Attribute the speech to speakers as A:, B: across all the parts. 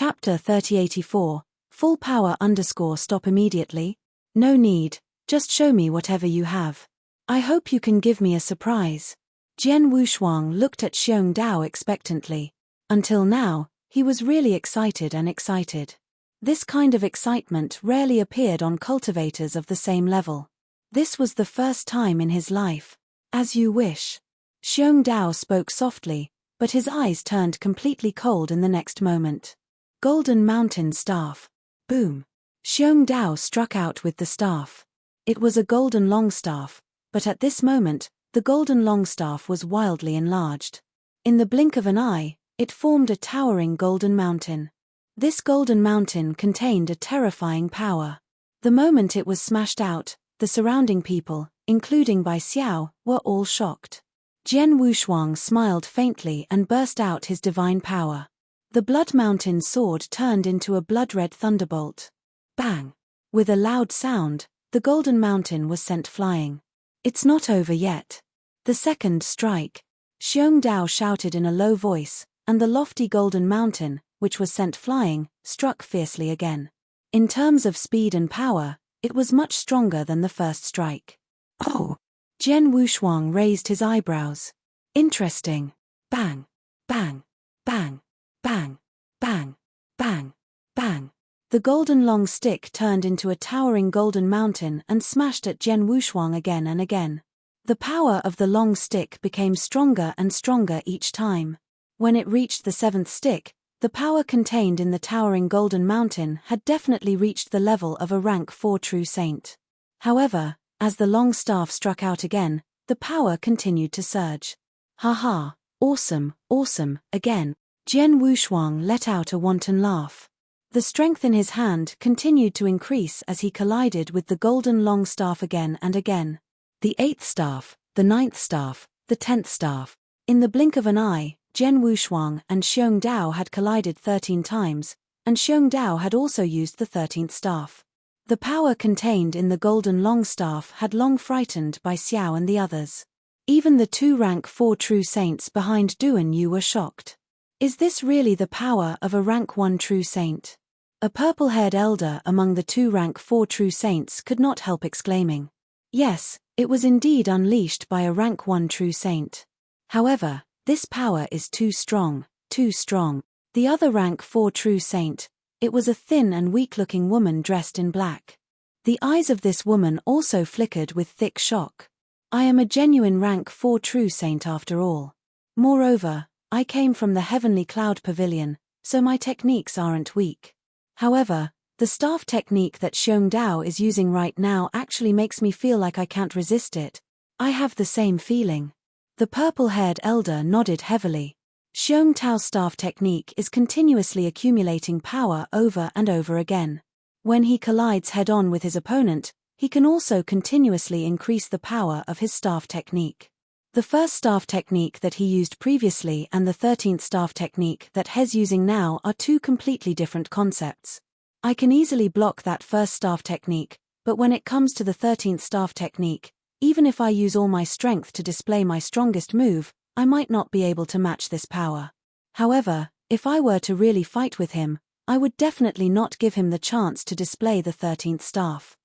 A: Chapter 3084, Full Power _ Stop immediately? No need, just show me whatever you have. I hope you can give me a surprise. Jian Wushuang looked at Xiong Dao expectantly. Until now, he was really excited. This kind of excitement rarely appeared on cultivators of the same level. This was the first time in his life. As you wish. Xiong Dao spoke softly, but his eyes turned completely cold in the next moment. Golden Mountain Staff. Boom. Xiong Dao struck out with the staff. It was a golden longstaff, but at this moment, the golden longstaff was wildly enlarged. In the blink of an eye, it formed a towering golden mountain. This golden mountain contained a terrifying power. The moment it was smashed out, the surrounding people, including Bai Xiao, were all shocked. Jian Wushuang smiled faintly and burst out his divine power. The Blood Mountain sword turned into a blood-red thunderbolt. Bang! With a loud sound, the golden mountain was sent flying. It's not over yet. The second strike. Xiong Dao shouted in a low voice, and the lofty golden mountain, which was sent flying, struck fiercely again. In terms of speed and power, it was much stronger than the first strike. Oh! Jian Wushuang raised his eyebrows. Interesting. Bang! Bang! Bang! Bang! Bang! Bang! Bang! The golden long stick turned into a towering golden mountain and smashed at Jian Wushuang again and again. The power of the long stick became stronger and stronger each time. When it reached the seventh stick, the power contained in the towering golden mountain had definitely reached the level of a rank 4 true saint. However, as the long staff struck out again, the power continued to surge. Ha! Awesome, again. Jian Wushuang let out a wanton laugh. The strength in his hand continued to increase as he collided with the golden long staff again and again. The 8th staff, the 9th staff, the 10th staff. In the blink of an eye, Jian Wushuang and Xiong Dao had collided 13 times, and Xiong Dao had also used the 13th staff. The power contained in the golden long staff had long frightened Bai Xiao and the others. Even the 2 rank 4 true saints behind Duan Yu were shocked. Is this really the power of a rank 1 true saint? A purple-haired elder among the 2 rank 4 true saints could not help exclaiming. Yes, it was indeed unleashed by a rank 1 true saint. However, this power is too strong. The other rank 4 true saint, it was a thin and weak-looking woman dressed in black. The eyes of this woman also flickered with thick shock. I am a genuine rank 4 true saint after all. Moreover, I came from the Heavenly Cloud Pavilion, so my techniques aren't weak. However, the staff technique that Xiong Dao is using right now actually makes me feel like I can't resist it. I have the same feeling. The purple-haired elder nodded heavily. Xiong Dao's staff technique is continuously accumulating power over and over again. When he collides head-on with his opponent, he can also continuously increase the power of his staff technique. The first staff technique that he used previously and the 13th staff technique that he's using now are 2 completely different concepts. I can easily block that first staff technique, but when it comes to the 13th staff technique, even if I use all my strength to display my strongest move, I might not be able to match this power. However, if I were to really fight with him, I would definitely not give him the chance to display the 13th staff.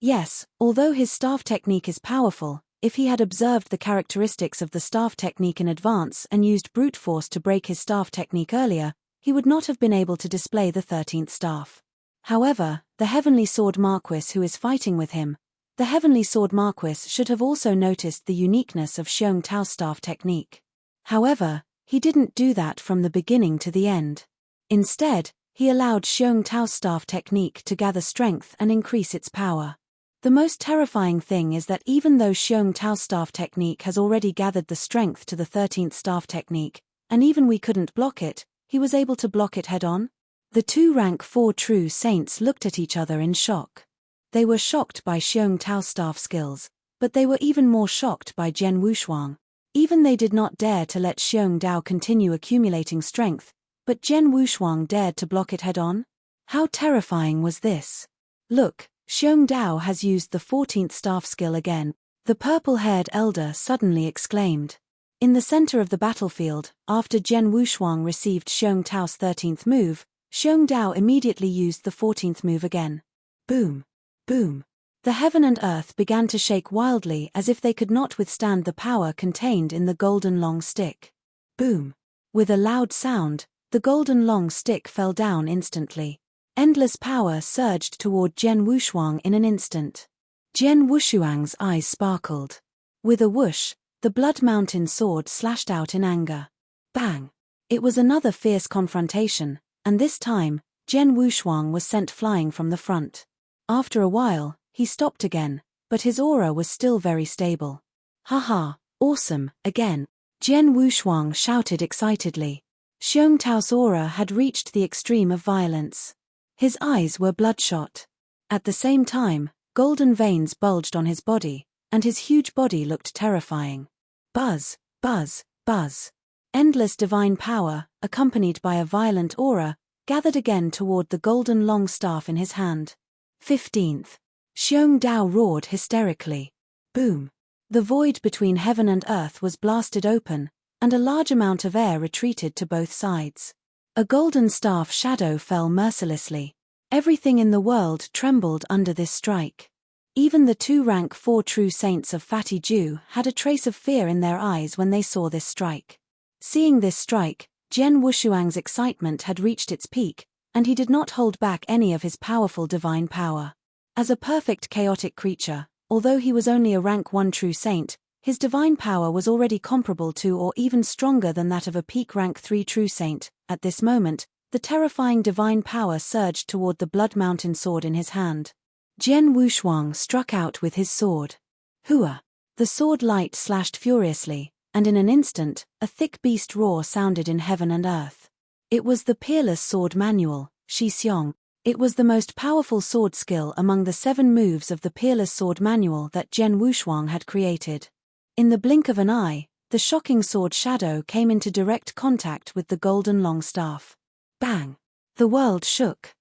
A: Yes, although his staff technique is powerful, if he had observed the characteristics of the staff technique in advance and used brute force to break his staff technique earlier, he would not have been able to display the 13th staff. However, the Heavenly Sword Marquis who is fighting with him, the Heavenly Sword Marquis should have also noticed the uniqueness of Xiong Dao's staff technique. However, he didn't do that from the beginning to the end. Instead, he allowed Xiong Dao's staff technique to gather strength and increase its power. The most terrifying thing is that even though Xiong Dao's staff technique has already gathered the strength to the 13th staff technique, and even we couldn't block it, he was able to block it head-on? The 2 rank 4 true saints looked at each other in shock. They were shocked by Xiong Dao's staff skills, but they were even more shocked by Jian Wushuang. Even they did not dare to let Xiong Dao continue accumulating strength, but Jian Wushuang dared to block it head-on? How terrifying was this? Look! Xiong Dao has used the 14th staff skill again, the purple-haired elder suddenly exclaimed. In the center of the battlefield, after Jian Wushuang received Xiong Dao's 13th move, Xiong Dao immediately used the 14th move again. Boom! Boom! The heaven and earth began to shake wildly as if they could not withstand the power contained in the golden long stick. Boom! With a loud sound, the golden long stick fell down instantly. Endless power surged toward Jian Wushuang in an instant. Jian Wushuang's eyes sparkled. With a whoosh, the Blood Mountain sword slashed out in anger. Bang! It was another fierce confrontation, and this time, Jian Wushuang was sent flying from the front. After a while, he stopped again, but his aura was still very stable. Haha, awesome, again! Jian Wushuang shouted excitedly. Xiong Tao's aura had reached the extreme of violence. His eyes were bloodshot. At the same time, golden veins bulged on his body, and his huge body looked terrifying. Buzz, buzz, buzz. Endless divine power, accompanied by a violent aura, gathered again toward the golden long staff in his hand. 15th. Xiong Dao roared hysterically. Boom! The void between heaven and earth was blasted open, and a large amount of air retreated to both sides. A golden staff shadow fell mercilessly. Everything in the world trembled under this strike. Even the 2 rank 4 true saints of Fatty Jew had a trace of fear in their eyes when they saw this strike. Seeing this strike, Jian Wushuang's excitement had reached its peak, and he did not hold back any of his powerful divine power. As a perfect chaotic creature, although he was only a rank 1 true saint, his divine power was already comparable to or even stronger than that of a peak rank 3 true saint. At this moment, the terrifying divine power surged toward the Blood Mountain sword in his hand. Jian Wushuang struck out with his sword. Hua! The sword light slashed furiously, and in an instant, a thick beast roar sounded in heaven and earth. It was the Peerless Sword Manual, Shi Xiong. It was the most powerful sword skill among the 7 moves of the Peerless Sword Manual that Jian Wushuang had created. In the blink of an eye, the shocking sword shadow came into direct contact with the golden long staff. Bang! The world shook.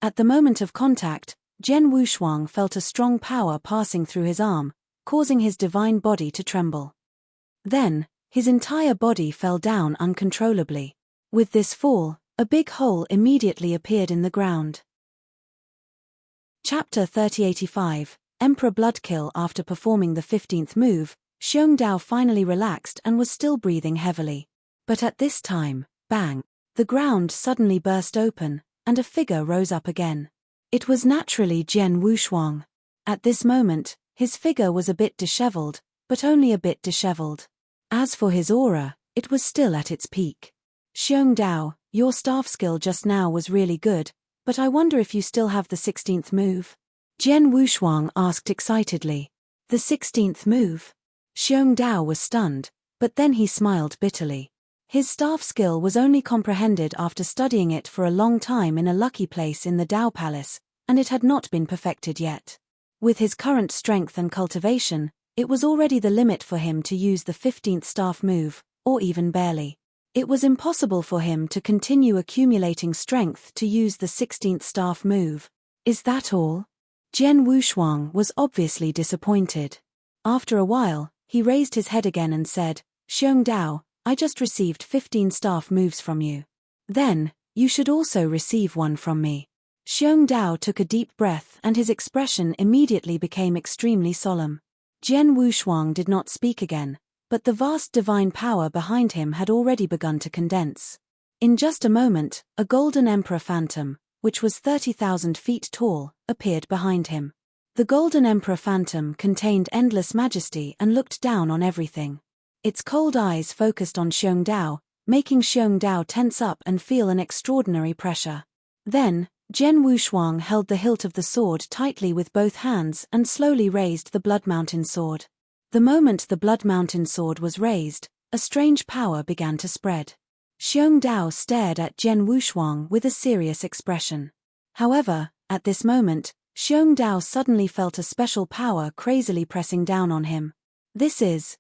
A: At the moment of contact, Jian Wushuang felt a strong power passing through his arm, causing his divine body to tremble. Then, his entire body fell down uncontrollably. With this fall, a big hole immediately appeared in the ground. Chapter 3085, Emperor Bloodkill. After performing the 15th move, Xiong Dao finally relaxed and was still breathing heavily. But at this time, bang! The ground suddenly burst open, and a figure rose up again. It was naturally Jian Wushuang. At this moment, his figure was a bit disheveled, but only a bit disheveled. As for his aura, it was still at its peak. Xiong Dao, your staff skill just now was really good, but I wonder if you still have the 16th move? Jian Wushuang asked excitedly. The 16th move? Xiong Dao was stunned, but then he smiled bitterly. His staff skill was only comprehended after studying it for a long time in a lucky place in the Dao Palace, and it had not been perfected yet. With his current strength and cultivation, it was already the limit for him to use the 15th staff move, or even barely. It was impossible for him to continue accumulating strength to use the 16th staff move. Is that all? Jian Wushuang was obviously disappointed. After a while, he raised his head again and said, Xiong Dao, I just received 15 staff moves from you. Then, you should also receive one from me. Xiong Dao took a deep breath and his expression immediately became extremely solemn. Jian Wushuang did not speak again, but the vast divine power behind him had already begun to condense. In just a moment, a golden emperor phantom, which was 30,000 feet tall, appeared behind him. The golden emperor phantom contained endless majesty and looked down on everything. Its cold eyes focused on Xiong Dao, making Xiong Dao tense up and feel an extraordinary pressure. Then, Jian Wushuang held the hilt of the sword tightly with both hands and slowly raised the Blood Mountain sword. The moment the Blood Mountain sword was raised, a strange power began to spread. Xiong Dao stared at Jian Wushuang with a serious expression. However, at this moment, Xiong Dao suddenly felt a special power crazily pressing down on him. Xiong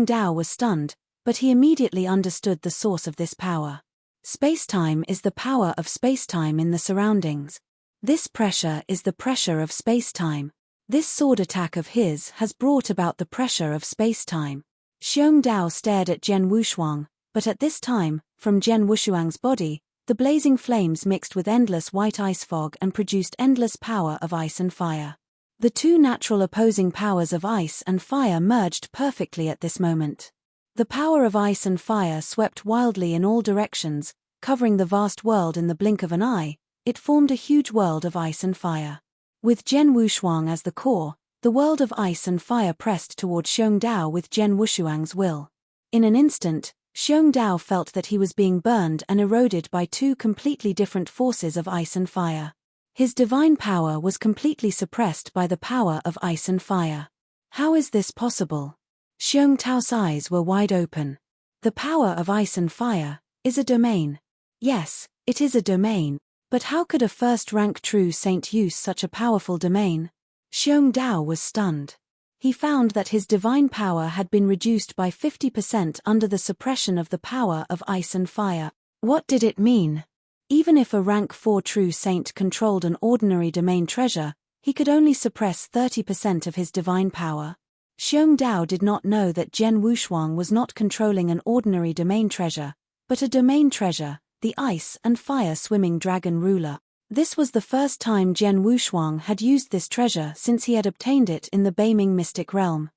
A: Dao was stunned, but he immediately understood the source of this power. Spacetime is the power of spacetime in the surroundings. This pressure is the pressure of spacetime. This sword attack of his has brought about the pressure of spacetime. Xiong Dao stared at Jian Wushuang, but at this time, from Jian Wushuang's body, The blazing flames mixed with endless white ice fog and produced endless power of ice and fire. The two natural opposing powers of ice and fire merged perfectly at this moment. The power of ice and fire swept wildly in all directions, covering the vast world in the blink of an eye. It formed a huge world of ice and fire. With Jian Wushuang as the core, the world of ice and fire pressed toward Xiongdao with Jian Wushuang's will. In an instant, Xiongdao felt that he was being burned and eroded by two completely different forces of ice and fire. His divine power was completely suppressed by the power of ice and fire. How is this possible? Xiongdao's eyes were wide open. The power of ice and fire is a domain. Yes, it is a domain, but how could a first-rank true saint use such a powerful domain? Xiongdao was stunned. He found that his divine power had been reduced by 50% under the suppression of the power of ice and fire. What did it mean? Even if a rank 4 true saint controlled an ordinary domain treasure, he could only suppress 30% of his divine power. Xiongdao did not know that Jian Wushuang was not controlling an ordinary domain treasure, but a domain treasure, the ice and fire swimming dragon ruler. This was the first time Jian Wushuang had used this treasure since he had obtained it in the Beiming mystic realm.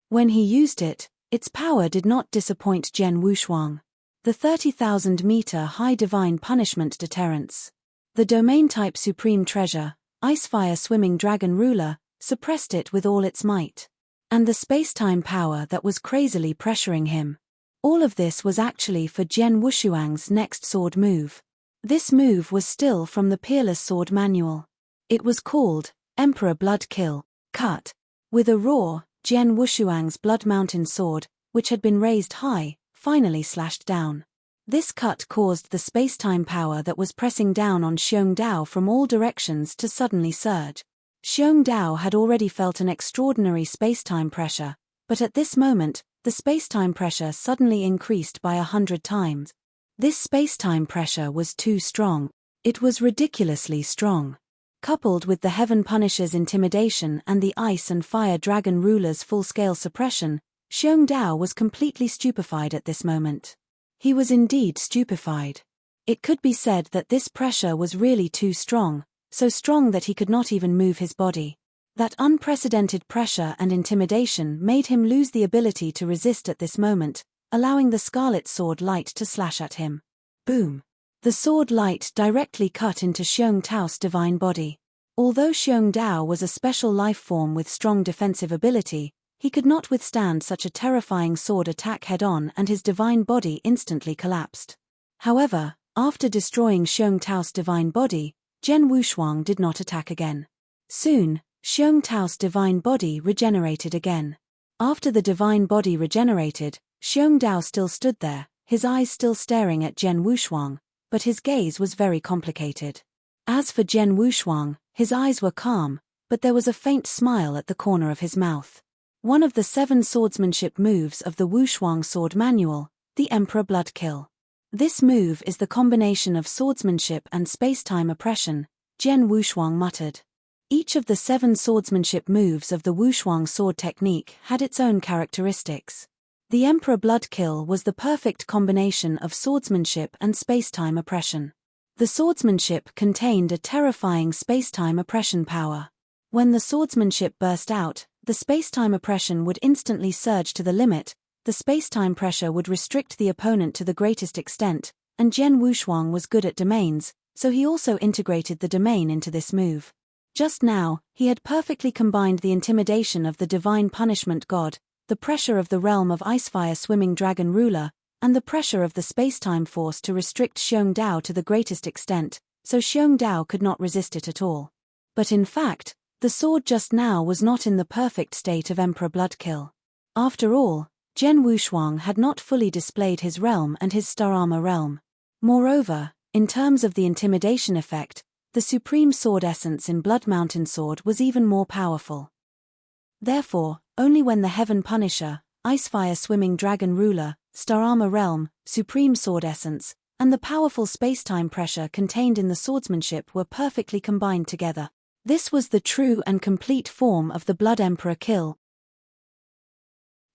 A: When he used it, its power did not disappoint Jian Wushuang. The 30,000-meter-high divine punishment deterrence. The domain-type supreme treasure, ice-fire swimming dragon ruler, suppressed it with all its might. And the space-time power that was crazily pressuring him. All of this was actually for Jian Wushuang's next sword move. This move was still from the Peerless Sword Manual. It was called Emperor Blood Kill, Cut. With a roar, Jian Wushuang's Blood Mountain sword, which had been raised high, finally slashed down. This cut caused the space-time power that was pressing down on Xiongdao from all directions to suddenly surge. Xiongdao had already felt an extraordinary space-time pressure, but at this moment, the space-time pressure suddenly increased by 100 times. This space-time pressure was too strong. It was ridiculously strong. Coupled with the Heaven Punisher's intimidation and the Ice and Fire Dragon Ruler's full-scale suppression, Xiongdao was completely stupefied at this moment. He was indeed stupefied. It could be said that this pressure was really too strong, so strong that he could not even move his body. That unprecedented pressure and intimidation made him lose the ability to resist at this moment, allowing the scarlet sword light to slash at him. Boom! The sword light directly cut into Xiongdao's divine body. Although Xiongdao was a special life form with strong defensive ability, he could not withstand such a terrifying sword attack head-on and his divine body instantly collapsed. However, after destroying Xiongdao's divine body, Jian Wushuang did not attack again. Soon, Xiongdao's divine body regenerated again. After the divine body regenerated, Xiongdao still stood there, his eyes still staring at Jian Wushuang, but his gaze was very complicated. As for Jian Wushuang, his eyes were calm, but there was a faint smile at the corner of his mouth. One of the 7 swordsmanship moves of the Wushuang Sword Manual, the Emperor Blood Kill. This move is the combination of swordsmanship and space-time oppression, Jian Wushuang muttered. Each of the 7 swordsmanship moves of the Wushuang sword technique had its own characteristics. The Emperor Blood Kill was the perfect combination of swordsmanship and space-time oppression. The swordsmanship contained a terrifying space-time oppression power. When the swordsmanship burst out, the space-time oppression would instantly surge to the limit, the space-time pressure would restrict the opponent to the greatest extent, and Jian Wushuang was good at domains, so he also integrated the domain into this move. Just now, he had perfectly combined the intimidation of the divine punishment god, the pressure of the realm of Icefire Swimming Dragon Ruler, and the pressure of the space-time force to restrict Xiongdao to the greatest extent, so Xiongdao could not resist it at all. But in fact, the sword just now was not in the perfect state of Emperor Blood Kill. After all, Jian Wushuang had not fully displayed his realm and his star armor realm. Moreover, in terms of the intimidation effect, the supreme sword essence in Blood Mountain Sword was even more powerful. Therefore, only when the Heaven Punisher, Icefire Swimming Dragon Ruler, Star Armor Realm, Supreme Sword Essence, and the powerful space-time pressure contained in the swordsmanship were perfectly combined together. This was the true and complete form of the Blood Emperor Kill.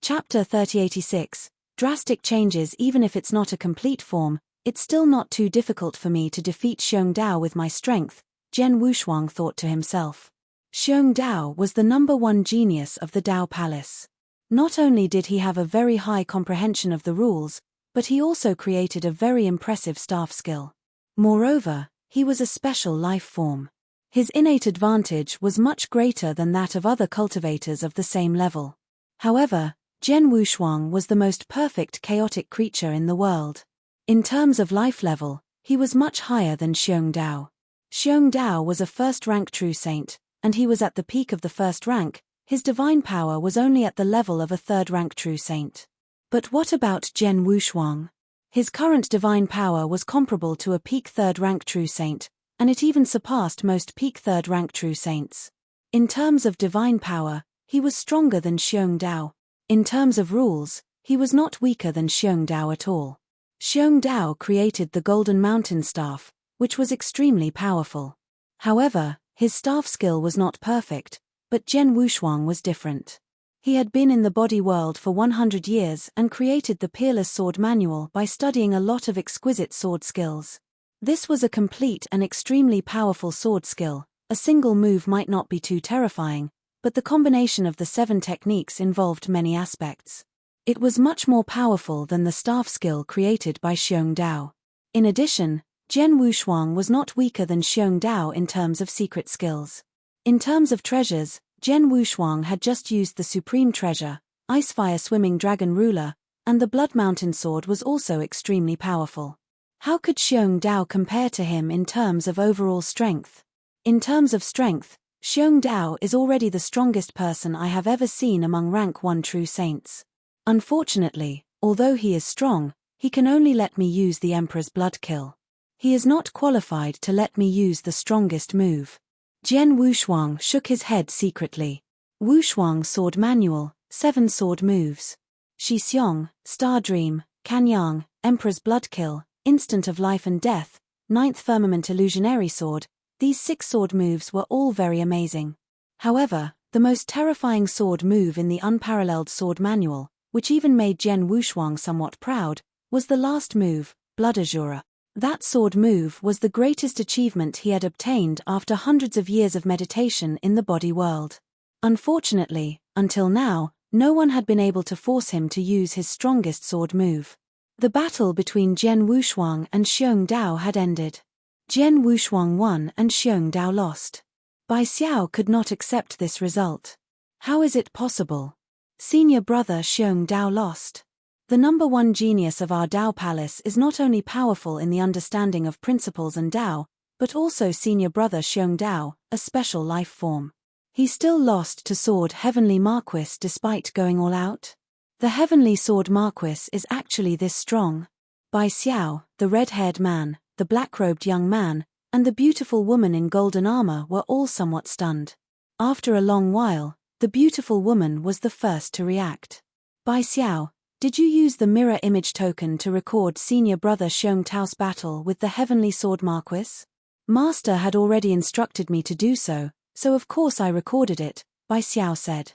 A: Chapter 3086. Drastic changes. Even if it's not a complete form, It's still not too difficult for me to defeat Xiong Dao with my strength, Jian Wushuang thought to himself. Xiong Dao was the #1 genius of the Dao Palace. Not only did he have a very high comprehension of the rules, but he also created a very impressive staff skill. Moreover, he was a special life form. His innate advantage was much greater than that of other cultivators of the same level. However, Jian Wushuang was the most perfect chaotic creature in the world. In terms of life level, he was much higher than Xiong Dao. Xiong Dao was a first-rank true saint, and he was at the peak of the first rank. His divine power was only at the level of a third-rank true saint. But what about Jian Wushuang? His current divine power was comparable to a peak third-rank true saint, and it even surpassed most peak third-rank true saints. In terms of divine power, he was stronger than Xiong Dao. In terms of rules, he was not weaker than Xiong Dao at all. Xiong Dao created the Golden Mountain Staff, which was extremely powerful. However, his staff skill was not perfect, but Jian Wushuang was different. He had been in the body world for 100 years and created the Peerless Sword Manual by studying a lot of exquisite sword skills. This was a complete and extremely powerful sword skill. A single move might not be too terrifying, but the combination of the 7 techniques involved many aspects. It was much more powerful than the staff skill created by Xiong Dao. In addition, Jian Wushuang was not weaker than Xiong Dao in terms of secret skills. In terms of treasures, Jian Wushuang had just used the Supreme Treasure, Icefire Swimming Dragon Ruler, and the Blood Mountain Sword was also extremely powerful. How could Xiong Dao compare to him in terms of overall strength? In terms of strength, Xiong Dao is already the strongest person I have ever seen among rank 1 true saints. Unfortunately, although he is strong, he can only let me use the Emperor's Blood Kill. He is not qualified to let me use the strongest move. Jian Wushuang shook his head secretly. Wushuang Sword Manual, 7 sword moves. Shi Xiong, Star Dream, Kanyang, Emperor's Blood Kill, Instant of Life and Death, 9th Firmament Illusionary Sword. These 6 sword moves were all very amazing. However, the most terrifying sword move in the unparalleled sword manual, which even made Jian Wushuang somewhat proud, was the last move, Blood Azura. That sword move was the greatest achievement he had obtained after hundreds of years of meditation in the body world. Unfortunately, until now, no one had been able to force him to use his strongest sword move. The battle between Jian Wushuang and Xiong Dao had ended. Jian Wushuang won and Xiong Dao lost. Bai Xiao could not accept this result. How is it possible? Senior brother Xiong Dao lost. The #1 genius of our Dao Palace is not only powerful in the understanding of principles and Dao, but also senior brother Xiong Dao, a special life form. He still lost to Sword Heavenly Marquis despite going all out. The Heavenly Sword Marquis is actually this strong. Bai Xiao, the red-haired man, the black-robed young man, and the beautiful woman in golden armor were all somewhat stunned. After a long while, the beautiful woman was the first to react. Bai Xiao, did you use the mirror image token to record senior brother Xiong Dao's battle with the Heavenly Sword Marquis? Master had already instructed me to do so, so of course I recorded it, Bai Xiao said.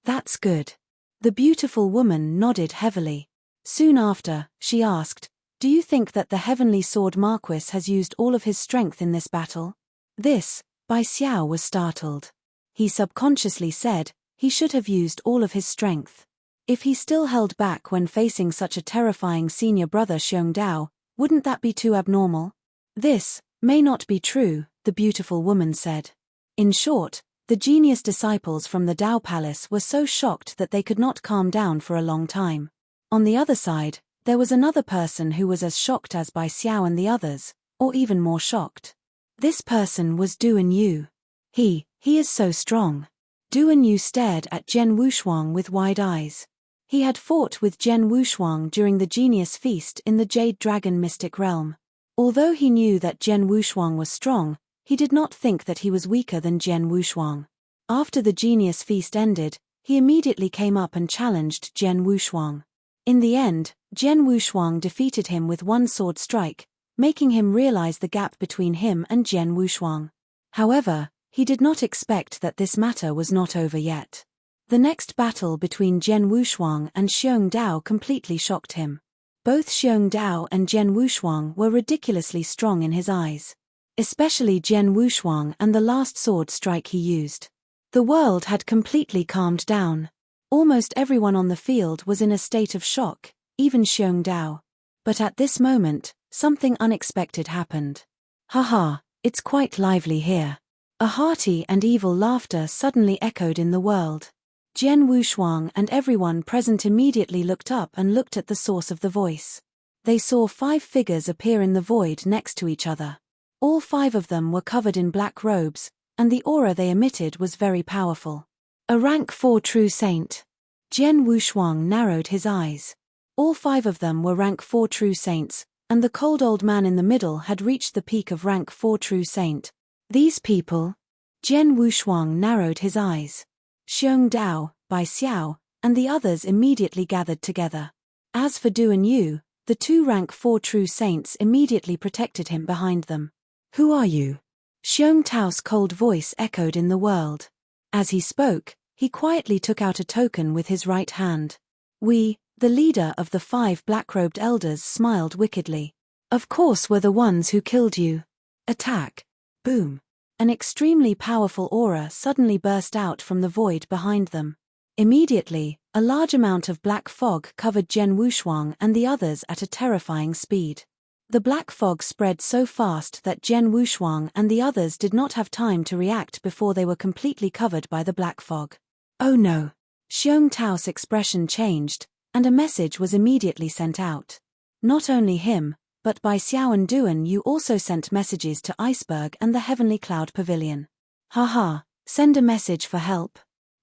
A: That's good. The beautiful woman nodded heavily. Soon after, she asked, do you think that the Heavenly Sword Marquis has used all of his strength in this battle? This, Bai Xiao was startled. He subconsciously said, he should have used all of his strength. If he still held back when facing such a terrifying senior brother Xiong Dao, wouldn't that be too abnormal? This may not be true, the beautiful woman said. In short, the genius disciples from the Dao Palace were so shocked that they could not calm down for a long time. On the other side, there was another person who was as shocked as Bai Xiao and the others, or even more shocked. This person was Duan Yu. He is so strong. Duan Yu stared at Jian Wushuang with wide eyes. He had fought with Jian Wushuang during the Genius Feast in the Jade Dragon Mystic Realm. Although he knew that Jian Wushuang was strong, he did not think that he was weaker than Jian Wushuang. After the Genius Feast ended, he immediately came up and challenged Jian Wushuang. In the end, Jian Wushuang defeated him with one sword strike, making him realize the gap between him and Jian Wushuang. However, he did not expect that this matter was not over yet. The next battle between Jian Wushuang and Xiong Dao completely shocked him. Both Xiong Dao and Jian Wushuang were ridiculously strong in his eyes. Especially Jian Wushuang and the last sword strike he used. The world had completely calmed down. Almost everyone on the field was in a state of shock, even Xiong Dao. But at this moment, something unexpected happened. Haha, it's quite lively here. A hearty and evil laughter suddenly echoed in the world. Jian Wushuang and everyone present immediately looked up and looked at the source of the voice. They saw 5 figures appear in the void next to each other. All 5 of them were covered in black robes, and the aura they emitted was very powerful. A rank 4 true saint. Jian Wushuang narrowed his eyes. All 5 of them were rank 4 true saints, and the cold old man in the middle had reached the peak of rank 4 true saint. These people. Jian Wushuang narrowed his eyes. Xiong Dao, Bai Xiao, and the others immediately gathered together. As for Du and Yu, the 2 rank 4 true saints immediately protected him behind them. Who are you? Xiong Tao's cold voice echoed in the world. As he spoke, he quietly took out a token with his right hand. We, the leader of the 5 black-robed elders, smiled wickedly. Of course we're the ones who killed you. Attack. Boom. An extremely powerful aura suddenly burst out from the void behind them. Immediately, a large amount of black fog covered Jian Wushuang and the others at a terrifying speed. The black fog spread so fast that Jian Wushuang and the others did not have time to react before they were completely covered by the black fog. Oh no! Xiong Tao's expression changed, and a message was immediately sent out. Not only him, but Bai Xiao and Duan Yu also sent messages to Iceberg and the Heavenly Cloud Pavilion. Haha, send a message for help.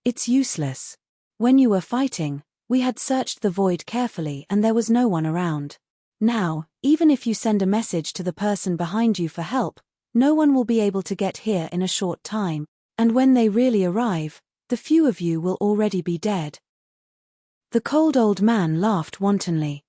A: It's useless. When you were fighting, we had searched the void carefully and there was no one around. Now, even if you send a message to the person behind you for help, no one will be able to get here in a short time, and when they really arrive, the few of you will already be dead. The cold old man laughed wantonly.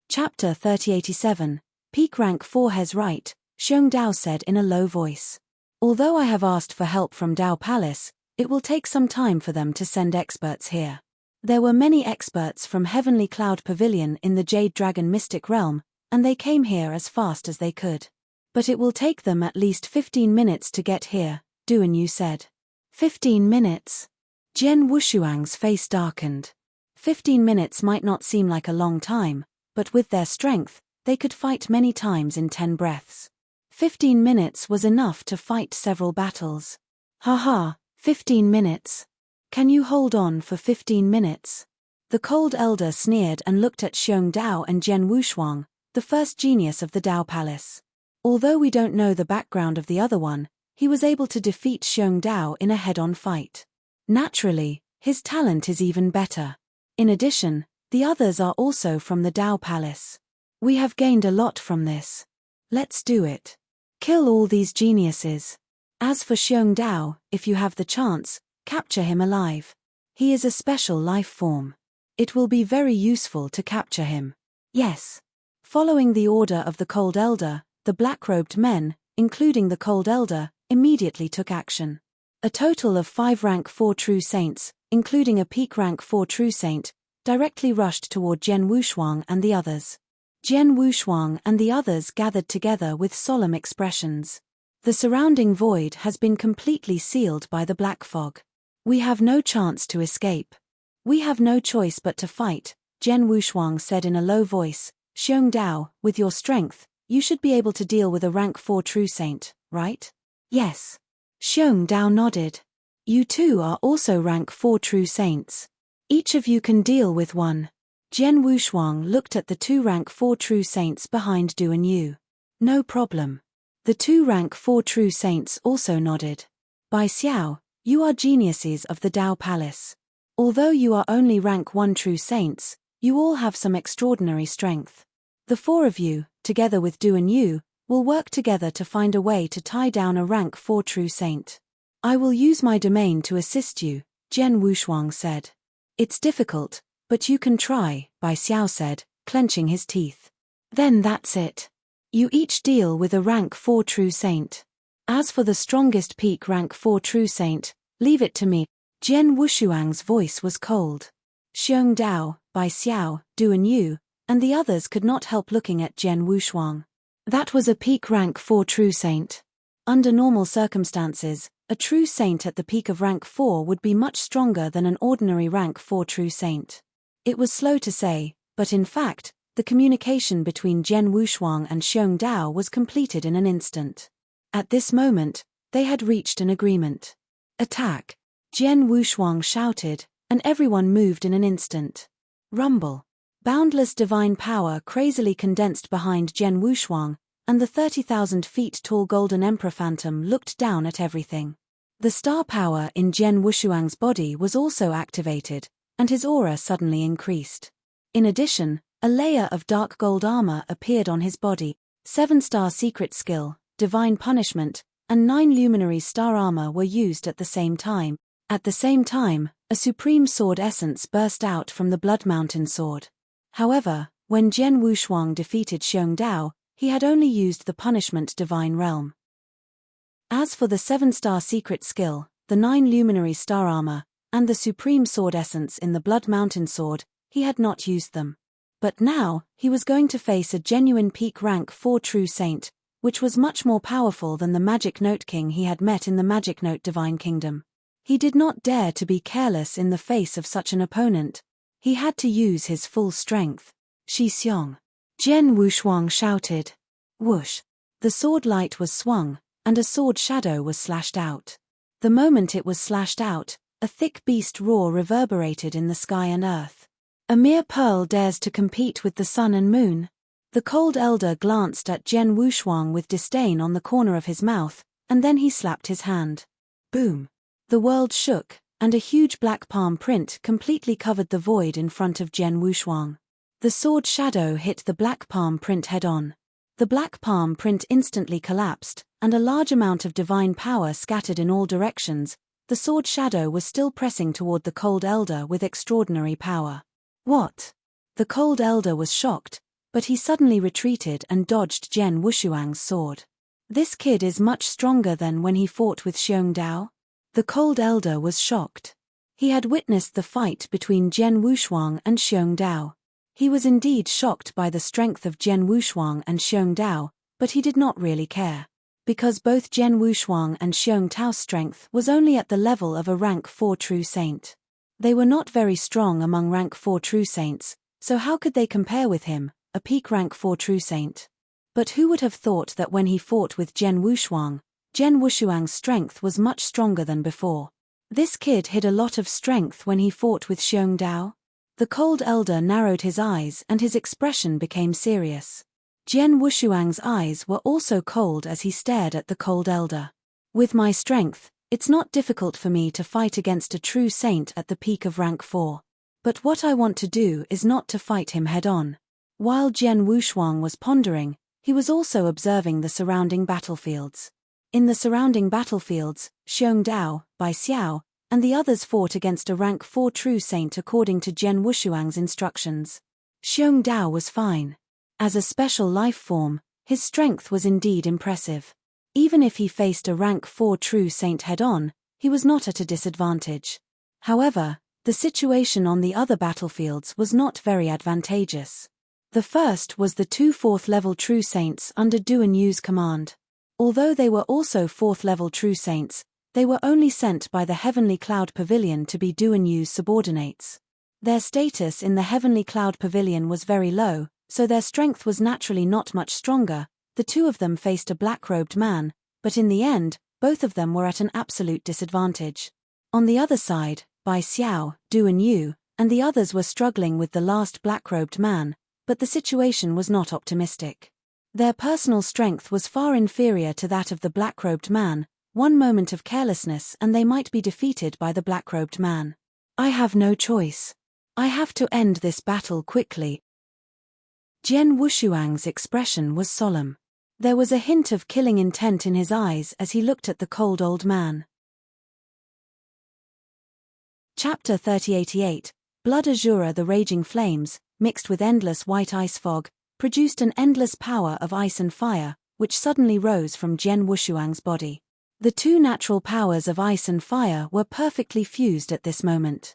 A: Chapter 3087, Peak Rank 4 has right, Xiong Dao said in a low voice. Although I have asked for help from Dao Palace, it will take some time for them to send experts here. There were many experts from Heavenly Cloud Pavilion in the Jade Dragon Mystic Realm, and they came here as fast as they could. But it will take them at least 15 minutes to get here, Duan Yu said. 15 minutes? Jian Wushuang's face darkened. 15 minutes might not seem like a long time, but with their strength, they could fight many times in 10 breaths. 15 minutes was enough to fight several battles. Haha, 15 minutes. Can you hold on for 15 minutes? The cold elder sneered and looked at Xiong Dao and Jian Wushuang, the first genius of the Dao Palace. Although we don't know the background of the other one, he was able to defeat Xiong Dao in a head-on fight. Naturally, his talent is even better. In addition, the others are also from the Dao Palace. We have gained a lot from this. Let's do it. Kill all these geniuses. As for Xiong Dao, if you have the chance, capture him alive. He is a special life form. It will be very useful to capture him. Yes. Following the order of the Cold Elder, the black-robed men, including the Cold Elder, immediately took action. A total of 5 rank 4 true saints, including a peak rank 4 true saint, directly rushed toward Jian Wushuang and the others. Jian Wushuang and the others gathered together with solemn expressions. The surrounding void has been completely sealed by the black fog. We have no chance to escape. We have no choice but to fight, Jian Wushuang said in a low voice. Xiong Dao, with your strength, you should be able to deal with a rank 4 true saint, right? Yes. Xiong Dao nodded. You two are also rank 4 true saints. Each of you can deal with one. Jian Wushuang looked at the 2 rank 4 true saints behind Du and Yu. No problem. The 2 rank 4 true saints also nodded. Bai Xiao, you are geniuses of the Dao Palace. Although you are only rank 1 true saints, you all have some extraordinary strength. The 4 of you, together with Du and Yu, will work together to find a way to tie down a rank 4 true saint. I will use my domain to assist you, Jian Wushuang said. It's difficult, but you can try, Bai Xiao said, clenching his teeth. Then that's it. You each deal with a rank 4 true saint. As for the strongest peak rank 4 true saint, leave it to me. Jian Wushuang's voice was cold. Xiong Dao, Bai Xiao, Du and Yu, and the others could not help looking at Jian Wushuang. That was a peak rank 4 true saint. Under normal circumstances, a true saint at the peak of rank 4 would be much stronger than an ordinary rank 4 true saint. It was slow to say, but in fact, the communication between Jian Wushuang and Xiong Dao was completed in an instant. At this moment, they had reached an agreement. Attack! Jian Wushuang shouted, and everyone moved in an instant. Rumble! Boundless divine power crazily condensed behind Jian Wushuang, and the 30,000 feet tall Golden Emperor Phantom looked down at everything. The star power in Jian Wushuang's body was also activated, and his aura suddenly increased. In addition, a layer of dark gold armor appeared on his body. 7-star secret skill, divine punishment, and 9 luminary star armor were used at the same time. At the same time, a supreme sword essence burst out from the Blood Mountain sword. However, when Jian Wushuang defeated Xiong Dao, he had only used the punishment divine realm. As for the 7-star secret skill, the 9 luminary star armor, and the supreme sword essence in the Blood Mountain sword, he had not used them. But now, he was going to face a genuine peak rank 4 true saint, which was much more powerful than the Magic Note King he had met in the Magic Note Divine Kingdom. He did not dare to be careless in the face of such an opponent. He had to use his full strength. Shi Xiong! Jian Wushuang shouted. Whoosh! The sword light was swung, and a sword shadow was slashed out. The moment it was slashed out, a thick beast roar reverberated in the sky and earth. A mere pearl dares to compete with the sun and moon? The cold elder glanced at Jian Wushuang with disdain on the corner of his mouth, and then he slapped his hand. Boom! The world shook, and a huge black palm print completely covered the void in front of Jian Wushuang. The sword shadow hit the black palm print head-on. The black palm print instantly collapsed, and a large amount of divine power scattered in all directions. The sword shadow was still pressing toward the cold elder with extraordinary power. What? The cold elder was shocked, but he suddenly retreated and dodged Jian Wushuang's sword. This kid is much stronger than when he fought with Xiong Dao? The cold elder was shocked. He had witnessed the fight between Jian Wushuang and Xiong Dao. He was indeed shocked by the strength of Jian Wushuang and Xiong Dao, but he did not really care. Because both Jian Wushuang and Xiong Dao's strength was only at the level of a rank 4 true saint. They were not very strong among rank 4 true saints, so how could they compare with him, a peak rank 4 true saint? But who would have thought that when he fought with Jian Wushuang's strength was much stronger than before. This kid hid a lot of strength when he fought with Xiong Dao. The cold elder narrowed his eyes and his expression became serious. Jian Wushuang's eyes were also cold as he stared at the cold elder. With my strength, it's not difficult for me to fight against a true saint at the peak of rank 4. But what I want to do is not to fight him head-on. While Jian Wushuang was pondering, he was also observing the surrounding battlefields. In the surrounding battlefields, Xiong Dao, Bai Xiao, and the others fought against a rank 4 true saint according to Jian Wushuang's instructions. Xiong Dao was fine. As a special life form, his strength was indeed impressive. Even if he faced a rank 4 true saint head-on, he was not at a disadvantage. However, the situation on the other battlefields was not very advantageous. The first was the 2 4th-level true saints under Du and Yu's command. Although they were also 4th-level true saints, they were only sent by the Heavenly Cloud Pavilion to be Du and Yu's subordinates. Their status in the Heavenly Cloud Pavilion was very low, so their strength was naturally not much stronger. The two of them faced a black-robed man, but in the end, both of them were at an absolute disadvantage. On the other side, Bai Xiao, Du and Yu, and the others were struggling with the last black-robed man, but the situation was not optimistic. Their personal strength was far inferior to that of the black-robed man. One moment of carelessness and they might be defeated by the black-robed man. I have no choice. I have to end this battle quickly. Jian Wushuang's expression was solemn. There was a hint of killing intent in his eyes as he looked at the cold old man. Chapter 3088, Blood Azura. The raging flames, mixed with endless white ice fog, produced an endless power of ice and fire, which suddenly rose from Jian Wushuang's body. The two natural powers of ice and fire were perfectly fused at this moment.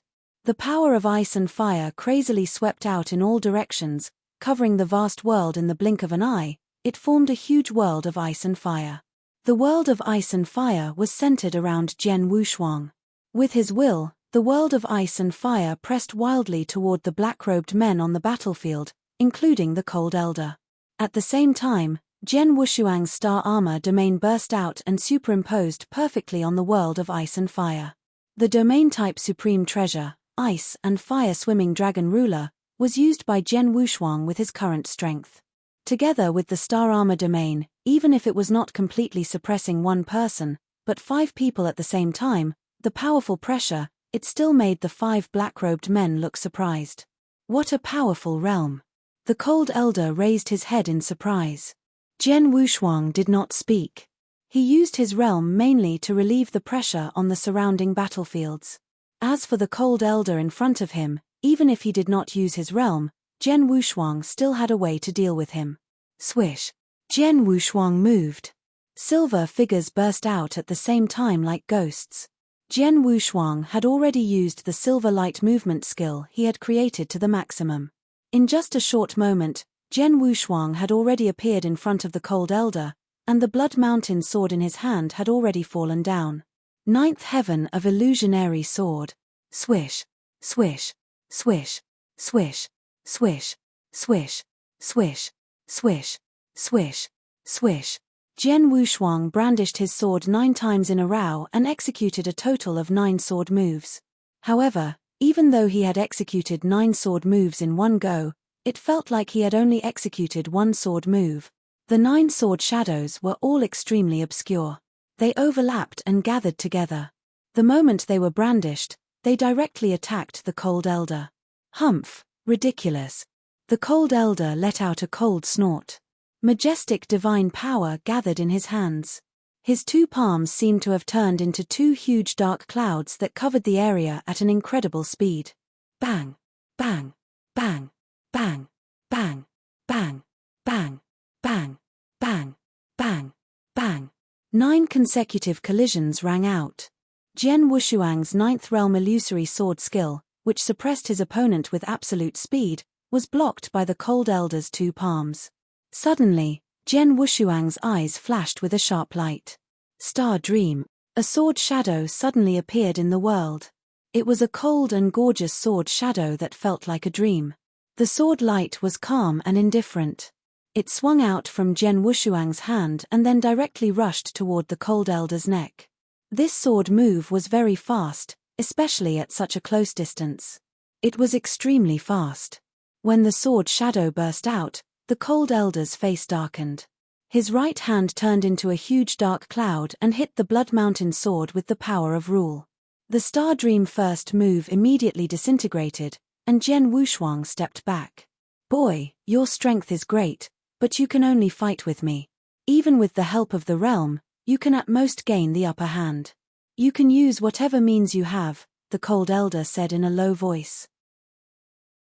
A: The power of ice and fire crazily swept out in all directions, covering the vast world in the blink of an eye. It formed a huge world of ice and fire. The world of ice and fire was centered around Jian Wushuang. With his will, the world of ice and fire pressed wildly toward the black-robed men on the battlefield, including the Cold Elder. At the same time, Jian Wushuang's star armor domain burst out and superimposed perfectly on the world of ice and fire. The domain-type supreme treasure, Ice and Fire Swimming Dragon Ruler, was used by Jian Wushuang with his current strength. Together with the star armor domain, even if it was not completely suppressing one person, but 5 people at the same time, the powerful pressure, it still made the 5 black-robed men look surprised. What a powerful realm! The Cold Elder raised his head in surprise. Jian Wushuang did not speak. He used his realm mainly to relieve the pressure on the surrounding battlefields. As for the Cold Elder in front of him, even if he did not use his realm, Jian Wushuang still had a way to deal with him. Swish! Jian Wushuang moved. Silver figures burst out at the same time like ghosts. Jian Wushuang had already used the silver light movement skill he had created to the maximum. In just a short moment, Jian Wushuang had already appeared in front of the Cold Elder, and the Blood Mountain sword in his hand had already fallen down. 9th Heaven of Illusionary Sword. Swish! Swish! Swish! Swish! Swish! Swish! Swish! Swish! Swish! Swish! Jian Wushuang brandished his sword 9 times in a row and executed a total of 9 sword moves. However, even though he had executed 9 sword moves in one go, it felt like he had only executed 1 sword move. The 9 sword shadows were all extremely obscure. They overlapped and gathered together. The moment they were brandished, they directly attacked the Cold Elder. Humph! Ridiculous! The Cold Elder let out a cold snort. Majestic divine power gathered in his hands. His 2 palms seemed to have turned into 2 huge dark clouds that covered the area at an incredible speed. Bang! Bang! Bang! Bang! Bang! Bang! Bang! Bang! Bang! Bang! Bang! 9 consecutive collisions rang out. Jian Wushuang's 9th realm illusory sword skill, which suppressed his opponent with absolute speed, was blocked by the Cold Elder's 2 palms. Suddenly, Jian Wushuang's eyes flashed with a sharp light. Star Dream. A sword shadow suddenly appeared in the world. It was a cold and gorgeous sword shadow that felt like a dream. The sword light was calm and indifferent. It swung out from Jian Wushuang's hand and then directly rushed toward the Cold Elder's neck. This sword move was very fast, especially at such a close distance. It was extremely fast. When the sword shadow burst out, the Cold Elder's face darkened. His right hand turned into a huge dark cloud and hit the Blood Mountain sword with the power of rule. The Star Dream first move immediately disintegrated, and Jian Wushuang stepped back. Boy, your strength is great, but you can only fight with me. Even with the help of the realm, you can at most gain the upper hand. You can use whatever means you have, the Cold Elder said in a low voice.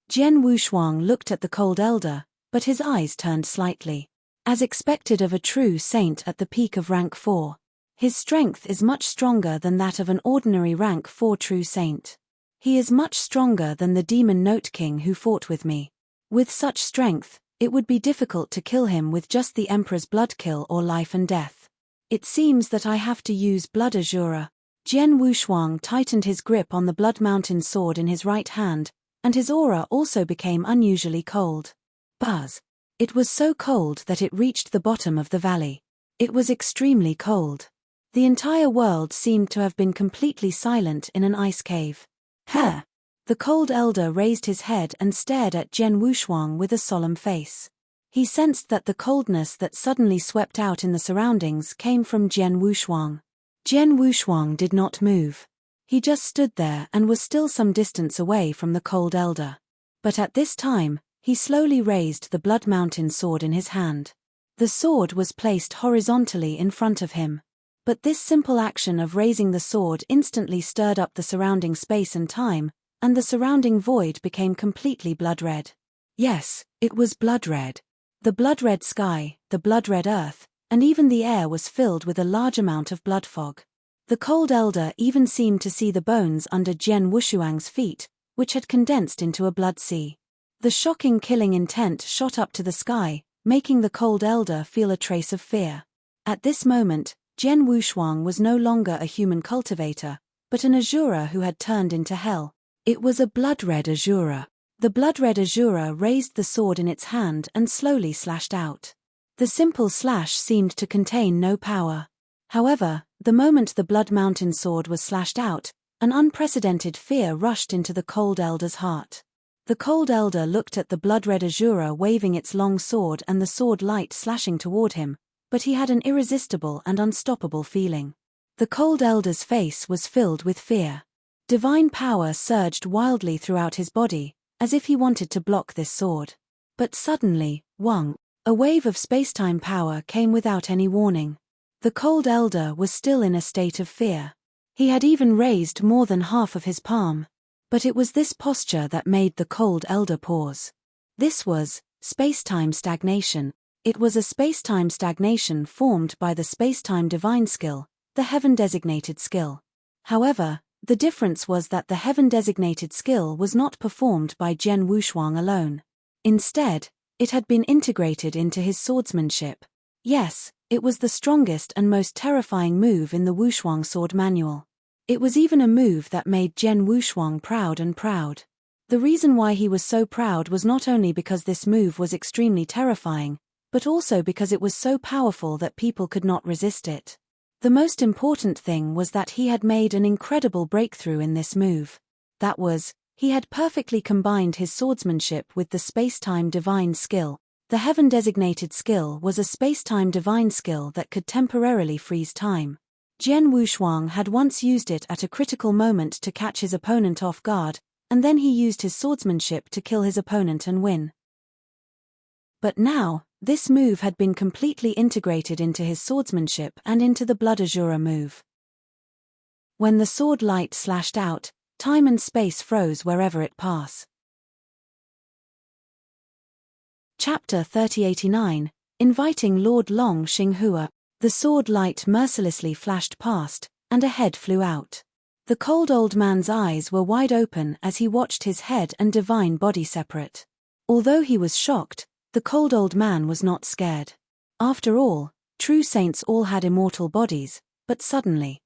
A: Jian Wushuang looked at the Cold Elder, but his eyes turned slightly. As expected of a true saint at the peak of rank 4. His strength is much stronger than that of an ordinary rank 4 true saint. He is much stronger than the demon Note King who fought with me. With such strength, it would be difficult to kill him with just the Emperor's blood kill or life and death. It seems that I have to use Blood Azura. Jian Wushuang tightened his grip on the Blood Mountain sword in his right hand, and his aura also became unusually cold. Buzz. It was so cold that it reached the bottom of the valley. It was extremely cold. The entire world seemed to have been completely silent in an ice cave. Huh! The Cold Elder raised his head and stared at Jian Wushuang with a solemn face. He sensed that the coldness that suddenly swept out in the surroundings came from Jian Wushuang. Jian Wushuang did not move. He just stood there and was still some distance away from the Cold Elder. But at this time, he slowly raised the Blood Mountain sword in his hand. The sword was placed horizontally in front of him. But this simple action of raising the sword instantly stirred up the surrounding space and time, and the surrounding void became completely blood-red. Yes, it was blood-red. The blood-red sky, the blood-red earth, and even the air was filled with a large amount of blood fog. The Cold Elder even seemed to see the bones under Jian Wushuang's feet, which had condensed into a blood sea. The shocking killing intent shot up to the sky, making the cold elder feel a trace of fear. At this moment, Jian Wushuang was no longer a human cultivator, but an Azura who had turned into hell. It was a blood-red Azura. The blood-red Azura raised the sword in its hand and slowly slashed out. The simple slash seemed to contain no power. However, the moment the Blood Mountain sword was slashed out, an unprecedented fear rushed into the cold elder's heart. The cold elder looked at the blood-red Azura waving its long sword and the sword light slashing toward him, but he had an irresistible and unstoppable feeling. The cold elder's face was filled with fear. Divine power surged wildly throughout his body, as if he wanted to block this sword. But suddenly, whang! A wave of spacetime power came without any warning. The cold elder was still in a state of fear. He had even raised more than half of his palm. But it was this posture that made the cold elder pause. This was spacetime stagnation. It was a spacetime stagnation formed by the spacetime divine skill, the heaven-designated skill. However, the difference was that the heaven-designated skill was not performed by Jian Wushuang alone. Instead, it had been integrated into his swordsmanship. Yes, it was the strongest and most terrifying move in the Wushuang sword manual. It was even a move that made Jian Wushuang proud and proud. The reason why he was so proud was not only because this move was extremely terrifying, but also because it was so powerful that people could not resist it. The most important thing was that he had made an incredible breakthrough in this move. That was, he had perfectly combined his swordsmanship with the spacetime divine skill. The heaven-designated skill was a spacetime divine skill that could temporarily freeze time. Jian Wushuang had once used it at a critical moment to catch his opponent off guard, and then he used his swordsmanship to kill his opponent and win. But now, this move had been completely integrated into his swordsmanship and into the Blood Azura move. When the sword light slashed out, time and space froze wherever it passed. Chapter 3089, Inviting Lord Long Xinghua. The sword light mercilessly flashed past, and a head flew out. The cold old man's eyes were wide open as he watched his head and divine body separate. Although he was shocked, the cold old man was not scared. After all, true saints all had immortal bodies, but suddenly,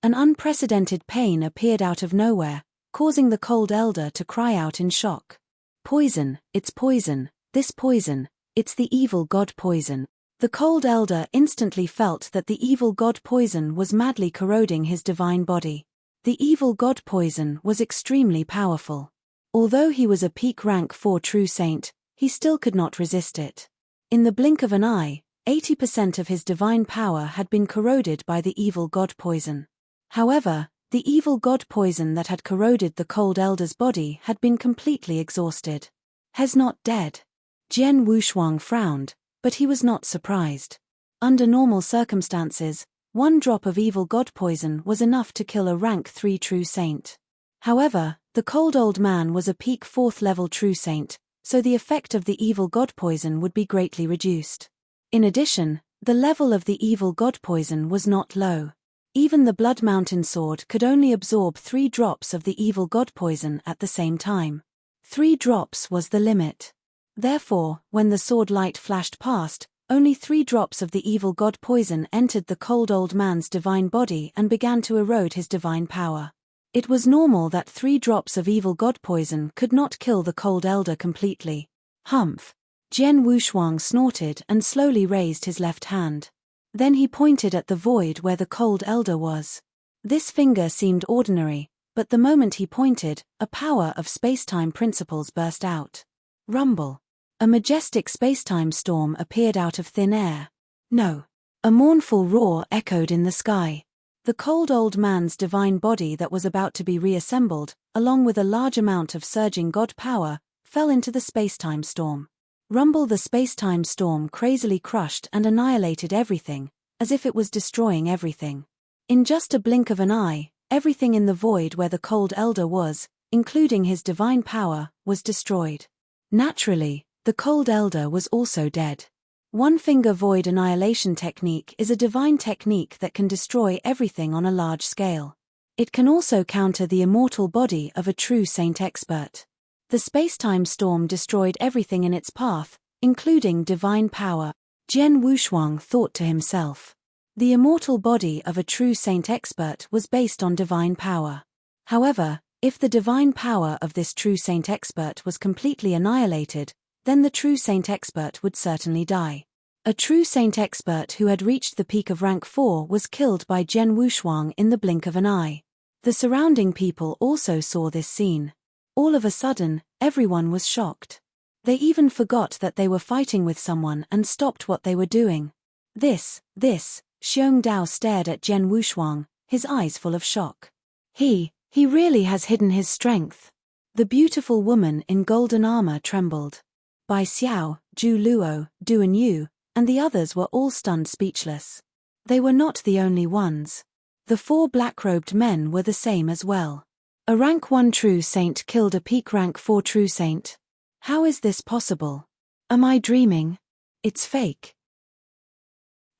A: an unprecedented pain appeared out of nowhere, causing the cold elder to cry out in shock. Poison, it's poison, this poison, it's the evil god poison. The cold elder instantly felt that the evil god poison was madly corroding his divine body. The evil god poison was extremely powerful. Although he was a peak rank 4 true saint, he still could not resist it. In the blink of an eye, 80% of his divine power had been corroded by the evil god poison. However, the evil god poison that had corroded the cold elder's body had been completely exhausted. He's not dead. Jian Wushuang frowned, but he was not surprised. Under normal circumstances, 1 drop of evil god poison was enough to kill a rank 3 true saint. However, the cold old man was a peak 4th level true saint, so the effect of the evil god poison would be greatly reduced. In addition, the level of the evil god poison was not low. Even the Blood Mountain sword could only absorb 3 drops of the evil god poison at the same time. 3 drops was the limit. Therefore, when the sword light flashed past, only 3 drops of the evil god poison entered the cold old man's divine body and began to erode his divine power. It was normal that 3 drops of evil god poison could not kill the cold elder completely. Humph! Jian Wushuang snorted and slowly raised his left hand. Then he pointed at the void where the cold elder was. This finger seemed ordinary, but the moment he pointed, a power of spacetime principles burst out. Rumble. A majestic spacetime storm appeared out of thin air. No. A mournful roar echoed in the sky. The cold old man's divine body that was about to be reassembled, along with a large amount of surging god power, fell into the spacetime storm. Rumble. The spacetime storm crazily crushed and annihilated everything, as if it was destroying everything. In just a blink of an eye, everything in the void where the cold elder was, including his divine power, was destroyed. Naturally, the cold elder was also dead. One-finger void annihilation technique is a divine technique that can destroy everything on a large scale. It can also counter the immortal body of a true saint expert. The space-time storm destroyed everything in its path, including divine power. Jian Wushuang thought to himself. The immortal body of a true saint expert was based on divine power. However, if the divine power of this true saint expert was completely annihilated, then the true saint expert would certainly die. A true saint expert who had reached the peak of rank 4 was killed by Jian Wushuang in the blink of an eye. The surrounding people also saw this scene. All of a sudden, everyone was shocked. They even forgot that they were fighting with someone and stopped what they were doing. This, Xiong Dao stared at Jian Wushuang, his eyes full of shock. He really has hidden his strength. The beautiful woman in golden armor trembled. Bai Xiao, Zhu Luo, Duan Yu, and the others were all stunned speechless. They were not the only ones. The 4 black-robed men were the same as well. A rank 1 true saint killed a peak rank 4 true saint. How is this possible? Am I dreaming? It's fake.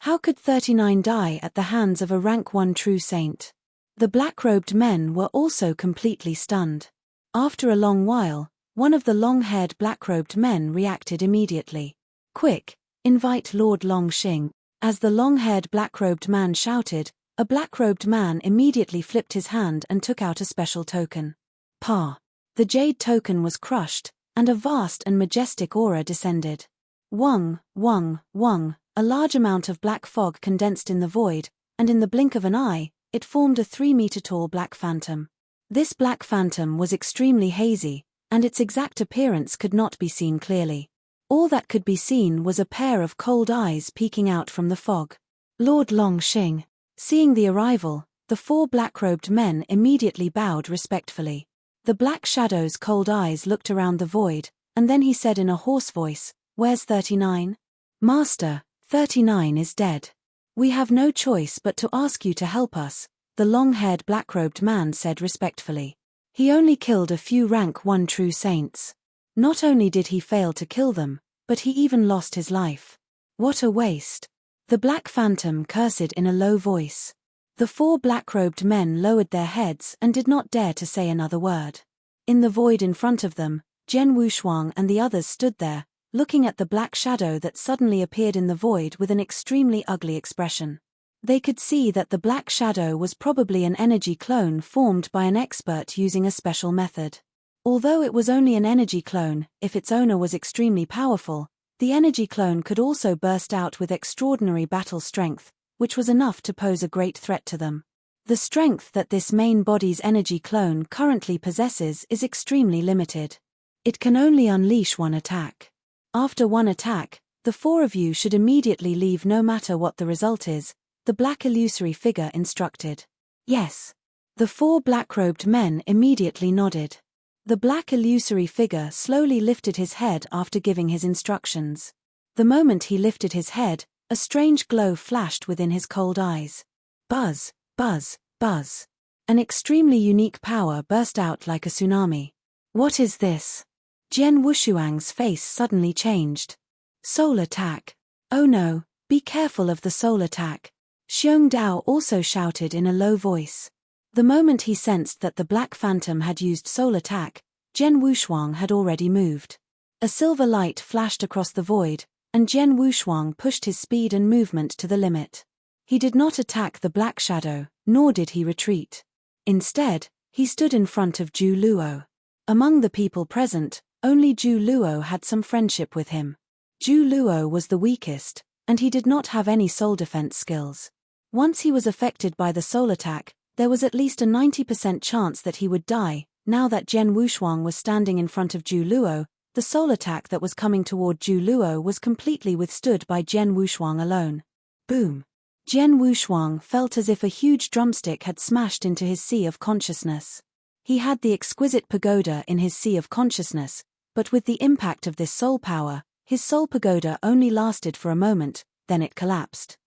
A: How could 39 die at the hands of a rank 1 true saint? The black-robed men were also completely stunned. After a long while, one of the long-haired black-robed men reacted immediately. Quick, invite Lord Longxing. As the long-haired black-robed man shouted, a black-robed man immediately flipped his hand and took out a special token. Pa. The jade token was crushed, and a vast and majestic aura descended. Wang, a large amount of black fog condensed in the void, and in the blink of an eye, it formed a 3-meter-tall black phantom. This black phantom was extremely hazy, and its exact appearance could not be seen clearly. All that could be seen was a pair of cold eyes peeking out from the fog. Lord Longxing. Seeing the arrival, the 4 black-robed men immediately bowed respectfully. The Black Shadow's cold eyes looked around the void, and then he said in a hoarse voice, "Where's 39? Master, 39 is dead. We have no choice but to ask you to help us," the long-haired black-robed man said respectfully. He only killed a few rank 1 true saints. Not only did he fail to kill them, but he even lost his life. What a waste. The Black Phantom cursed in a low voice. The 4 black-robed men lowered their heads and did not dare to say another word. In the void in front of them, Jian Wushuang and the others stood there, looking at the black shadow that suddenly appeared in the void with an extremely ugly expression. They could see that the black shadow was probably an energy clone formed by an expert using a special method. Although it was only an energy clone, if its owner was extremely powerful, the energy clone could also burst out with extraordinary battle strength, which was enough to pose a great threat to them. The strength that this main body's energy clone currently possesses is extremely limited. It can only unleash one attack. After one attack, the 4 of you should immediately leave no matter what the result is, the black illusory figure instructed. Yes. The 4 black-robed men immediately nodded. The black illusory figure slowly lifted his head after giving his instructions. The moment he lifted his head, a strange glow flashed within his cold eyes. Buzz, buzz, buzz. An extremely unique power burst out like a tsunami. What is this? Jian Wushuang's face suddenly changed. Soul attack. Oh no, be careful of the soul attack. Xiong Dao also shouted in a low voice. The moment he sensed that the Black Phantom had used soul attack, Jian Wushuang had already moved. A silver light flashed across the void, and Jian Wushuang pushed his speed and movement to the limit. He did not attack the Black Shadow, nor did he retreat. Instead, he stood in front of Zhu Luo. Among the people present, only Zhu Luo had some friendship with him. Zhu Luo was the weakest, and he did not have any soul defense skills. Once he was affected by the soul attack, there was at least a 90% chance that he would die. Now that Jian Wushuang was standing in front of Zhu Luo, the soul attack that was coming toward Zhu Luo was completely withstood by Jian Wushuang alone. Boom! Jian Wushuang felt as if a huge drumstick had smashed into his sea of consciousness. He had the exquisite pagoda in his sea of consciousness, but with the impact of this soul power, his soul pagoda only lasted for a moment, then it collapsed.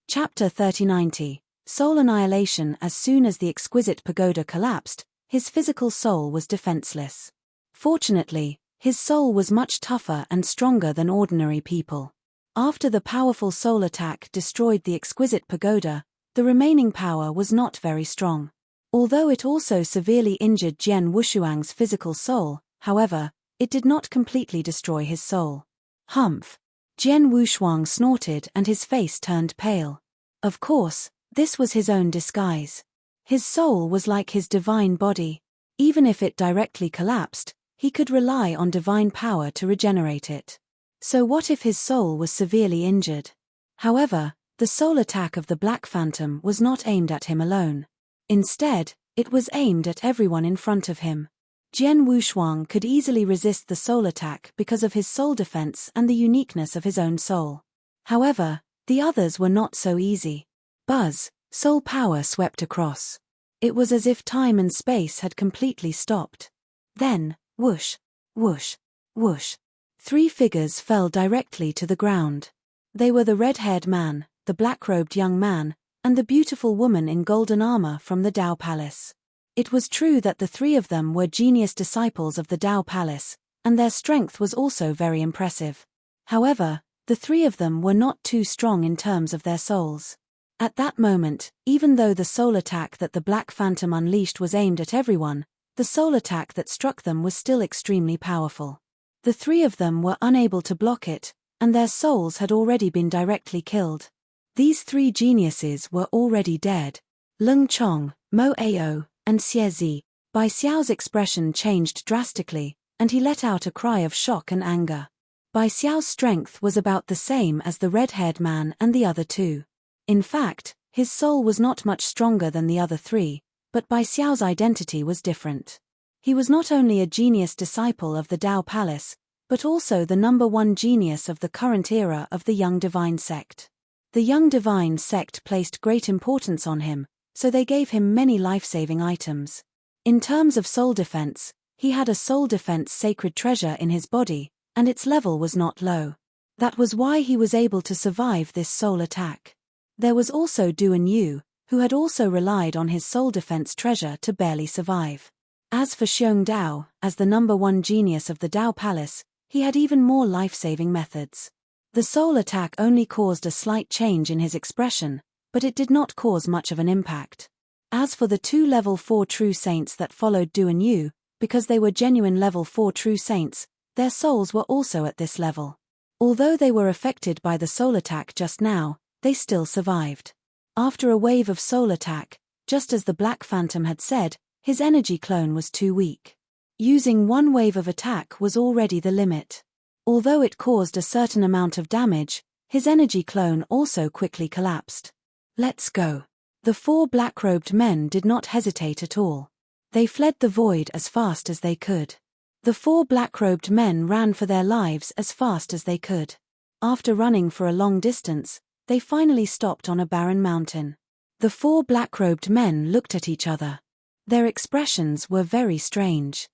A: Chapter 3090. Soul Annihilation. As soon as the exquisite pagoda collapsed, his physical soul was defenseless. Fortunately, his soul was much tougher and stronger than ordinary people. After the powerful soul attack destroyed the exquisite pagoda, the remaining power was not very strong. Although it also severely injured Jian Wushuang's physical soul, however, it did not completely destroy his soul. Humph! Jian Wushuang snorted and his face turned pale. Of course, this was his own disguise. His soul was like his divine body. Even if it directly collapsed, he could rely on divine power to regenerate it. So what if his soul was severely injured? However, the soul attack of the Black Phantom was not aimed at him alone. Instead, it was aimed at everyone in front of him. Jian Wushuang could easily resist the soul attack because of his soul defense and the uniqueness of his own soul. However, the others were not so easy. Buzz, soul power swept across. It was as if time and space had completely stopped. Then, whoosh, whoosh, whoosh. 3 figures fell directly to the ground. They were the red-haired man, the black-robed young man, and the beautiful woman in golden armor from the Dao Palace. It was true that the 3 of them were genius disciples of the Dao Palace, and their strength was also very impressive. However, the 3 of them were not too strong in terms of their souls. At that moment, even though the soul attack that the Black Phantom unleashed was aimed at everyone, the soul attack that struck them was still extremely powerful. The 3 of them were unable to block it, and their souls had already been directly killed. These 3 geniuses were already dead. Lung Chong, Mo Ao, and Xie Zi. Bai Xiao's expression changed drastically, and he let out a cry of shock and anger. Bai Xiao's strength was about the same as the red-haired man and the other 2. In fact, his soul was not much stronger than the other 3, but Bai Xiao's identity was different. He was not only a genius disciple of the Dao Palace, but also the #1 genius of the current era of the Young Divine Sect. The Young Divine Sect placed great importance on him, so they gave him many life-saving items. In terms of soul defense, he had a soul defense sacred treasure in his body, and its level was not low. That was why he was able to survive this soul attack. There was also Duan Yu, who had also relied on his soul defense treasure to barely survive. As for Xiong Dao, as the #1 genius of the Dao Palace, he had even more life-saving methods. The soul attack only caused a slight change in his expression, but it did not cause much of an impact. As for the 2 level 4 true saints that followed Duan Yu, because they were genuine level 4 true saints, their souls were also at this level. Although they were affected by the soul attack just now, they still survived. After a wave of soul attack, just as the Black Phantom had said, his energy clone was too weak. Using 1 wave of attack was already the limit. Although it caused a certain amount of damage, his energy clone also quickly collapsed. Let's go. The 4 black-robed men did not hesitate at all. They fled the void as fast as they could. The 4 black-robed men ran for their lives as fast as they could. After running for a long distance, they finally stopped on a barren mountain. The 4 black-robed men looked at each other. Their expressions were very strange.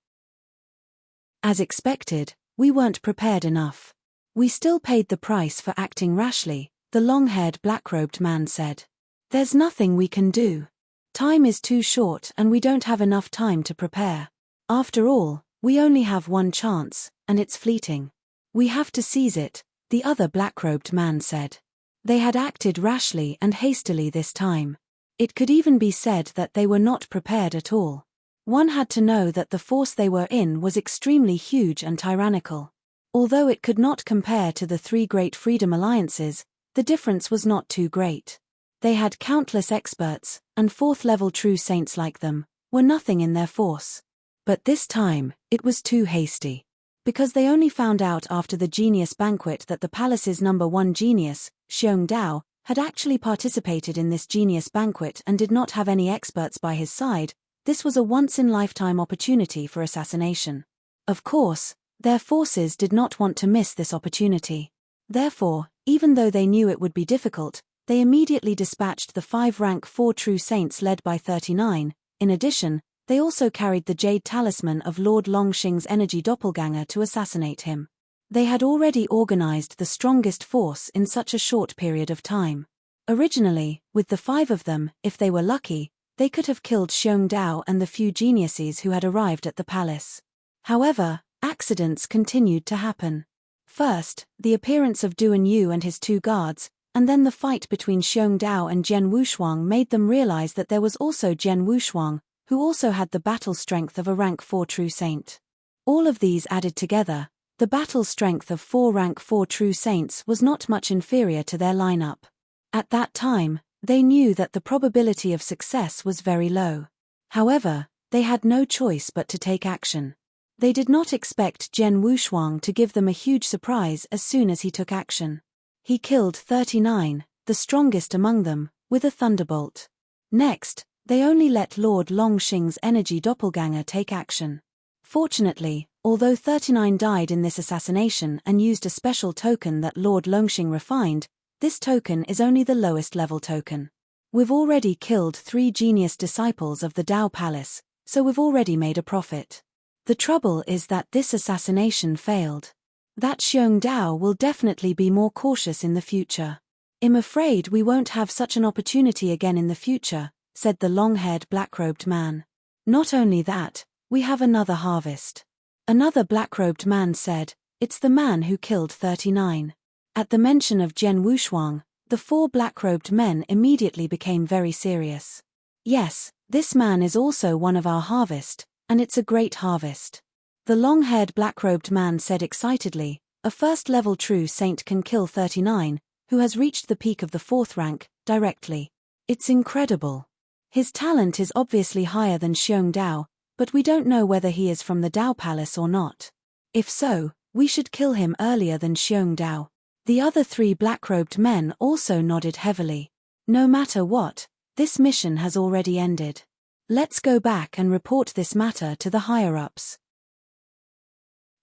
A: As expected, we weren't prepared enough. We still paid the price for acting rashly, the long-haired black-robed man said. There's nothing we can do. Time is too short and we don't have enough time to prepare. After all, we only have 1 chance, and it's fleeting. We have to seize it, the other black-robed man said. They had acted rashly and hastily this time. It could even be said that they were not prepared at all. One had to know that the force they were in was extremely huge and tyrannical. Although it could not compare to the 3 great freedom alliances, the difference was not too great. They had countless experts, and 4th-level true saints like them, were nothing in their force. But this time, it was too hasty. Because they only found out after the genius banquet that the palace's #1 genius, Xiong Dao, had actually participated in this genius banquet and did not have any experts by his side. This was a once-in-lifetime opportunity for assassination. Of course, their forces did not want to miss this opportunity. Therefore, even though they knew it would be difficult, they immediately dispatched the 5 rank 4 true saints led by 39. In addition, they also carried the jade talisman of Lord Longxing's energy doppelganger to assassinate him. They had already organized the strongest force in such a short period of time. Originally, with the 5 of them, if they were lucky, they could have killed Xiong Dao and the few geniuses who had arrived at the palace. However, accidents continued to happen. First, the appearance of Duan Yu and his 2 guards, and then the fight between Xiong Dao and Jian Wushuang made them realize that there was also Jian Wushuang, who also had the battle strength of a rank 4 true saint. All of these added together, the battle strength of 4 rank 4 true saints was not much inferior to their lineup. At that time, they knew that the probability of success was very low. However, they had no choice but to take action. They did not expect Jian Wushuang to give them a huge surprise as soon as he took action. He killed 39, the strongest among them, with a thunderbolt. Next, they only let Lord Longxing's energy doppelganger take action. Fortunately, although 39 died in this assassination and used a special token that Lord Longxing refined, this token is only the lowest level token. We've already killed 3 genius disciples of the Dao Palace, so we've already made a profit. The trouble is that this assassination failed. That Xiong Dao will definitely be more cautious in the future. I'm afraid we won't have such an opportunity again in the future, said the long-haired black-robed man. Not only that, we have another harvest. Another black-robed man said, it's the man who killed 39. At the mention of Jian Wushuang, the 4 black-robed men immediately became very serious. Yes, this man is also one of our harvest, and it's a great harvest. The long-haired black-robed man said excitedly, a first-level true saint can kill 39, who has reached the peak of the 4th rank, directly. It's incredible. His talent is obviously higher than Xiong Dao, but we don't know whether he is from the Dao Palace or not. If so, we should kill him earlier than Xiong Dao. The other 3 black-robed men also nodded heavily. No matter what, this mission has already ended. Let's go back and report this matter to the higher-ups.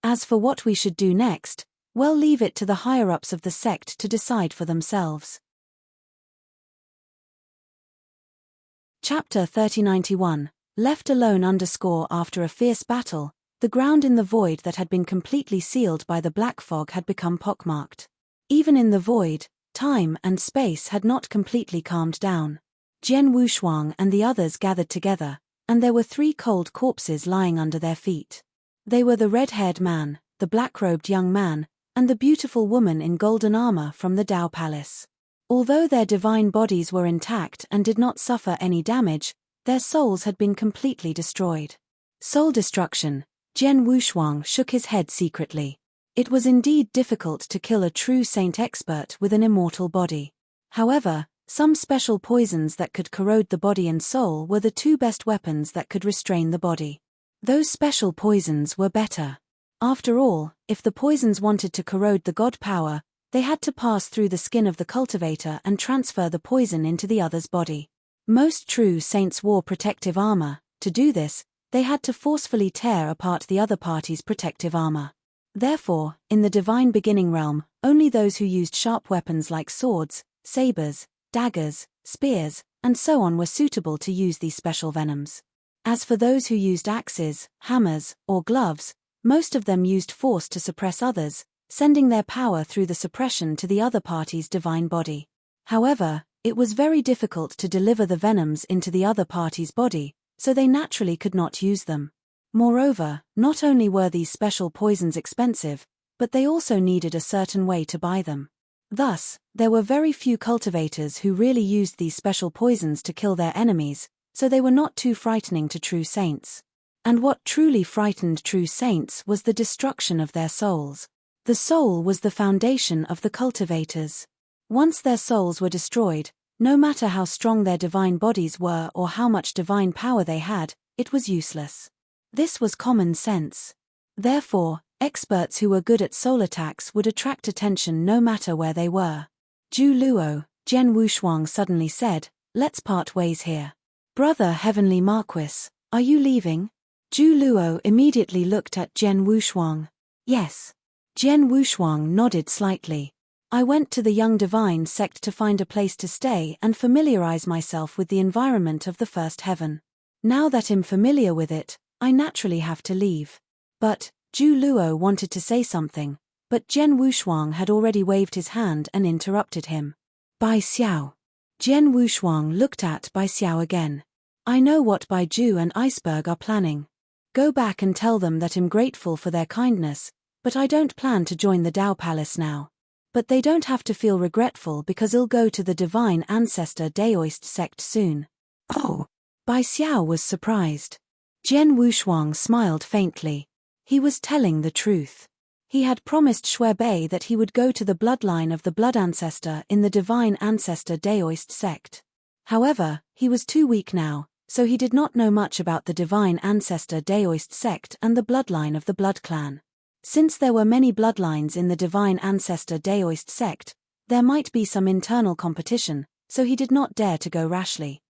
A: As for what we should do next, well, leave it to the higher-ups of the sect to decide for themselves. Chapter 3091, Left alone after a fierce battle, the ground in the void that had been completely sealed by the black fog had become pockmarked. Even in the void, time and space had not completely calmed down. Jian Wushuang and the others gathered together, and there were 3 cold corpses lying under their feet. They were the red-haired man, the black-robed young man, and the beautiful woman in golden armor from the Dao Palace. Although their divine bodies were intact and did not suffer any damage, their souls had been completely destroyed. Soul destruction. Jian Wushuang shook his head secretly. It was indeed difficult to kill a true saint expert with an immortal body. However, some special poisons that could corrode the body and soul were the 2 best weapons that could restrain the body. Those special poisons were better. After all, if the poisons wanted to corrode the god power, they had to pass through the skin of the cultivator and transfer the poison into the other's body. Most true saints wore protective armor. To do this, they had to forcefully tear apart the other party's protective armor. Therefore, in the divine beginning realm, only those who used sharp weapons like swords, sabers, daggers, spears, and so on were suitable to use these special venoms. As for those who used axes, hammers, or gloves, most of them used force to suppress others, sending their power through the suppression to the other party's divine body. However, it was very difficult to deliver the venoms into the other party's body, so they naturally could not use them. Moreover, not only were these special poisons expensive, but they also needed a certain way to buy them. Thus, there were very few cultivators who really used these special poisons to kill their enemies, so they were not too frightening to true saints. And what truly frightened true saints was the destruction of their souls. The soul was the foundation of the cultivators. Once their souls were destroyed, no matter how strong their divine bodies were or how much divine power they had, it was useless. This was common sense. Therefore, experts who were good at soul attacks would attract attention no matter where they were. Zhu Luo, Jian Wushuang suddenly said, let's part ways here. Brother Heavenly Marquis, are you leaving? Zhu Luo immediately looked at Jian Wushuang. Yes. Jian Wushuang nodded slightly. I went to the Young Divine sect to find a place to stay and familiarize myself with the environment of the first heaven. Now that I'm familiar with it, I naturally have to leave. But, Zhu Luo wanted to say something, but Jian Wushuang had already waved his hand and interrupted him. Bai Xiao. Jian Wushuang looked at Bai Xiao again. I know what Bai Zhu and Iceberg are planning. Go back and tell them that I'm grateful for their kindness, but I don't plan to join the Dao Palace now. But they don't have to feel regretful because I'll go to the divine ancestor Daoist sect soon. Oh. Bai Xiao was surprised. Jian Wushuang smiled faintly. He was telling the truth. He had promised Shuebei that he would go to the bloodline of the blood ancestor in the divine ancestor Daoist sect. However, he was too weak now, so he did not know much about the divine ancestor Daoist sect and the bloodline of the blood clan. Since there were many bloodlines in the divine ancestor Daoist sect, there might be some internal competition, so he did not dare to go rashly.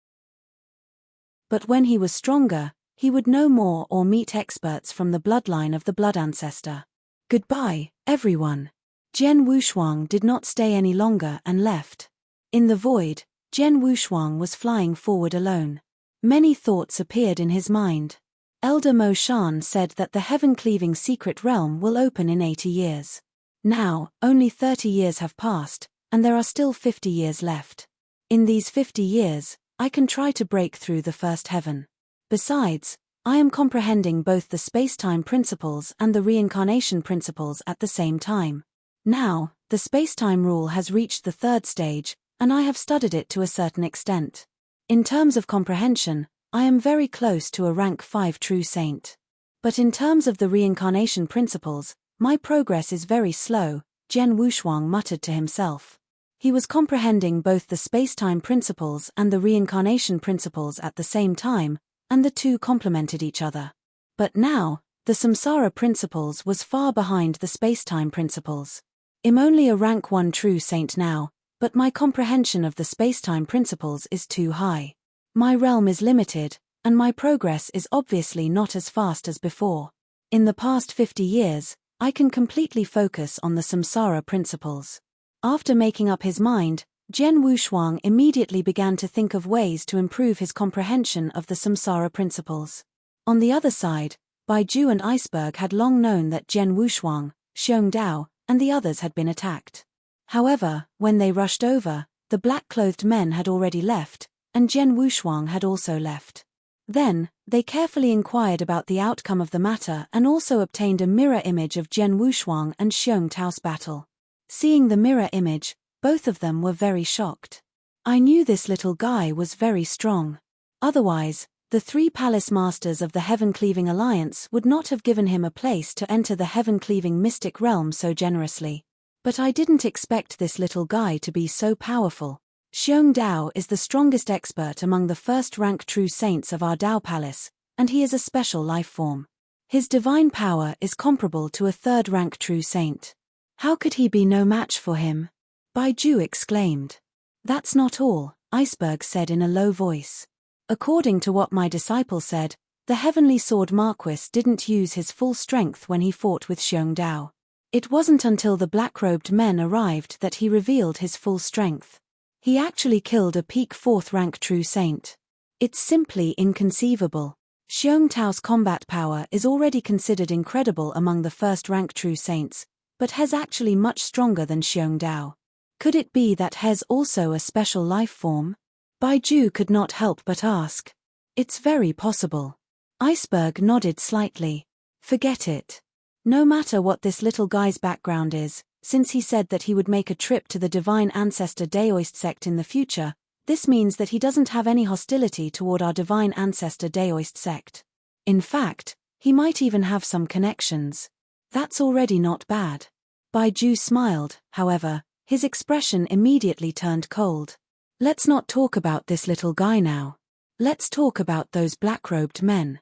A: But when he was stronger, he would know more or meet experts from the bloodline of the blood ancestor. Goodbye, everyone. Jian Wushuang did not stay any longer and left. In the void, Jian Wushuang was flying forward alone. Many thoughts appeared in his mind. Elder Mo Shan said that the heaven-cleaving secret realm will open in 80 years. Now, only 30 years have passed, and there are still 50 years left. In these 50 years, I can try to break through the first heaven. Besides, I am comprehending both the space-time principles and the reincarnation principles at the same time. Now, the space-time rule has reached the third stage, and I have studied it to a certain extent. In terms of comprehension, I am very close to a rank 5 true saint. But in terms of the reincarnation principles, my progress is very slow, Jian Wushuang muttered to himself. He was comprehending both the space-time principles and the reincarnation principles at the same time, and the two complemented each other. But now, the samsara principles was far behind the space-time principles. I'm only a rank 1 true saint now, but my comprehension of the space-time principles is too high. My realm is limited, and my progress is obviously not as fast as before. In the past 50 years, I can completely focus on the samsara principles. After making up his mind, Jian Wushuang immediately began to think of ways to improve his comprehension of the samsara principles. On the other side, Baiju and Iceberg had long known that Jian Wushuang, Xiong Dao, and the others had been attacked. However, when they rushed over, the black-clothed men had already left, and Jian Wushuang had also left. Then, they carefully inquired about the outcome of the matter and also obtained a mirror image of Jian Wushuang and Xiong Tao's battle. Seeing the mirror image, both of them were very shocked. I knew this little guy was very strong. Otherwise, the 3 palace masters of the Heaven-Cleaving Alliance would not have given him a place to enter the Heaven-Cleaving mystic realm so generously. But I didn't expect this little guy to be so powerful. Xiong Dao is the strongest expert among the first-rank true saints of our Dao Palace, and he is a special life form. His divine power is comparable to a third-rank true saint. How could he be no match for him? Baiju exclaimed. That's not all, Iceberg said in a low voice. According to what my disciple said, the Heavenly Sword Marquis didn't use his full strength when he fought with Xiong Dao. It wasn't until the black-robed men arrived that he revealed his full strength. He actually killed a peak 4th rank true saint. It's simply inconceivable. Xiong Tao's combat power is already considered incredible among the first-rank true saints, but He's actually much stronger than Xiong Dao. Could it be that He's also a special life form? Baiju could not help but ask. It's very possible. Iceberg nodded slightly. Forget it. No matter what this little guy's background is, since he said that he would make a trip to the Divine Ancestor Daoist sect in the future, this means that he doesn't have any hostility toward our Divine Ancestor Daoist sect. In fact, he might even have some connections. That's already not bad. Baiju smiled, however, his expression immediately turned cold. Let's not talk about this little guy now. Let's talk about those black-robed men.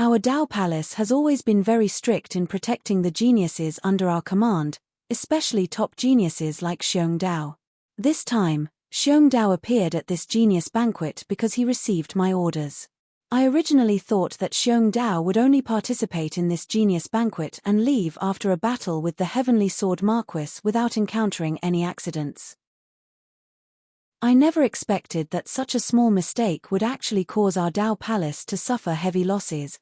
A: Our Dao Palace has always been very strict in protecting the geniuses under our command, especially top geniuses like Xiong Dao. This time, Xiong Dao appeared at this genius banquet because he received my orders. I originally thought that Xiong Dao would only participate in this genius banquet and leave after a battle with the Heavenly Sword Marquis without encountering any accidents. I never expected that such a small mistake would actually cause our Dao Palace to suffer heavy losses.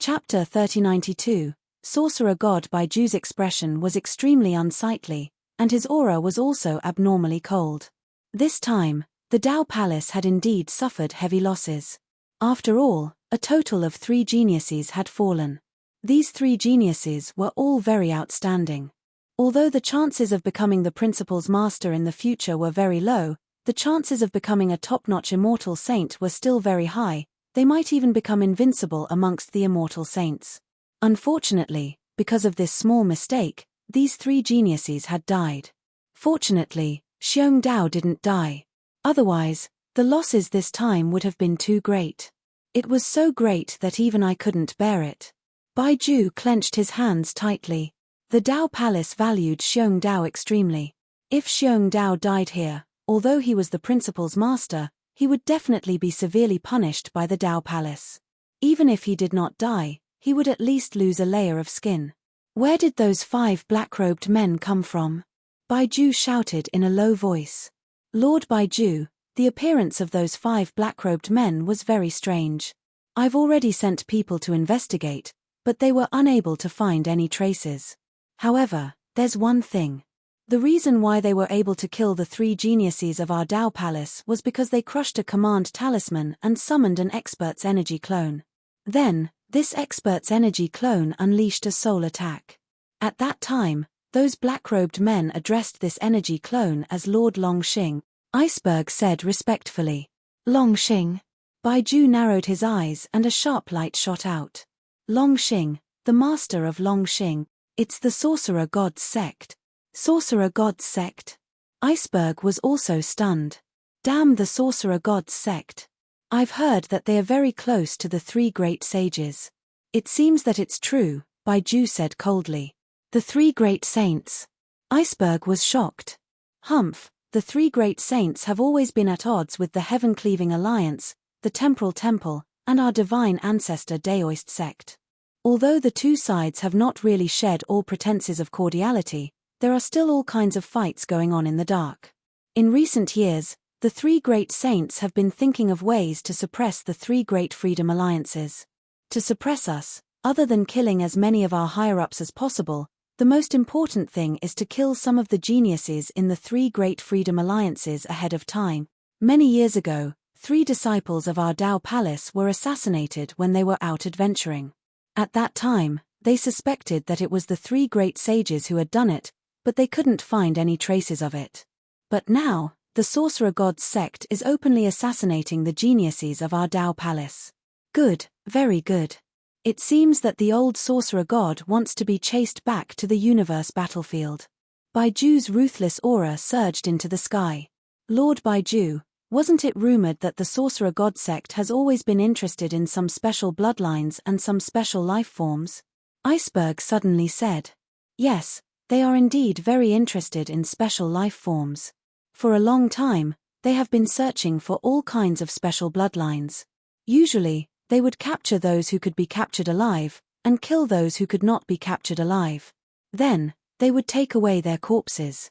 A: Chapter 3092, Sorcerer God Baiju's expression was extremely unsightly, and his aura was also abnormally cold. This time, the Dao Palace had indeed suffered heavy losses. After all, a total of 3 geniuses had fallen. These three geniuses were all very outstanding. Although the chances of becoming the principal's master in the future were very low, the chances of becoming a top-notch immortal saint were still very high. They might even become invincible amongst the immortal saints. Unfortunately, because of this small mistake, these three geniuses had died. Fortunately, Xiong Dao didn't die. Otherwise, the losses this time would have been too great. It was so great that even I couldn't bear it. Bai Ju clenched his hands tightly. The Dao Palace valued Xiong Dao extremely. If Xiong Dao died here, although he was the principal's master, he would definitely be severely punished by the Dao Palace. Even if he did not die, he would at least lose a layer of skin. Where did those 5 black-robed men come from? Bai Ju shouted in a low voice. Lord Bai Ju, the appearance of those 5 black-robed men was very strange. I've already sent people to investigate, but they were unable to find any traces. However, there's one thing. The reason why they were able to kill the 3 geniuses of our Dao Palace was because they crushed a command talisman and summoned an expert's energy clone. Then, this expert's energy clone unleashed a soul attack. At that time, those black-robed men addressed this energy clone as Lord Longxing. Iceberg said respectfully. Longxing. Bai Ju narrowed his eyes and a sharp light shot out. Longxing, the master of Longxing. It's the Sorcerer God's sect. Sorcerer God's sect? Iceberg was also stunned. Damn the Sorcerer God's sect. I've heard that they are very close to the 3 great sages. It seems that it's true, Bai Ju said coldly. The 3 great saints. Iceberg was shocked. Humph, the 3 great saints have always been at odds with the Heaven-Cleaving Alliance, the Temporal Temple, and our divine ancestor Daoist sect. Although the 2 sides have not really shed all pretenses of cordiality, there are still all kinds of fights going on in the dark. In recent years, the 3 great saints have been thinking of ways to suppress the 3 great freedom alliances. To suppress us, other than killing as many of our higher-ups as possible, the most important thing is to kill some of the geniuses in the 3 great freedom alliances ahead of time. Many years ago, 3 disciples of our Dao Palace were assassinated when they were out adventuring. At that time, they suspected that it was the 3 great sages who had done it, but they couldn't find any traces of it. But now, the Sorcerer God's sect is openly assassinating the geniuses of our Dao Palace. Good, very good. It seems that the old Sorcerer God wants to be chased back to the universe battlefield. Bai Ju's ruthless aura surged into the sky. Lord Bai Ju, wasn't it rumored that the Sorcerer God sect has always been interested in some special bloodlines and some special life forms? Iceberg suddenly said. Yes, they are indeed very interested in special life forms. For a long time, they have been searching for all kinds of special bloodlines. Usually, they would capture those who could be captured alive, and kill those who could not be captured alive. Then, they would take away their corpses.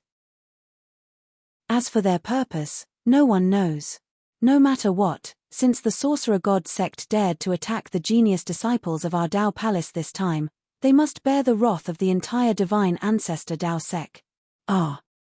A: As for their purpose, no one knows. No matter what, since the Sorcerer God sect dared to attack the genius disciples of our Dao Palace this time, they must bear the wrath of the entire divine ancestor Dao Sec.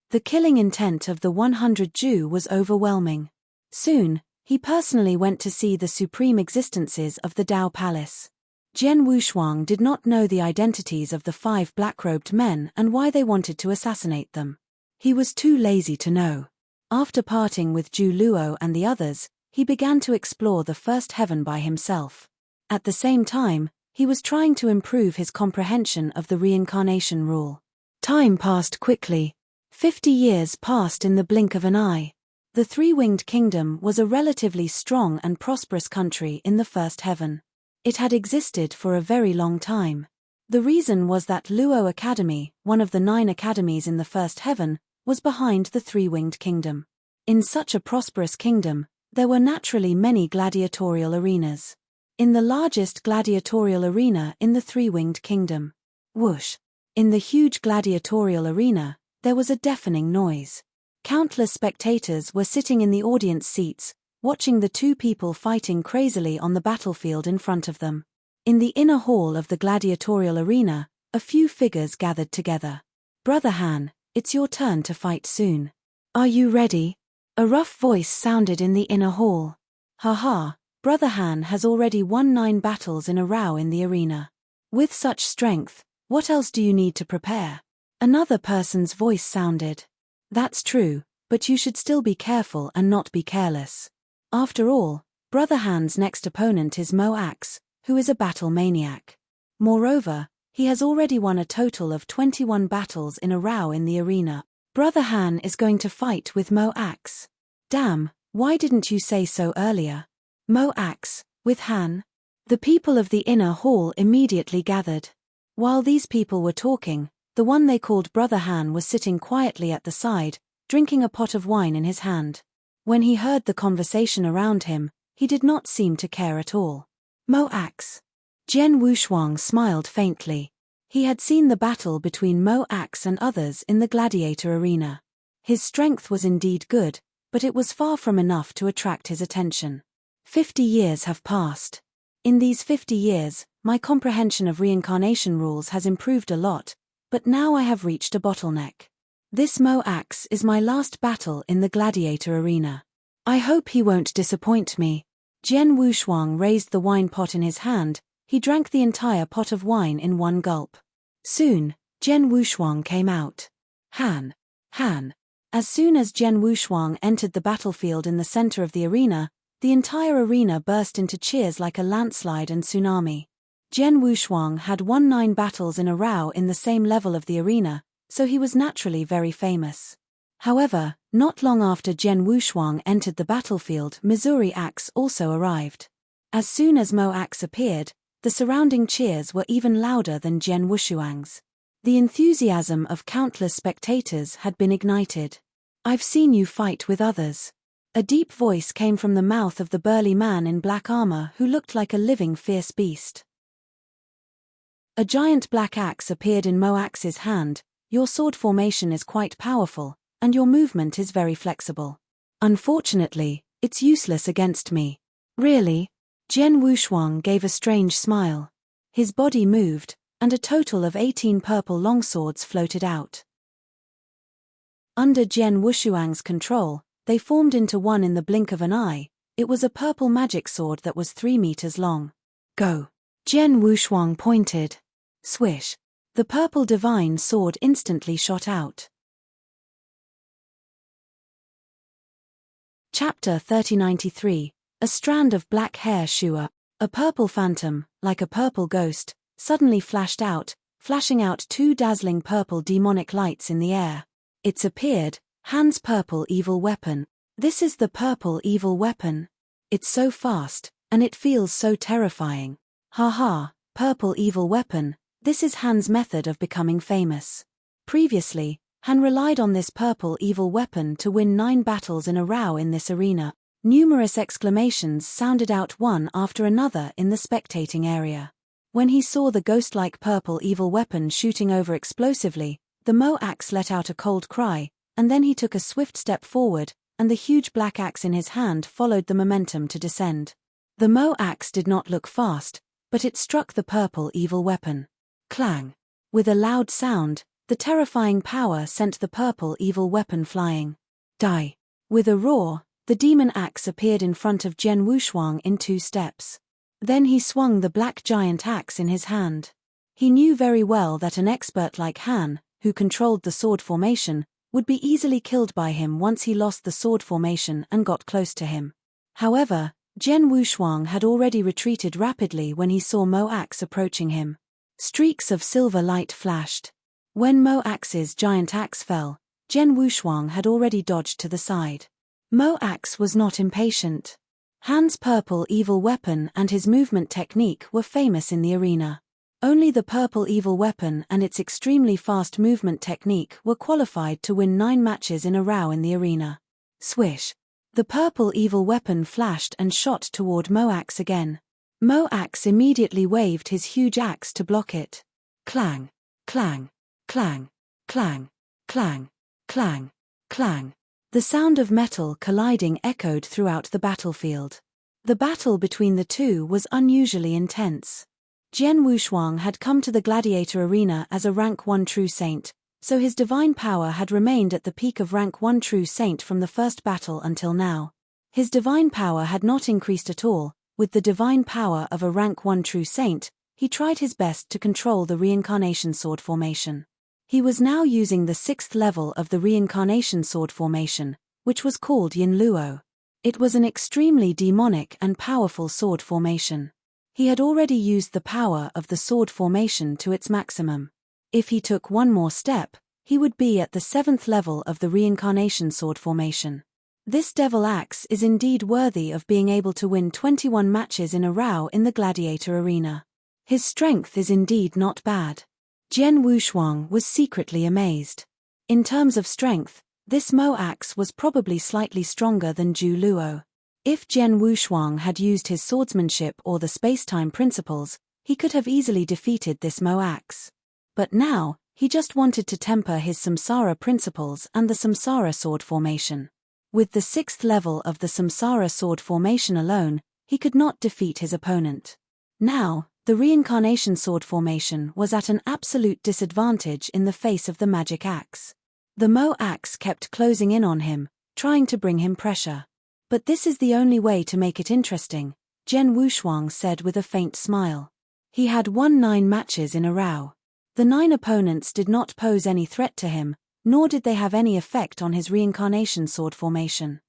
A: The killing intent of the 100 Jew was overwhelming. Soon, he personally went to see the supreme existences of the Dao Palace. Jian Wushuang did not know the identities of the 5 black-robed men and why they wanted to assassinate them. He was too lazy to know. After parting with Zhu Luo and the others, he began to explore the first heaven by himself. At the same time, he was trying to improve his comprehension of the reincarnation rule. Time passed quickly. 50 years passed in the blink of an eye. The 3-winged kingdom was a relatively strong and prosperous country in the first heaven. It had existed for a very long time. The reason was that Luo Academy, one of the 9 academies in the first heaven, was behind the 3-winged kingdom. In such a prosperous kingdom, there were naturally many gladiatorial arenas. In the largest gladiatorial arena in the 3-winged kingdom, whoosh! In the huge gladiatorial arena, there was a deafening noise. Countless spectators were sitting in the audience seats, watching the 2 people fighting crazily on the battlefield in front of them. In the inner hall of the gladiatorial arena, a few figures gathered together. Brother Han, it's your turn to fight soon. Are you ready? A rough voice sounded in the inner hall. Haha, Brother Han has already won 9 battles in a row in the arena. With such strength, what else do you need to prepare? Another person's voice sounded. That's true, but you should still be careful and not be careless. After all, Brother Han's next opponent is Moax, who is a battle maniac. Moreover, he has already won a total of 21 battles in a row in the arena. Brother Han is going to fight with Moax. Damn, why didn't you say so earlier? Moax, with Han? The people of the inner hall immediately gathered. While these people were talking, the one they called Brother Han was sitting quietly at the side, drinking a pot of wine in his hand. When he heard the conversation around him, he did not seem to care at all. Moax. Jian Wushuang smiled faintly. He had seen the battle between Moax and others in the gladiator arena. His strength was indeed good, but it was far from enough to attract his attention. 50 years have passed. In these 50 years, my comprehension of reincarnation rules has improved a lot, but now I have reached a bottleneck. This Moax is my last battle in the gladiator arena. I hope he won't disappoint me. Jian Wushuang raised the wine pot in his hand. He drank the entire pot of wine in one gulp. Soon, Jian Wushuang came out. Han. As soon as Jian Wushuang entered the battlefield in the center of the arena, the entire arena burst into cheers like a landslide and tsunami. Jian Wushuang had won 9 battles in a row in the same level of the arena, so he was naturally very famous. However, not long after Jian Wushuang entered the battlefield, Missouri Axe also arrived. As soon as Moax appeared, the surrounding cheers were even louder than Jian Wushuang's. The enthusiasm of countless spectators had been ignited. I've seen you fight with others. A deep voice came from the mouth of the burly man in black armor who looked like a living fierce beast. A giant black axe appeared in Moax's hand. Your sword formation is quite powerful, and your movement is very flexible. Unfortunately, it's useless against me. Really? Jian Wushuang gave a strange smile. His body moved, and a total of 18 purple longswords floated out. Under Jian Wushuang's control, they formed into one in the blink of an eye. It was a purple magic sword that was 3 meters long. Go! Jian Wushuang pointed. Swish! The purple divine sword instantly shot out. Chapter 3093. A strand of black hair shoo up. A purple phantom, like a purple ghost, suddenly flashed out, flashing out 2 dazzling purple demonic lights in the air. It's appeared, Han's purple evil weapon. This is the purple evil weapon. It's so fast, and it feels so terrifying. Haha, purple evil weapon, this is Han's method of becoming famous. Previously, Han relied on this purple evil weapon to win 9 battles in a row in this arena. Numerous exclamations sounded out one after another in the spectating area. When he saw the ghost-like purple evil weapon shooting over explosively, the Moax let out a cold cry, and then he took a swift step forward, and the huge black axe in his hand followed the momentum to descend. The Moax did not look fast, but it struck the purple evil weapon. Clang! With a loud sound, the terrifying power sent the purple evil weapon flying. Die! With a roar, the demon axe appeared in front of Jian Wushuang in 2 steps. Then he swung the black giant axe in his hand. He knew very well that an expert like Han, who controlled the sword formation, would be easily killed by him once he lost the sword formation and got close to him. However, Jian Wushuang had already retreated rapidly when he saw Moax approaching him. Streaks of silver light flashed. When Moax's giant axe fell, Jian Wushuang had already dodged to the side. Moax was not impatient. Han's purple evil weapon and his movement technique were famous in the arena. Only the purple evil weapon and its extremely fast movement technique were qualified to win 9 matches in a row in the arena. Swish! The purple evil weapon flashed and shot toward Moax again. Moax immediately waved his huge axe to block it. Clang! Clang! Clang! Clang! Clang! Clang! Clang! The sound of metal colliding echoed throughout the battlefield. The battle between the two was unusually intense. Jian Wushuang had come to the gladiator arena as a rank 1 true saint, so his divine power had remained at the peak of rank 1 true saint from the first battle until now. His divine power had not increased at all. With the divine power of a rank 1 true saint, he tried his best to control the reincarnation sword formation. He was now using the 6th level of the reincarnation sword formation, which was called Yin Luo. It was an extremely demonic and powerful sword formation. He had already used the power of the sword formation to its maximum. If he took one more step, he would be at the 7th level of the reincarnation sword formation. This devil axe is indeed worthy of being able to win 21 matches in a row in the gladiator arena. His strength is indeed not bad. Jian Wushuang was secretly amazed. In terms of strength, this Mo axe was probably slightly stronger than Zhu Luo. If Jian Wushuang had used his swordsmanship or the space-time principles, he could have easily defeated this Mo axe. But now, he just wanted to temper his samsara principles and the samsara sword formation. With the 6th level of the samsara sword formation alone, he could not defeat his opponent. Now, the reincarnation sword formation was at an absolute disadvantage in the face of the magic axe. The Mo axe kept closing in on him, trying to bring him pressure. But this is the only way to make it interesting, Jian Wushuang said with a faint smile. He had won 9 matches in a row. The 9 opponents did not pose any threat to him, nor did they have any effect on his reincarnation sword formation.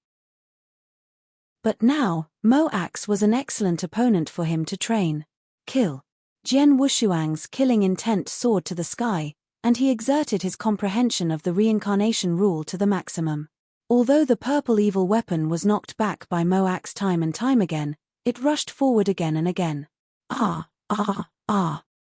A: But now, Mo axe was an excellent opponent for him to train. Kill. Jian Wushuang's killing intent soared to the sky, and he exerted his comprehension of the reincarnation rule to the maximum. Although the purple evil weapon was knocked back by Mo axe time and time again, it rushed forward again and again.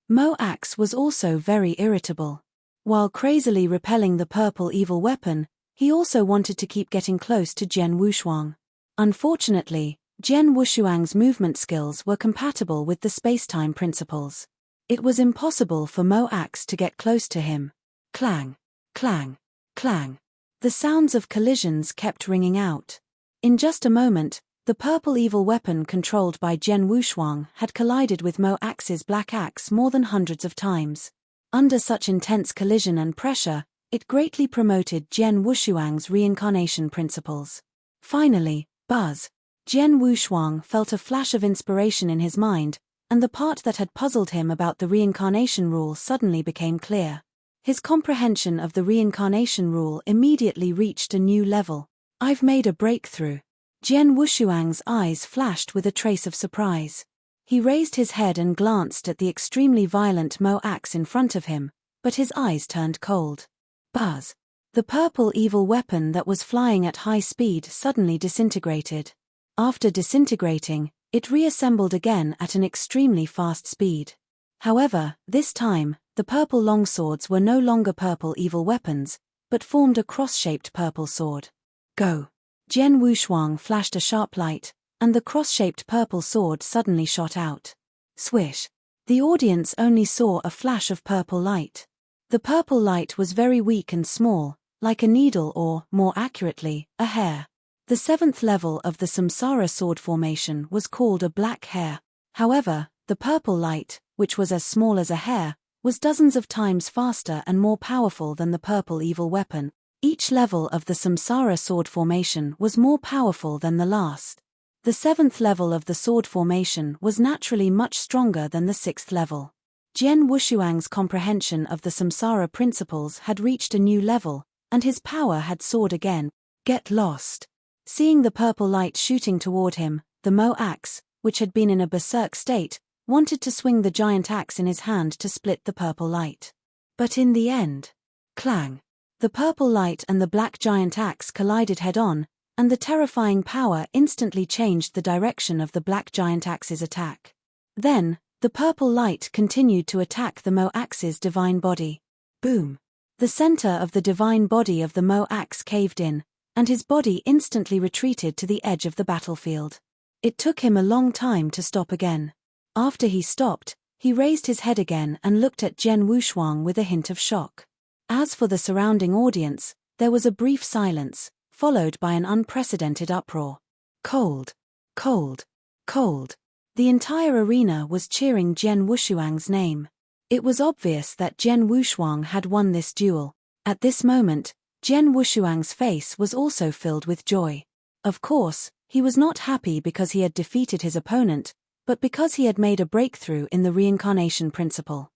A: Mo axe was also very irritable. While crazily repelling the purple evil weapon, he also wanted to keep getting close to Jian Wushuang. Unfortunately, Jian Wushuang's movement skills were compatible with the space-time principles. It was impossible for Mo axe to get close to him. Clang, clang, clang. The sounds of collisions kept ringing out. In just a moment, the purple evil weapon controlled by Jian Wushuang had collided with Mo axe's black axe more than hundreds of times. Under such intense collision and pressure, it greatly promoted Jian Wushuang's reincarnation principles. Finally, buzz. Jian Wushuang felt a flash of inspiration in his mind, and the part that had puzzled him about the reincarnation rule suddenly became clear. His comprehension of the reincarnation rule immediately reached a new level. I've made a breakthrough. Jian Wushuang's eyes flashed with a trace of surprise. He raised his head and glanced at the extremely violent Mo axe in front of him, but his eyes turned cold. Buzz. The purple evil weapon that was flying at high speed suddenly disintegrated. After disintegrating, it reassembled again at an extremely fast speed. However, this time, the purple longswords were no longer purple evil weapons, but formed a cross-shaped purple sword. Go! Jian Wushuang flashed a sharp light, and the cross-shaped purple sword suddenly shot out. Swish! The audience only saw a flash of purple light. The purple light was very weak and small, like a needle or, more accurately, a hair. The 7th level of the samsara sword formation was called a black hair. However, the purple light, which was as small as a hair, was dozens of times faster and more powerful than the purple evil weapon. Each level of the samsara sword formation was more powerful than the last. The 7th level of the sword formation was naturally much stronger than the 6th level. Jian Wushuang's comprehension of the samsara principles had reached a new level, and his power had soared again. Get lost. Seeing the purple light shooting toward him, the Mo axe, which had been in a berserk state, wanted to swing the giant axe in his hand to split the purple light. But in the end, clang! The purple light and the black giant axe collided head-on, and the terrifying power instantly changed the direction of the black giant axe's attack. Then, the purple light continued to attack the Mo axe's divine body. Boom! The center of the divine body of the Mo axe caved in, and his body instantly retreated to the edge of the battlefield. It took him a long time to stop again. After he stopped, he raised his head again and looked at Jian Wushuang with a hint of shock. As for the surrounding audience, there was a brief silence, followed by an unprecedented uproar. Cold! Cold! Cold! The entire arena was cheering Jian Wushuang's name. It was obvious that Jian Wushuang had won this duel. At this moment, Jian Wushuang's face was also filled with joy. Of course, he was not happy because he had defeated his opponent, but because he had made a breakthrough in the reincarnation principle.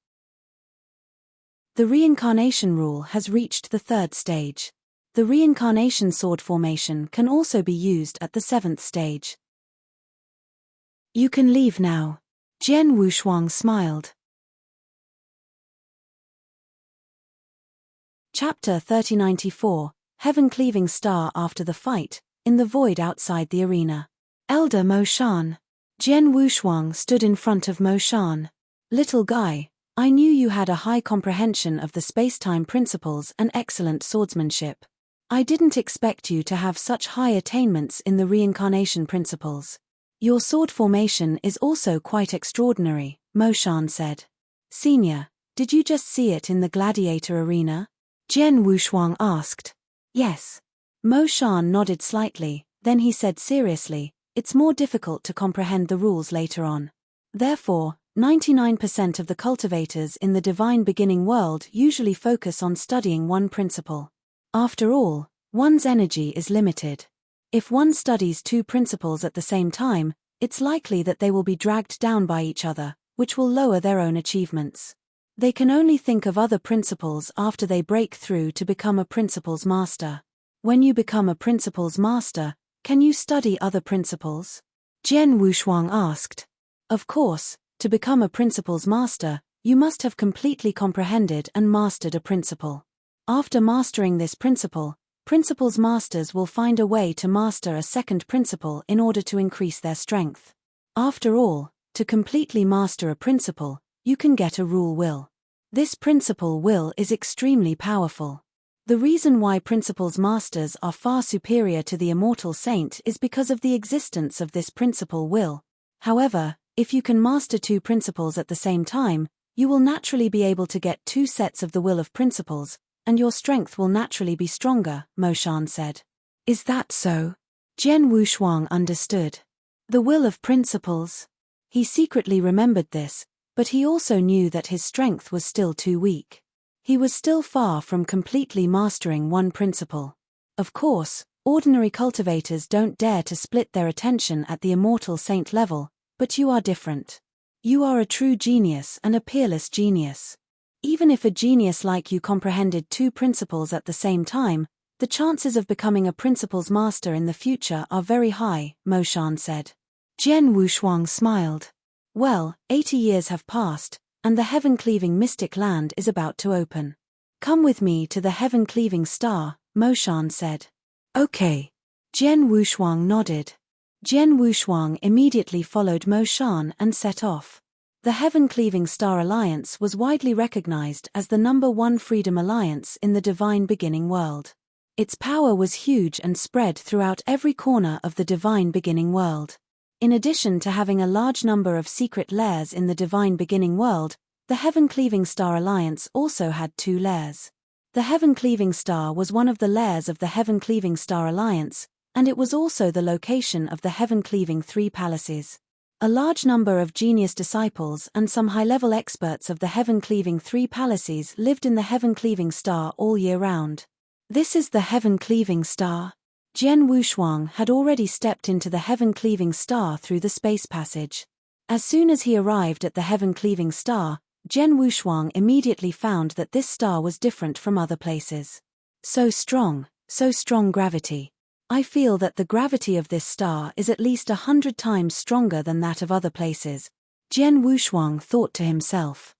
A: The reincarnation rule has reached the 3rd stage. The reincarnation sword formation can also be used at the 7th stage. You can leave now. Jian Wushuang smiled. Chapter 3094, Heaven-Cleaving Star. After the fight, in the void outside the arena. Elder Mo Shan. Jian Wushuang stood in front of Mo Shan. Little guy, I knew you had a high comprehension of the space-time principles and excellent swordsmanship. I didn't expect you to have such high attainments in the reincarnation principles. Your sword formation is also quite extraordinary, Mo Shan said. Senior, did you just see it in the gladiator arena? Jian Wushuang asked. Yes. Mo Shan nodded slightly, then he said seriously, it's more difficult to comprehend the rules later on. Therefore, 99% of the cultivators in the divine beginning world usually focus on studying one principle. After all, one's energy is limited. If one studies 2 principles at the same time, it's likely that they will be dragged down by each other, which will lower their own achievements. They can only think of other principles after they break through to become a principles master. When you become a principles master, can you study other principles? Jian Wushuang asked. Of course, to become a principles master, you must have completely comprehended and mastered a principle. After mastering this principle, principles masters will find a way to master a second principle in order to increase their strength. After all, to completely master a principle, you can get a rule will. This principle will is extremely powerful. The reason why principles masters are far superior to the immortal saint is because of the existence of this principle will. However, if you can master 2 principles at the same time, you will naturally be able to get 2 sets of the will of principles, and your strength will naturally be stronger, Mo Shan said. Is that so? Jian Wushuang understood. The will of principles. He secretly remembered this, but he also knew that his strength was still too weak. He was still far from completely mastering one principle. Of course, ordinary cultivators don't dare to split their attention at the immortal saint level, but you are different. You are a true genius and a peerless genius. Even if a genius like you comprehended 2 principles at the same time, the chances of becoming a principles master in the future are very high, Mo Shan said. Jian Wushuang smiled. Well, 80 years have passed, and the heaven-cleaving mystic land is about to open. Come with me to the heaven-cleaving star, Mo Shan said. Okay. Jian Wushuang nodded. Jian Wushuang immediately followed Mo Shan and set off. The Heaven-Cleaving Star Alliance was widely recognized as the #1 freedom alliance in the divine beginning world. Its power was huge and spread throughout every corner of the divine beginning world. In addition to having a large number of secret lairs in the divine beginning world, the Heaven-Cleaving Star Alliance also had 2 lairs. The Heaven-Cleaving Star was one of the lairs of the Heaven-Cleaving Star Alliance, and it was also the location of the Heaven-Cleaving 3 palaces. A large number of genius disciples and some high-level experts of the Heaven-Cleaving 3 palaces lived in the Heaven-Cleaving Star all year round. This is the Heaven-Cleaving Star. Jian Wushuang had already stepped into the Heaven-Cleaving Star through the space passage. As soon as he arrived at the Heaven-Cleaving Star, Jian Wushuang immediately found that this star was different from other places. So strong gravity. I feel that the gravity of this star is at least 100 times stronger than that of other places, Jian Wushuang thought to himself.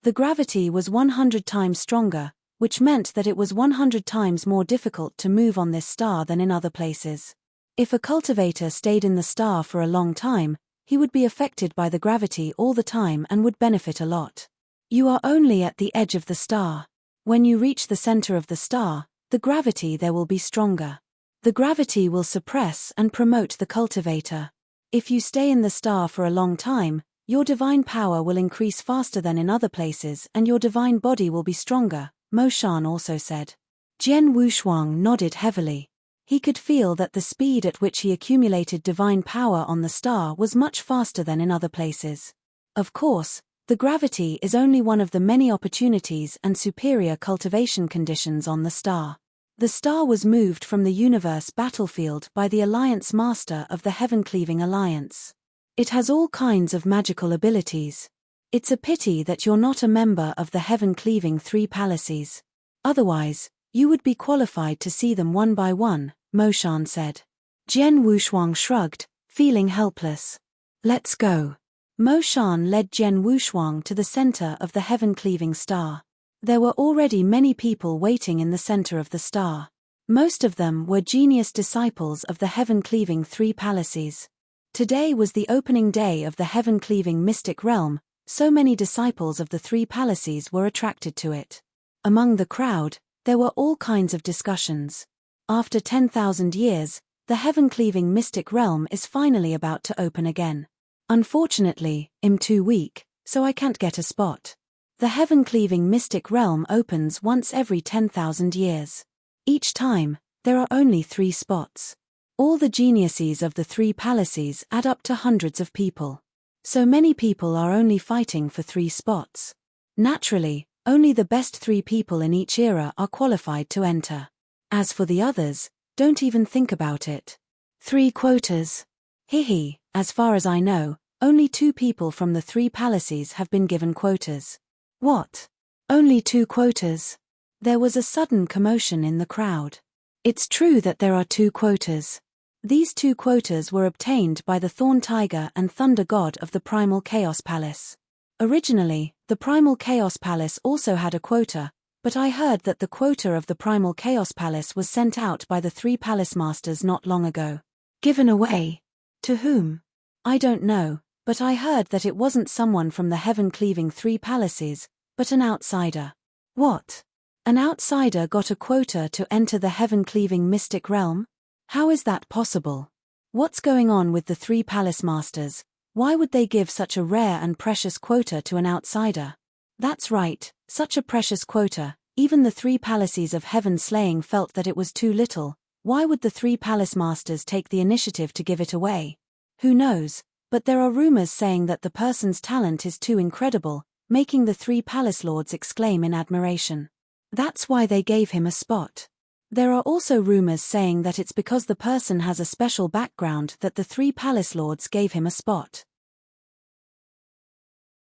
A: The gravity was 100 times stronger, which meant that it was 100 times more difficult to move on this star than in other places. If a cultivator stayed in the star for a long time, he would be affected by the gravity all the time and would benefit a lot. You are only at the edge of the star. When you reach the center of the star, the gravity there will be stronger. The gravity will suppress and promote the cultivator. If you stay in the star for a long time, your divine power will increase faster than in other places and your divine body will be stronger, Mo Shan also said. Jian Wushuang nodded heavily. He could feel that the speed at which he accumulated divine power on the star was much faster than in other places. Of course, the gravity is only one of the many opportunities and superior cultivation conditions on the star. The star was moved from the universe battlefield by the Alliance Master of the Heaven-Cleaving Alliance. It has all kinds of magical abilities. It's a pity that you're not a member of the Heaven-Cleaving Three Palaces. Otherwise, you would be qualified to see them one by one, Mo Shan said. Jian Wushuang shrugged, feeling helpless. Let's go. Mo Shan led Jian Wushuang to the center of the Heaven-Cleaving Star. There were already many people waiting in the center of the star. Most of them were genius disciples of the Heaven-Cleaving Three Palaces. Today was the opening day of the Heaven-Cleaving Mystic Realm, so many disciples of the Three Palaces were attracted to it. Among the crowd, there were all kinds of discussions. After 10,000 years, the Heaven-Cleaving Mystic Realm is finally about to open again. Unfortunately, I'm too weak, so I can't get a spot. The Heaven-Cleaving Mystic Realm opens once every 10,000 years. Each time, there are only 3 spots. All the geniuses of the Three Palaces add up to hundreds of people. So many people are only fighting for 3 spots. Naturally, only the best 3 people in each era are qualified to enter. As for the others, don't even think about it. 3 quotas. Hehe, as far as I know, only 2 people from the Three Palaces have been given quotas. What? Only 2 quotas? There was a sudden commotion in the crowd. It's true that there are 2 quotas. These 2 quotas were obtained by the Thorn Tiger and Thunder God of the Primal Chaos Palace. Originally, the Primal Chaos Palace also had a quota, but I heard that the quota of the Primal Chaos Palace was sent out by the 3 Palace Masters not long ago. Given away? To whom? I don't know, but I heard that it wasn't someone from the Heaven-Cleaving Three Palaces, but an outsider. What? An outsider got a quota to enter the Heaven-Cleaving Mystic Realm? How is that possible? What's going on with the 3 Palace Masters? Why would they give such a rare and precious quota to an outsider? That's right, such a precious quota. Even the 3 Palaces of Heaven Slaying felt that it was too little. Why would the 3 Palace Masters take the initiative to give it away? Who knows, but there are rumors saying that the person's talent is too incredible, making the 3 Palace Lords exclaim in admiration. That's why they gave him a spot. There are also rumors saying that it's because the person has a special background that the 3 Palace Lords gave him a spot.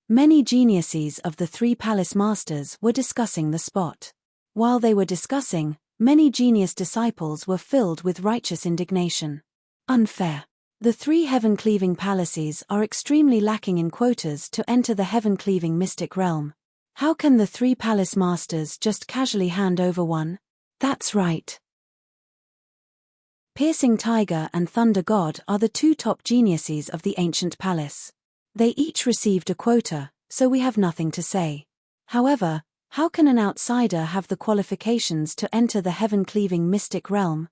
A: Many geniuses of the 3 Palace Masters were discussing the spot. While they were discussing, many genius disciples were filled with righteous indignation. Unfair. The 3 Heaven-Cleaving Palaces are extremely lacking in quotas to enter the Heaven-Cleaving Mystic Realm. How can the 3 Palace Masters just casually hand over one? That's right. Piercing Tiger and Thunder God are the 2 top geniuses of the Ancient Palace. They each received a quota, so we have nothing to say. However, how can an outsider have the qualifications to enter the Heaven-Cleaving Mystic Realm?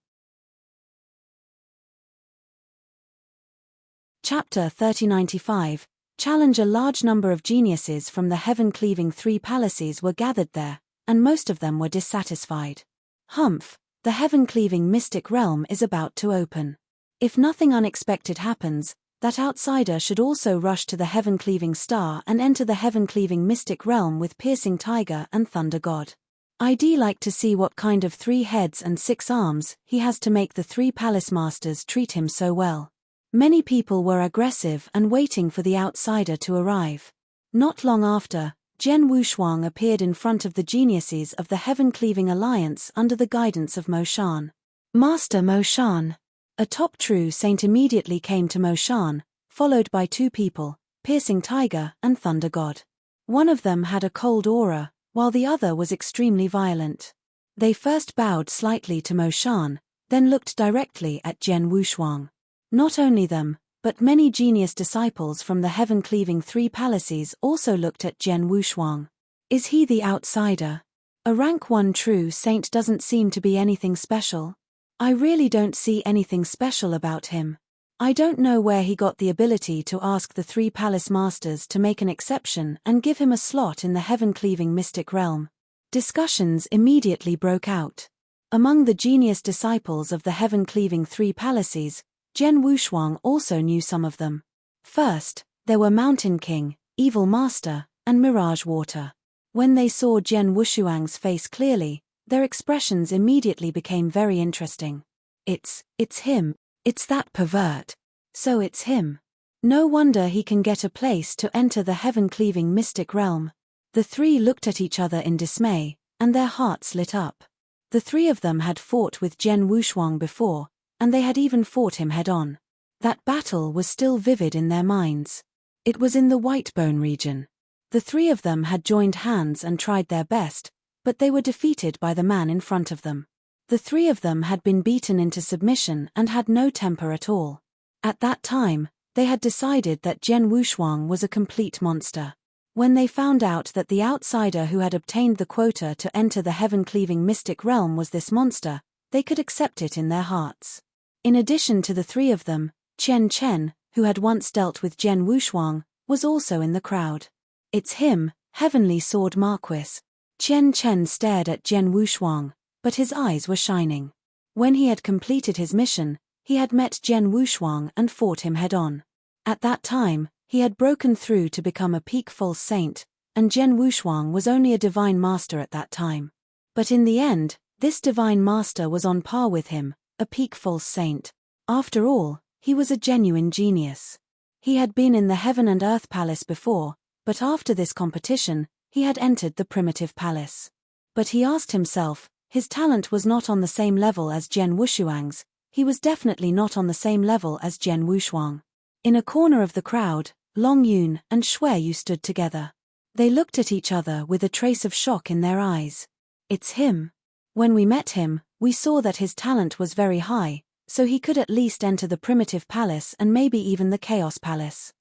A: Chapter 3095. Challenge. A large number of geniuses from the Heaven-Cleaving Three Palaces were gathered there, and most of them were dissatisfied. Humph, the Heaven-Cleaving Mystic Realm is about to open. If nothing unexpected happens, that outsider should also rush to the Heaven-Cleaving Star and enter the Heaven-Cleaving Mystic Realm with Piercing Tiger and Thunder God. I'd like to see what kind of 3 heads and 6 arms he has to make the 3 Palace Masters treat him so well. Many people were aggressive and waiting for the outsider to arrive. Not long after, Jian Wushuang appeared in front of the geniuses of the Heaven-Cleaving Alliance under the guidance of Mo Shan. Master Mo Shan. A top true saint immediately came to Mo Shan, followed by 2 people, Piercing Tiger and Thunder God. One of them had a cold aura, while the other was extremely violent. They first bowed slightly to Mo Shan, then looked directly at Jian Wushuang. Not only them, but many genius disciples from the Heaven-Cleaving Three Palaces also looked at Jian Wushuang. Is he the outsider? A rank 1 true saint doesn't seem to be anything special. I really don't see anything special about him. I don't know where he got the ability to ask the 3 Palace Masters to make an exception and give him a slot in the Heaven-Cleaving Mystic Realm. Discussions immediately broke out. Among the genius disciples of the Heaven-Cleaving Three Palaces, Jian Wushuang also knew some of them. First, there were Mountain King, Evil Master, and Mirage Water. When they saw Jian Wushuang's face clearly, Their expressions immediately became very interesting. It's him. It's that pervert. So it's him. No wonder he can get a place to enter the heaven-cleaving mystic realm. The three looked at each other in dismay, and their hearts lit up. The three of them had fought with Jian Wushuang before, and they had even fought him head-on. That battle was still vivid in their minds. It was in the Whitebone region. The three of them had joined hands and tried their best, but they were defeated by the man in front of them. The three of them had been beaten into submission and had no temper at all. At that time, they had decided that Jian Wushuang was a complete monster. When they found out that the outsider who had obtained the quota to enter the heaven-cleaving mystic realm was this monster, they could accept it in their hearts. In addition to the three of them, Chen Chen, who had once dealt with Jian Wushuang, was also in the crowd. It's him, Heavenly Sword Marquis. Chen Chen stared at Jian Wushuang, but his eyes were shining. When he had completed his mission, he had met Jian Wushuang and fought him head-on. At that time, he had broken through to become a peak false saint, and Jian Wushuang was only a divine master at that time. But in the end, this divine master was on par with him, a peak false saint. After all, he was a genuine genius. He had been in the Heaven and Earth Palace before, but after this competition, he had entered the Primitive Palace. But he asked himself, his talent was not on the same level as Jian Wushuang's. He was definitely not on the same level as Jian Wushuang. In a corner of the crowd, Long Yun and Shui Yu stood together. They looked at each other with a trace of shock in their eyes. It's him. When we met him, we saw that his talent was very high, so he could at least enter the Primitive Palace and maybe even the Chaos Palace.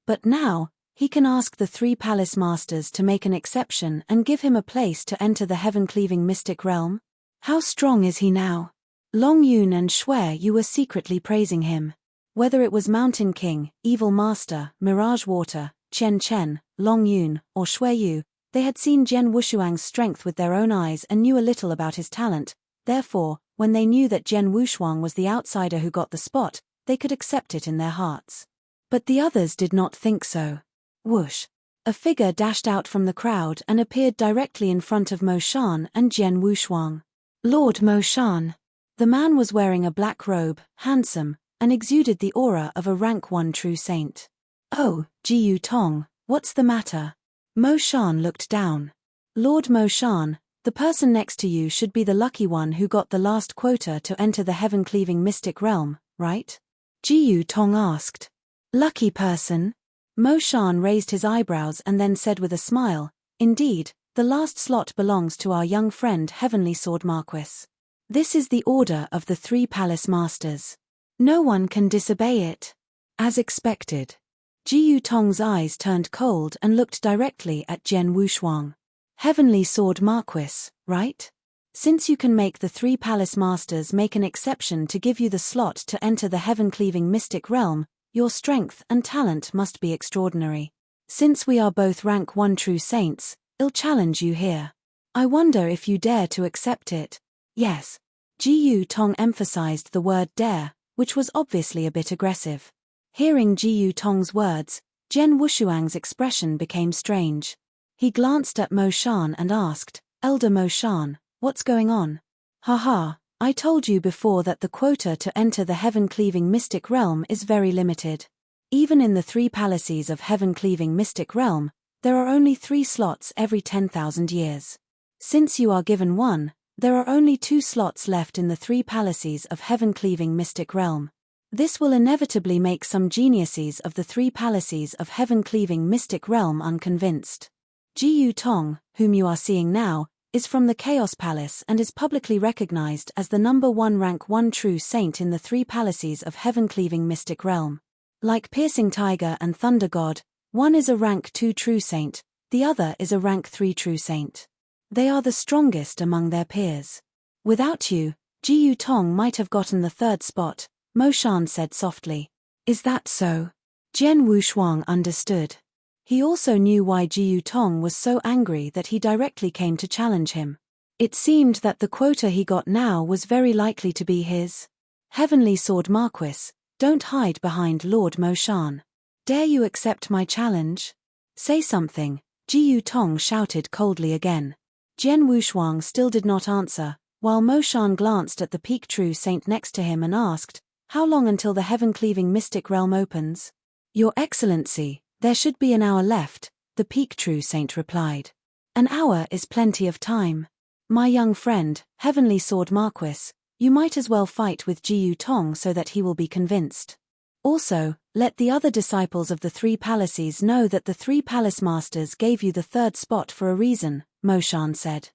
A: But now, he can ask the three palace masters to make an exception and give him a place to enter the heaven-cleaving mystic realm? How strong is he now? Long Yun and Shui Yu were secretly praising him. Whether it was Mountain King, Evil Master, Mirage Water, Chen Chen, Long Yun, or Shui Yu, they had seen Jian Wushuang's strength with their own eyes and knew a little about his talent. Therefore, when they knew that Jian Wushuang was the outsider who got the spot, they could accept it in their hearts. But the others did not think so. Whoosh! A figure dashed out from the crowd and appeared directly in front of Mo Shan and Jian Wushuang. Lord Mo Shan. The man was wearing a black robe, handsome, and exuded the aura of a rank 1 true saint. Oh, Jiyu Tong, what's the matter? Mo Shan looked down. Lord Mo Shan, the person next to you should be the lucky one who got the last quota to enter the heaven-cleaving mystic realm, right? Jiyu Tong asked. Lucky person? Mo Shan raised his eyebrows and then said with a smile, indeed, the last slot belongs to our young friend Heavenly Sword Marquis. This is the order of the three palace masters. No one can disobey it. As expected. Jiyu Tong's eyes turned cold and looked directly at Jian Wushuang. Heavenly Sword Marquis, right? Since you can make the three palace masters make an exception to give you the slot to enter the heaven-cleaving mystic realm, your strength and talent must be extraordinary. Since we are both rank 1 true saints, I'll challenge you here. I wonder if you dare to accept it. Yes. Jiyu Tong emphasized the word dare, which was obviously a bit aggressive. Hearing Jiyu Tong's words, Jian Wushuang's expression became strange. He glanced at Mo Shan and asked, Elder Mo Shan, what's going on? Haha, I told you before that the quota to enter the heaven-cleaving mystic realm is very limited. Even in the three palaces of heaven-cleaving mystic realm, there are only 3 slots every 10,000 years. Since you are given one, there are only 2 slots left in the 3 palaces of heaven-cleaving mystic realm. This will inevitably make some geniuses of the 3 palaces of heaven-cleaving mystic realm unconvinced. Jiyu Tong, whom you are seeing now, is from the Chaos Palace and is publicly recognized as the number 1 rank 1 true saint in the 3 palaces of heaven-cleaving mystic realm. Like Piercing Tiger and Thunder God, one is a rank 2 true saint, the other is a rank 3 true saint. They are the strongest among their peers. Without you, Jiyu Tong might have gotten the 3rd spot, Mo Shan said softly. Is that so? Jian Wushuang understood. He also knew why Jiyu Tong was so angry that he directly came to challenge him. It seemed that the quota he got now was very likely to be his. Heavenly Sword Marquis, don't hide behind Lord Mo Shan. Dare you accept my challenge? Say something, Jiyu Tong shouted coldly again. Jian Wushuang still did not answer, while Mo Shan glanced at the peak true saint next to him and asked, "How long until the heaven-cleaving mystic realm opens?" "Your Excellency, there should be an hour left," the peak true saint replied. "An hour is plenty of time. My young friend, Heavenly Sword Marquis, you might as well fight with Jiyu Tong so that he will be convinced. Also, let the other disciples of the three palaces know that the three palace masters gave you the third spot for a reason," Mo Shan said.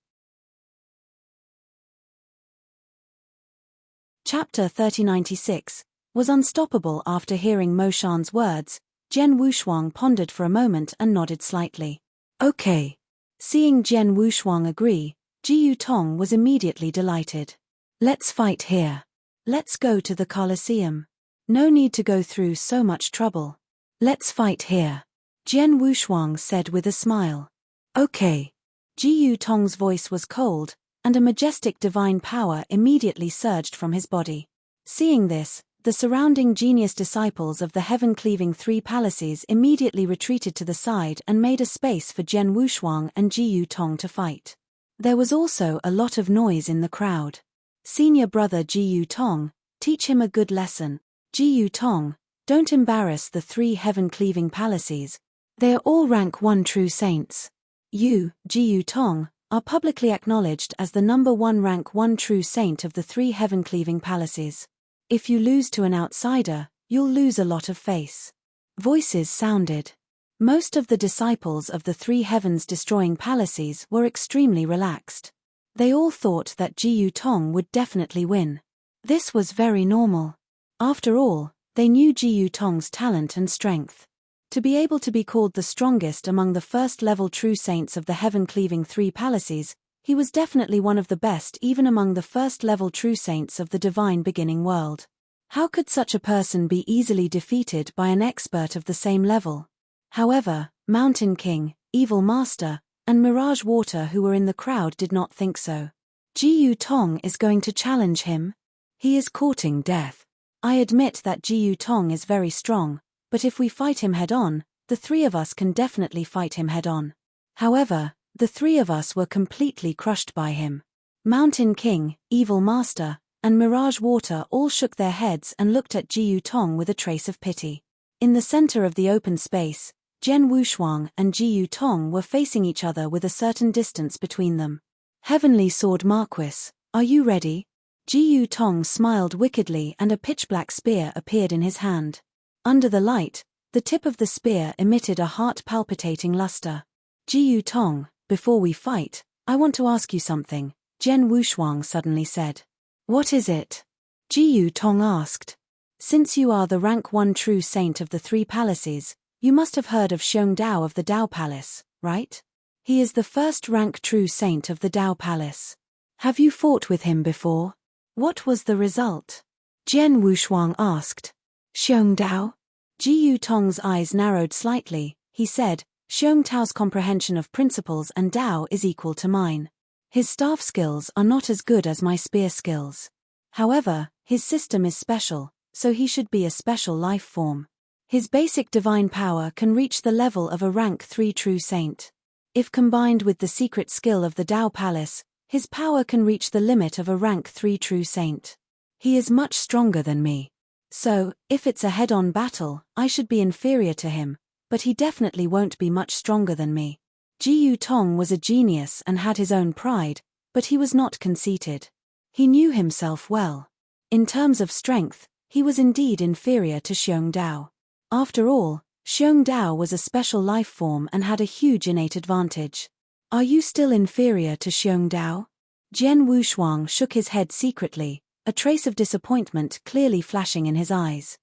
A: Chapter 3096 was unstoppable. After hearing Mo Shan's words, Jian Wushuang pondered for a moment and nodded slightly. "Okay." Seeing Jian Wushuang agree, Jiyu Tong was immediately delighted. "Let's fight here. Let's go to the Colosseum. No need to go through so much trouble. Let's fight here," Jian Wushuang said with a smile. "Okay." Jiyu Tong's voice was cold, and a majestic divine power immediately surged from his body. Seeing this, the surrounding genius disciples of the heaven-cleaving three palaces immediately retreated to the side and made a space for Jian Wushuang and Jiyu Tong to fight. There was also a lot of noise in the crowd. "Senior brother Jiyu Tong, teach him a good lesson. Jiyu Tong, don't embarrass the three heaven-cleaving palaces. They are all rank 1 true saints. You, Jiyu Tong, are publicly acknowledged as the number 1 rank 1 true saint of the three heaven-cleaving palaces. If you lose to an outsider, you'll lose a lot of face." Voices sounded. Most of the disciples of the three heavens-destroying palaces were extremely relaxed. They all thought that Jiyu Tong would definitely win. This was very normal. After all, they knew Jiyu Tong's talent and strength. To be able to be called the strongest among the first-level true saints of the heaven-cleaving three palaces, he was definitely one of the best even among the first-level true saints of the divine beginning world. How could such a person be easily defeated by an expert of the same level? However, Mountain King, Evil Master, and Mirage Water, who were in the crowd, did not think so. Jiyu Tong is going to challenge him? He is courting death. I admit that Jiyu Tong is very strong, but if we fight him head-on, the three of us can definitely fight him head-on. However, the three of us were completely crushed by him. Mountain King, Evil Master, and Mirage Water all shook their heads and looked at Jiyu Tong with a trace of pity. In the center of the open space, Jian Wushuang and Jiyu Tong were facing each other with a certain distance between them. "Heavenly Sword Marquis, are you ready?" Jiyu Tong smiled wickedly and a pitch-black spear appeared in his hand. Under the light, the tip of the spear emitted a heart-palpitating luster. "Jiyu Tong, before we fight, I want to ask you something," Jian Wushuang suddenly said. "What is it?" Jiyu Tong asked. "Since you are the rank 1 true saint of the three palaces, you must have heard of Xiong Dao of the Dao Palace, right? He is the first rank true saint of the Dao Palace. Have you fought with him before? What was the result?" Jian Wushuang asked. "Xiong Dao?" Jiyu Tong's eyes narrowed slightly. He said, "Xiong Tao's comprehension of principles and Dao is equal to mine. His staff skills are not as good as my spear skills. However, his system is special, so he should be a special life form. His basic divine power can reach the level of a rank 3 true saint. If combined with the secret skill of the Dao Palace, his power can reach the limit of a rank 3 true saint. He is much stronger than me. So, if it's a head-on battle, I should be inferior to him, but he definitely won't be much stronger than me." Jiyu Tong was a genius and had his own pride, but he was not conceited. He knew himself well. In terms of strength, he was indeed inferior to Xiong Dao. After all, Xiong Dao was a special life form and had a huge innate advantage. "Are you still inferior to Xiong Dao?" Jian Wushuang shook his head secretly, a trace of disappointment clearly flashing in his eyes.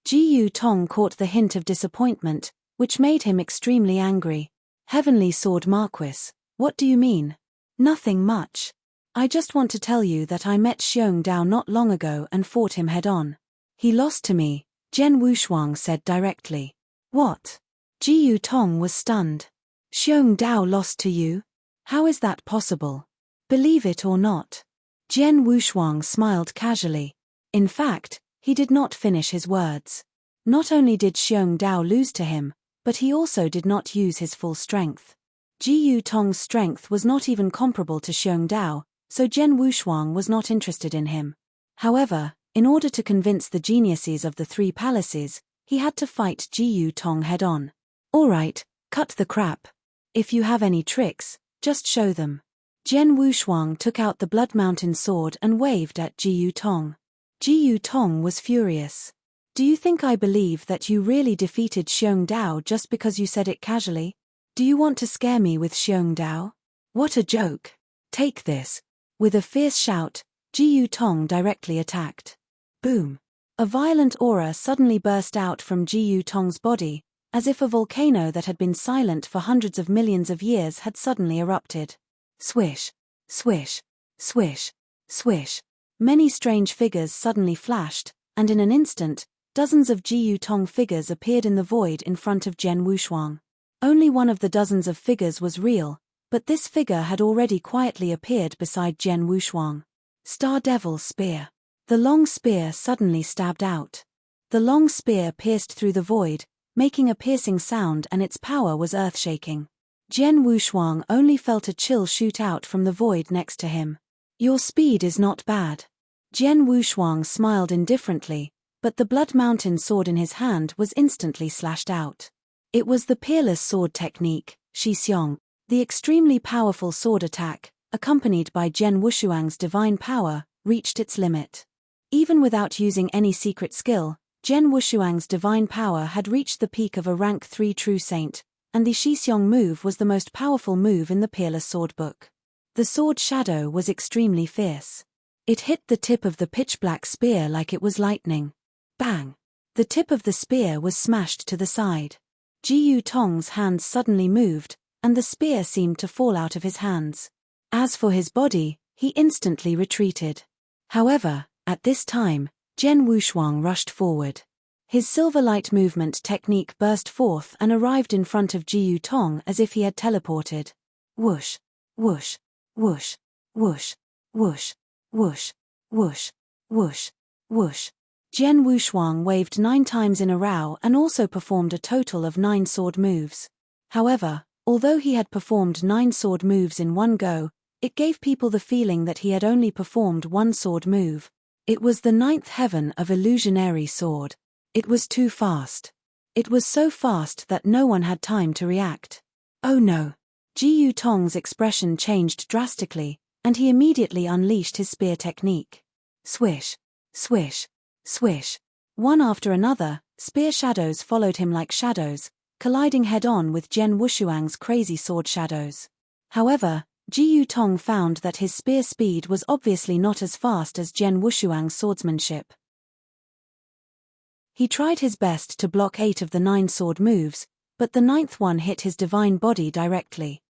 A: Jiyu Tong caught the hint of disappointment, which made him extremely angry. "Heavenly Sword Marquis, what do you mean?" "Nothing much. I just want to tell you that I met Xiong Dao not long ago and fought him head-on. He lost to me," Jian Wushuang said directly. "What?" Jiyu Tong was stunned. "Xiong Dao lost to you? How is that possible? Believe it or not." Jian Wushuang smiled casually. In fact, he did not finish his words. Not only did Xiong Dao lose to him, but he also did not use his full strength. Ji Tong's strength was not even comparable to Xiong Dao, so Jian Wushuang was not interested in him. However, in order to convince the geniuses of the three palaces, he had to fight Ji Tong head-on. "Alright, cut the crap. If you have any tricks, just show them." Jian Wushuang took out the Blood Mountain sword and waved at Ji Tong. Ji Tong was furious. "Do you think I believe that you really defeated Xiong Dao just because you said it casually? Do you want to scare me with Xiong Dao? What a joke. Take this." With a fierce shout, Ji Tong directly attacked. Boom! A violent aura suddenly burst out from Ji Tong's body, as if a volcano that had been silent for hundreds of millions of years had suddenly erupted. Swish! Swish! Swish! Swish! Many strange figures suddenly flashed, and in an instant, dozens of Ji Tong figures appeared in the void in front of Jian Wushuang. Only one of the dozens of figures was real, but this figure had already quietly appeared beside Jian Wushuang. Star Devil's Spear. The long spear suddenly stabbed out. The long spear pierced through the void, making a piercing sound, and its power was earth-shaking. Jian Wushuang only felt a chill shoot out from the void next to him. "Your speed is not bad." Jian Wushuang smiled indifferently, but the Blood Mountain sword in his hand was instantly slashed out. It was the Peerless Sword technique, Shi Xiong. The extremely powerful sword attack, accompanied by Jian Wushuang's divine power, reached its limit. Even without using any secret skill, Jian Wushuang's divine power had reached the peak of a rank 3 true saint, and the Shi Xiong move was the most powerful move in the Peerless Sword book. The sword shadow was extremely fierce. It hit the tip of the pitch-black spear like it was lightning. Bang! The tip of the spear was smashed to the side. Ji Tong's hands suddenly moved, and the spear seemed to fall out of his hands. As for his body, he instantly retreated. However, at this time, Jian Wushuang rushed forward. His silver light movement technique burst forth and arrived in front of Ji Tong as if he had teleported. Whoosh! Whoosh! Whoosh! Whoosh! Whoosh! Whoosh! Whoosh! Whoosh! Whoosh! Jian Wushuang waved 9 times in a row and also performed a total of 9 sword moves. However, although he had performed 9 sword moves in one go, it gave people the feeling that he had only performed one sword move. It was the 9th heaven of illusionary sword. It was too fast. It was so fast that no one had time to react. Oh no! Ji Tong's expression changed drastically, and he immediately unleashed his spear technique. Swish! Swish! Swish! One after another, spear shadows followed him like shadows, colliding head-on with Jian Wushuang's crazy sword shadows. However, Ji Tong found that his spear speed was obviously not as fast as Jian Wushuang's swordsmanship. He tried his best to block 8 of the 9 sword moves, but the 9th one hit his divine body directly.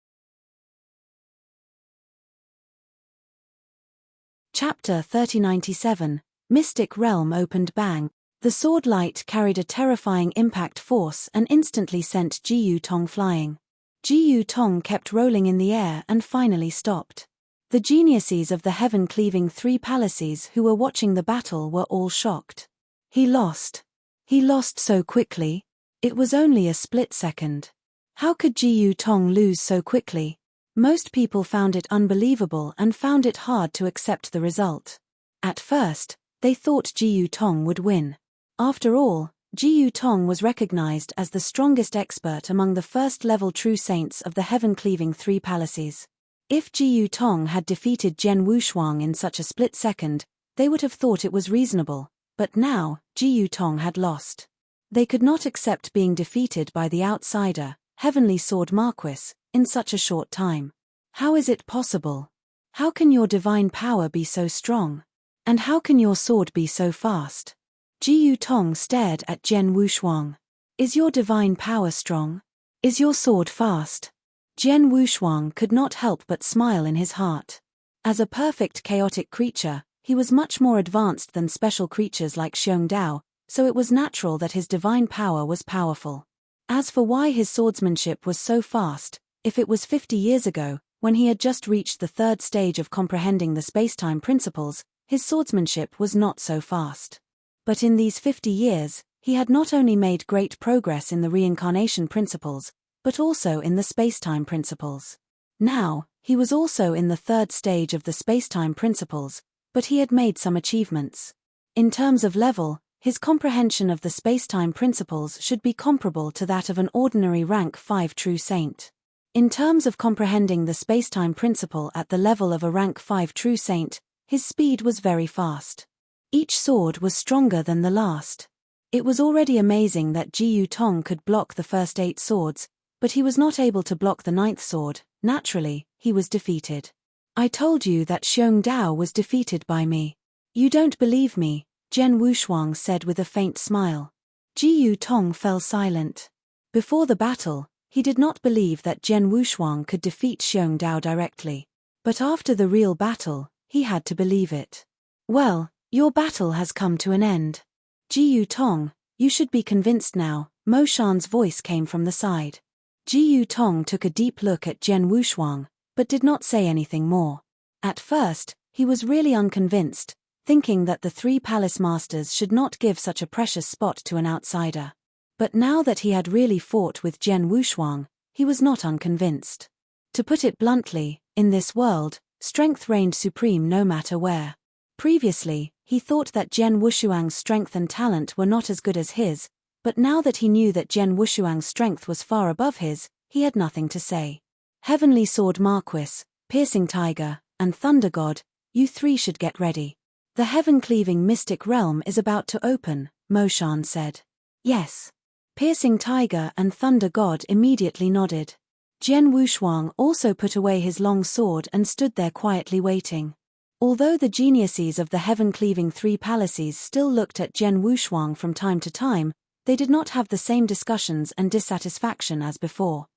A: Chapter 3097, Mystic Realm opened. Bang! The sword light carried a terrifying impact force and instantly sent Ji Tong flying. Ji Tong kept rolling in the air and finally stopped. The geniuses of the heaven-cleaving 3 palaces who were watching the battle were all shocked. He lost. He lost so quickly. It was only a split second. How could Ji Tong lose so quickly? Most people found it unbelievable and found it hard to accept the result. At first, they thought Ji Tong would win. After all, Ji Tong was recognized as the strongest expert among the first-level true saints of the heaven-cleaving 3 palaces. If Ji Tong had defeated Jian Wushuang in such a split second, they would have thought it was reasonable, but now, Ji Tong had lost. They could not accept being defeated by the outsider, Heavenly Sword Marquis, in such a short time. How is it possible? How can your divine power be so strong? And how can your sword be so fast? Ji Tong stared at Jian Wushuang. Is your divine power strong? Is your sword fast? Jian Wushuang could not help but smile in his heart. As a perfect chaotic creature, he was much more advanced than special creatures like Xiong Dao, so it was natural that his divine power was powerful. As for why his swordsmanship was so fast, if it was 50 years ago, when he had just reached the 3rd stage of comprehending the spacetime principles, his swordsmanship was not so fast. But in these 50 years, he had not only made great progress in the reincarnation principles, but also in the spacetime principles. Now, he was also in the third stage of the spacetime principles, but he had made some achievements. In terms of level, his comprehension of the spacetime principles should be comparable to that of an ordinary rank 5 true saint. In terms of comprehending the spacetime principle at the level of a rank 5 true saint, his speed was very fast. Each sword was stronger than the last. It was already amazing that Jiyu Tong could block the first 8 swords, but he was not able to block the 9th sword. Naturally, he was defeated. I told you that Xiong Dao was defeated by me. You don't believe me, Jian Wushuang said with a faint smile. Jiyu Tong fell silent. Before the battle, he did not believe that Jian Wushuang could defeat Xiong Dao directly. But after the real battle, he had to believe it. Well, your battle has come to an end. Jiyu Tong, you should be convinced now, Mo Shan's voice came from the side. Jiyu Tong took a deep look at Jian Wushuang, but did not say anything more. At first, he was really unconvinced, thinking that the 3 palace masters should not give such a precious spot to an outsider. But now that he had really fought with Jian Wushuang, he was not unconvinced. To put it bluntly, in this world, strength reigned supreme no matter where. Previously, he thought that Jian Wushuang's strength and talent were not as good as his, but now that he knew that Jian Wushuang's strength was far above his, he had nothing to say. Heavenly Sword Marquis, Piercing Tiger, and Thunder God, you 3 should get ready. The heaven-cleaving mystic realm is about to open, Mo Shan said. Yes. Piercing Tiger and Thunder God immediately nodded. Jian Wushuang also put away his long sword and stood there quietly waiting. Although the geniuses of the heaven-cleaving 3 palaces still looked at Jian Wushuang from time to time, they did not have the same discussions and dissatisfaction as before.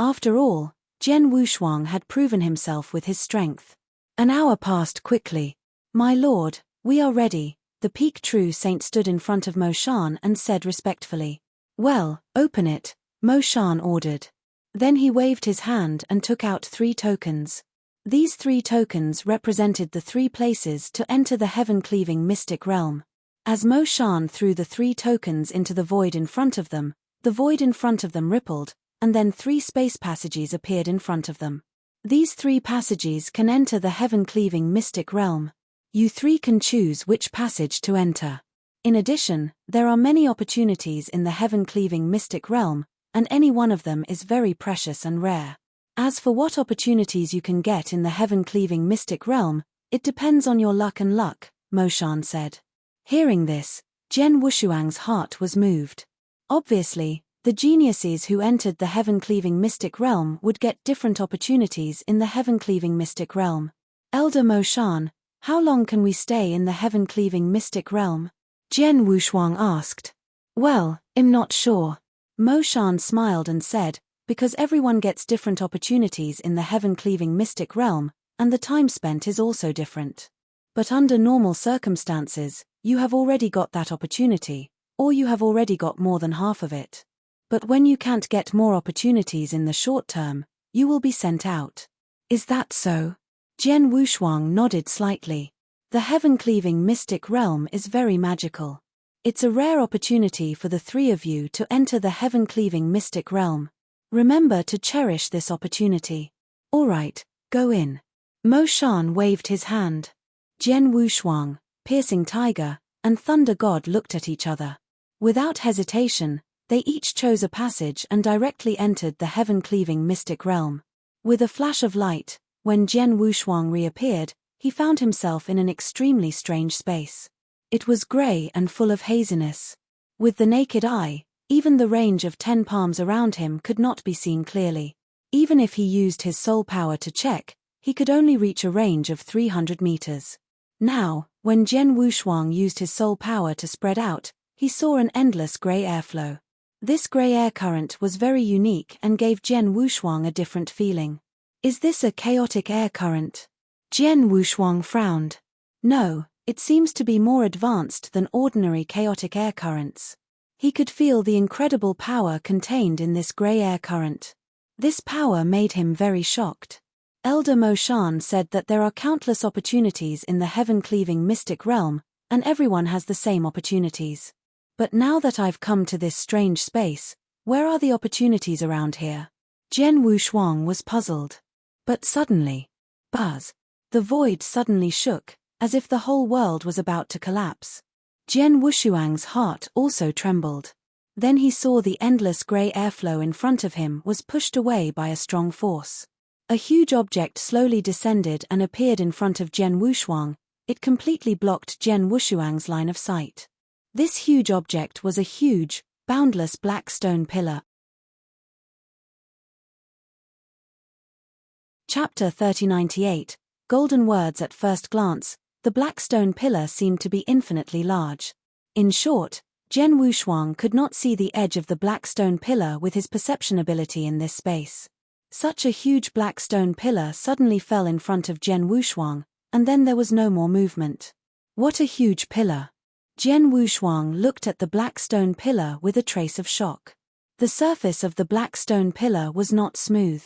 A: After all, Jian Wushuang had proven himself with his strength. An hour passed quickly. My lord, we are ready. The peak true saint stood in front of Mo Shan and said respectfully. Well, open it, Mo Shan ordered. Then he waved his hand and took out 3 tokens. These 3 tokens represented the 3 places to enter the heaven-cleaving mystic realm. As Mo Shan threw the 3 tokens into the void in front of them, the void in front of them rippled, and then 3 space passages appeared in front of them. These 3 passages can enter the heaven-cleaving mystic realm. You 3 can choose which passage to enter. In addition, there are many opportunities in the heaven-cleaving mystic realm, and any one of them is very precious and rare. As for what opportunities you can get in the heaven-cleaving mystic realm, it depends on your luck and luck, Mo Shan said. Hearing this, Jian Wushuang's heart was moved. Obviously, the geniuses who entered the heaven-cleaving mystic realm would get different opportunities in the heaven-cleaving mystic realm. Elder Mo Shan, how long can we stay in the heaven-cleaving mystic realm? Jian Wushuang asked. Well, I'm not sure. Mo Shan smiled and said, because everyone gets different opportunities in the heaven-cleaving mystic realm, and the time spent is also different. But under normal circumstances, you have already got that opportunity, or you have already got more than half of it. But when you can't get more opportunities in the short term, you will be sent out. Is that so? Jian Wushuang nodded slightly. The heaven-cleaving mystic realm is very magical. It's a rare opportunity for the 3 of you to enter the heaven-cleaving mystic realm. Remember to cherish this opportunity. All right, go in. Mo Shan waved his hand. Jian Wushuang, Piercing Tiger, and Thunder God looked at each other. Without hesitation, they each chose a passage and directly entered the heaven-cleaving mystic realm. With a flash of light, when Jian Wushuang reappeared, he found himself in an extremely strange space. It was grey and full of haziness. With the naked eye, even the range of 10 palms around him could not be seen clearly. Even if he used his soul power to check, he could only reach a range of 300 meters. Now, when Jian Wushuang used his soul power to spread out, he saw an endless grey airflow. This grey air current was very unique and gave Jian Wushuang a different feeling. Is this a chaotic air current? Jian Wushuang frowned. No, it seems to be more advanced than ordinary chaotic air currents. He could feel the incredible power contained in this grey air current. This power made him very shocked. Elder Mo Shan said that there are countless opportunities in the heaven-cleaving mystic realm, and everyone has the same opportunities. But now that I've come to this strange space, Where are the opportunities around here? Jian Wushuang was puzzled. But suddenly, buzz! The void suddenly shook, as if the whole world was about to collapse. Jian Wushuang's heart also trembled. Then he saw the endless grey airflow in front of him was pushed away by a strong force. A huge object slowly descended and appeared in front of Jian Wushuang. It completely blocked Jian Wushuang's line of sight. This huge object was a huge, boundless black stone pillar. Chapter 3098, Golden Words. At first glance, the black stone pillar seemed to be infinitely large. In short, Jian Wushuang could not see the edge of the black stone pillar with his perception ability in this space. Such a huge black stone pillar suddenly fell in front of Jian Wushuang, and then there was no more movement. What a huge pillar! Jian Wushuang looked at the black stone pillar with a trace of shock. The surface of the black stone pillar was not smooth.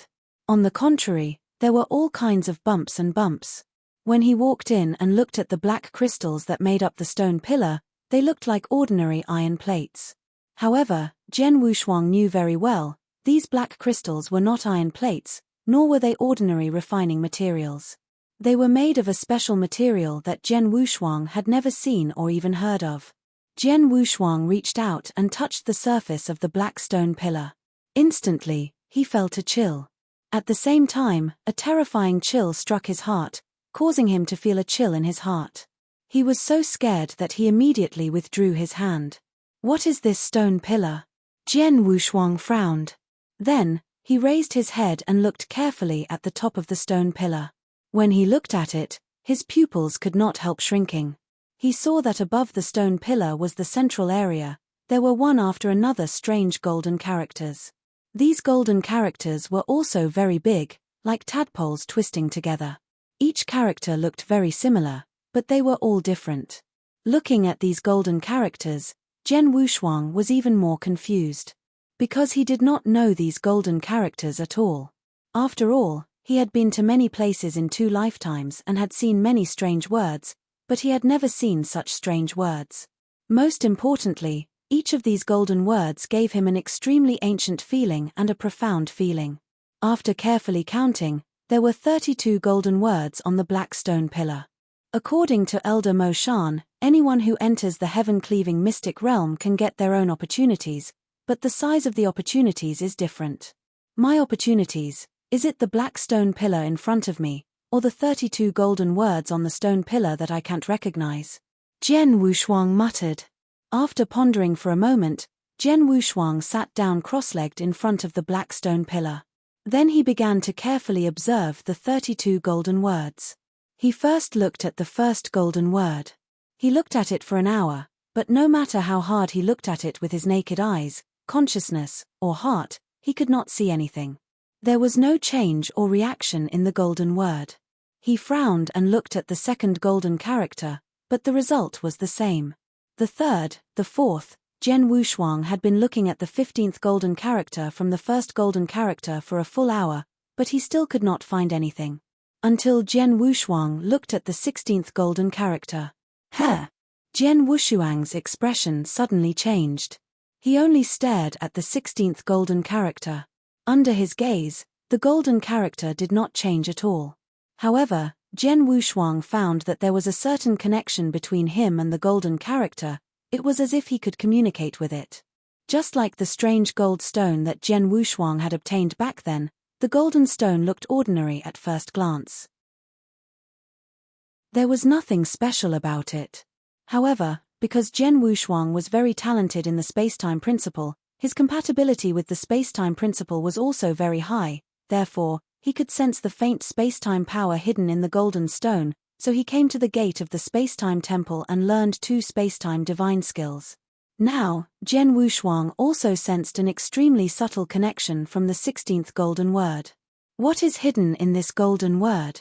A: On the contrary, there were all kinds of bumps and bumps. When he walked in and looked at the black crystals that made up the stone pillar, they looked like ordinary iron plates. However, Jian Wushuang knew very well, these black crystals were not iron plates, nor were they ordinary refining materials. They were made of a special material that Jian Wushuang had never seen or even heard of. Jian Wushuang reached out and touched the surface of the black stone pillar. Instantly, he felt a chill. At the same time, a terrifying chill struck his heart, causing him to feel a chill in his heart. He was so scared that he immediately withdrew his hand. What is this stone pillar? Jian Wushuang frowned. Then, he raised his head and looked carefully at the top of the stone pillar. When he looked at it, his pupils could not help shrinking. He saw that above the stone pillar was the central area. There were one after another strange golden characters. These golden characters were also very big, like tadpoles twisting together. Each character looked very similar, but they were all different. Looking at these golden characters, Jian Wushuang was even more confused. Because he did not know these golden characters at all. After all, he had been to many places in 2 lifetimes and had seen many strange words, but he had never seen such strange words. Most importantly, each of these golden words gave him an extremely ancient feeling and a profound feeling. After carefully counting, there were 32 golden words on the black stone pillar. According to Elder Mo Shan, anyone who enters the heaven-cleaving mystic realm can get their own opportunities, but the size of the opportunities is different. My opportunities, is it the black stone pillar in front of me, or the 32 golden words on the stone pillar that I can't recognize? Jian Wushuang muttered. After pondering for a moment, Jian Wushuang sat down cross-legged in front of the black stone pillar. Then he began to carefully observe the 32 golden words. He first looked at the first golden word. He looked at it for an hour, but no matter how hard he looked at it with his naked eyes, consciousness, or heart, he could not see anything. There was no change or reaction in the golden word. He frowned and looked at the second golden character, but the result was the same. The third, the fourth, Jian Wushuang had been looking at the 15th golden character from the first golden character for a full hour, but he still could not find anything. Until Jian Wushuang looked at the 16th golden character. Huh! Jian Wushuang's expression suddenly changed. He only stared at the 16th golden character. Under his gaze, the golden character did not change at all. However, Jian Wushuang found that there was a certain connection between him and the golden character. It was as if he could communicate with it. Just like the strange gold stone that Jian Wushuang had obtained back then, the golden stone looked ordinary at first glance. There was nothing special about it. However, because Jian Wushuang was very talented in the space-time principle, his compatibility with the space-time principle was also very high. Therefore, he could sense the faint space-time power hidden in the golden stone, so he came to the gate of the space-time temple and learned 2 space-time divine skills. Now, Jian Wushuang also sensed an extremely subtle connection from the 16th golden word. What is hidden in this golden word?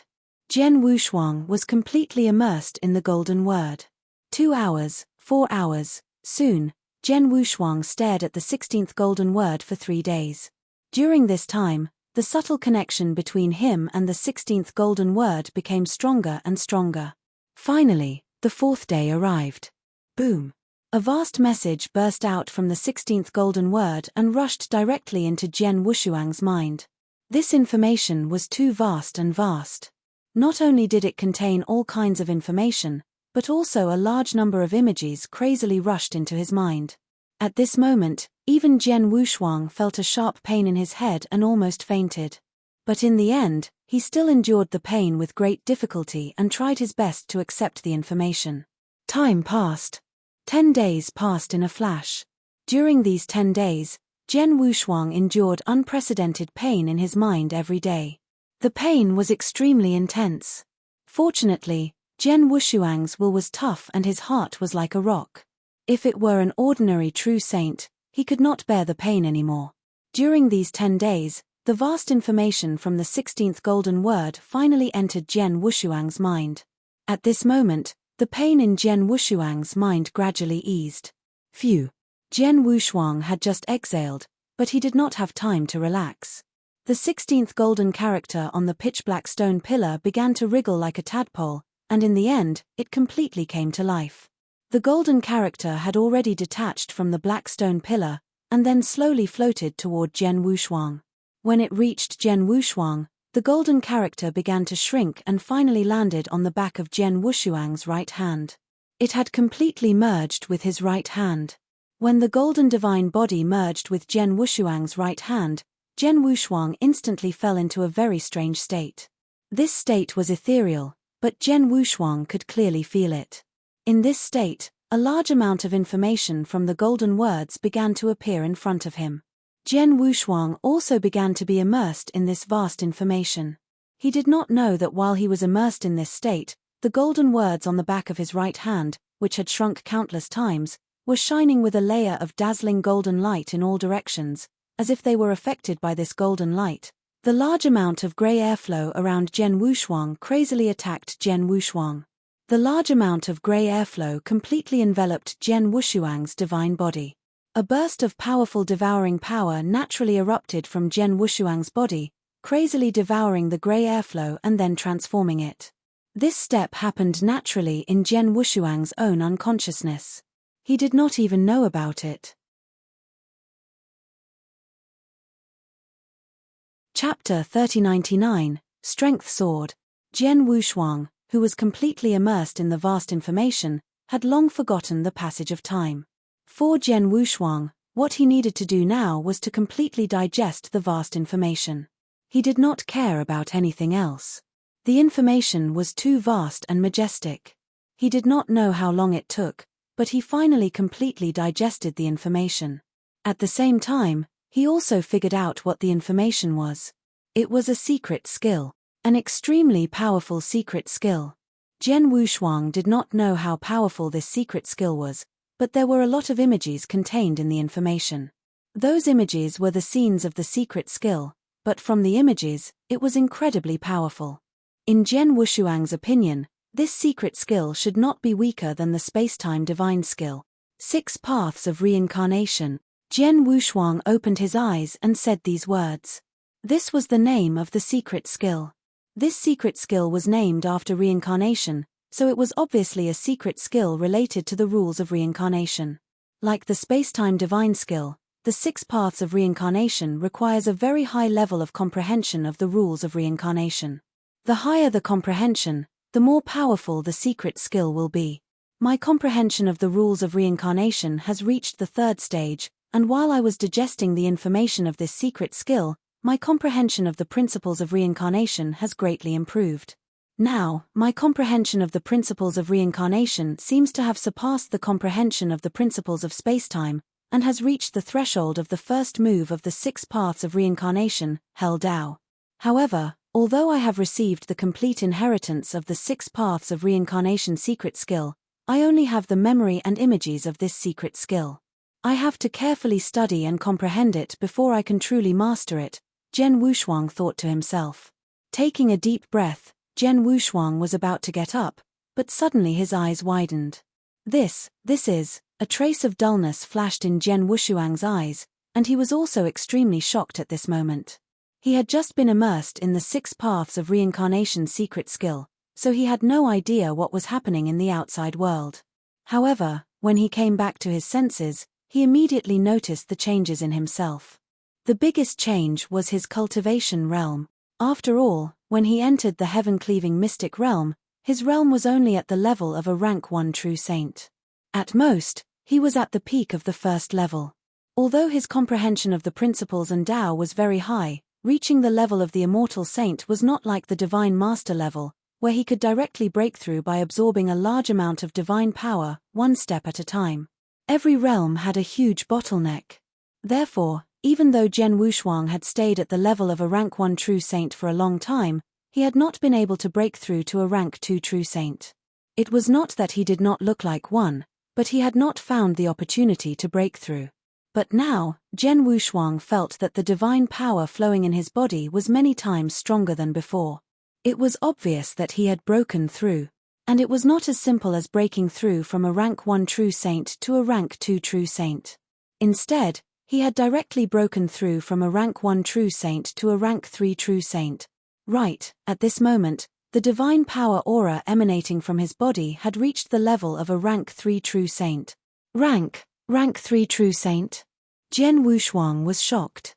A: Jian Wushuang was completely immersed in the golden word. 2 hours, 4 hours, soon, Jian Wushuang stared at the 16th golden word for 3 days. During this time, the subtle connection between him and the 16th golden word became stronger and stronger. Finally, the 4th day arrived. Boom! A vast message burst out from the 16th golden word and rushed directly into Jian Wushuang's mind. This information was too vast and vast. Not only did it contain all kinds of information, but also a large number of images crazily rushed into his mind. At this moment, even Jian Wushuang felt a sharp pain in his head and almost fainted. But in the end, he still endured the pain with great difficulty and tried his best to accept the information. Time passed. 10 days passed in a flash. During these 10 days, Jian Wushuang endured unprecedented pain in his mind every day. The pain was extremely intense. Fortunately, Jian Wushuang's will was tough and his heart was like a rock. If it were an ordinary true saint, he could not bear the pain anymore. During these 10 days, the vast information from the 16th golden word finally entered Jian Wushuang's mind. At this moment, the pain in Jian Wushuang's mind gradually eased. Phew! Jian Wushuang had just exhaled, but he did not have time to relax. The 16th golden character on the pitch-black stone pillar began to wriggle like a tadpole, and in the end, it completely came to life. The golden character had already detached from the black stone pillar, and then slowly floated toward Jian Wushuang. When it reached Jian Wushuang, the golden character began to shrink and finally landed on the back of Jian Wushuang's right hand. It had completely merged with his right hand. When the golden divine body merged with Jian Wushuang's right hand, Jian Wushuang instantly fell into a very strange state. This state was ethereal, but Jian Wushuang could clearly feel it. In this state, a large amount of information from the golden words began to appear in front of him. Jian Wushuang also began to be immersed in this vast information. He did not know that while he was immersed in this state, the golden words on the back of his right hand, which had shrunk countless times, were shining with a layer of dazzling golden light in all directions, as if they were affected by this golden light. The large amount of gray airflow around Jian Wushuang crazily attacked Jian Wushuang. The large amount of gray airflow completely enveloped Jian Wushuang's divine body. A burst of powerful devouring power naturally erupted from Jian Wushuang's body, crazily devouring the gray airflow and then transforming it. This step happened naturally in Jian Wushuang's own unconsciousness. He did not even know about it. Chapter 3099, Strength Sword. Jian Wushuang, who was completely immersed in the vast information, had long forgotten the passage of time. For Jian Wushuang, what he needed to do now was to completely digest the vast information. He did not care about anything else. The information was too vast and majestic. He did not know how long it took, but he finally completely digested the information. At the same time, he also figured out what the information was. It was a secret skill, an extremely powerful secret skill. Jian Wushuang did not know how powerful this secret skill was, but there were a lot of images contained in the information. Those images were the scenes of the secret skill, but from the images, it was incredibly powerful. In Jian Wushuang's opinion, this secret skill should not be weaker than the space-time divine skill. 6 Paths of Reincarnation. Jian Wushuang opened his eyes and said these words. This was the name of the secret skill. This secret skill was named after reincarnation, so it was obviously a secret skill related to the rules of reincarnation. Like the space-time divine skill, the 6 Paths of Reincarnation requires a very high level of comprehension of the rules of reincarnation. The higher the comprehension, the more powerful the secret skill will be. My comprehension of the rules of reincarnation has reached the 3rd stage, and while I was digesting the information of this secret skill, my comprehension of the principles of reincarnation has greatly improved. Now, my comprehension of the principles of reincarnation seems to have surpassed the comprehension of the principles of spacetime, and has reached the threshold of the first move of the 6 Paths of Reincarnation, Hell Dao. However, although I have received the complete inheritance of the 6 Paths of Reincarnation secret skill, I only have the memory and images of this secret skill. I have to carefully study and comprehend it before I can truly master it, Jian Wushuang thought to himself. Taking a deep breath, Jian Wushuang was about to get up, but suddenly his eyes widened. This is, a trace of dullness flashed in Jian Wushuang's eyes, and he was also extremely shocked at this moment. He had just been immersed in the 6 Paths of Reincarnation secret skill, so he had no idea what was happening in the outside world. However, when he came back to his senses, he immediately noticed the changes in himself. The biggest change was his cultivation realm. After all, when he entered the heaven-cleaving mystic realm, his realm was only at the level of a rank 1 true saint. At most, he was at the peak of the first level. Although his comprehension of the principles and Tao was very high, reaching the level of the immortal saint was not like the divine master level, where he could directly break through by absorbing a large amount of divine power, one step at a time. Every realm had a huge bottleneck. Therefore, even though Jian Wushuang had stayed at the level of a rank 1 true saint for a long time, he had not been able to break through to a rank 2 true saint. It was not that he did not look like one, but he had not found the opportunity to break through. But now, Jian Wushuang felt that the divine power flowing in his body was many times stronger than before. It was obvious that he had broken through. And it was not as simple as breaking through from a rank 1 true saint to a rank 2 true saint. Instead, he had directly broken through from a rank 1 true saint to a rank 3 true saint. Right, at this moment, the divine power aura emanating from his body had reached the level of a rank 3 true saint. Rank 3 true saint? Jian Wushuang was shocked.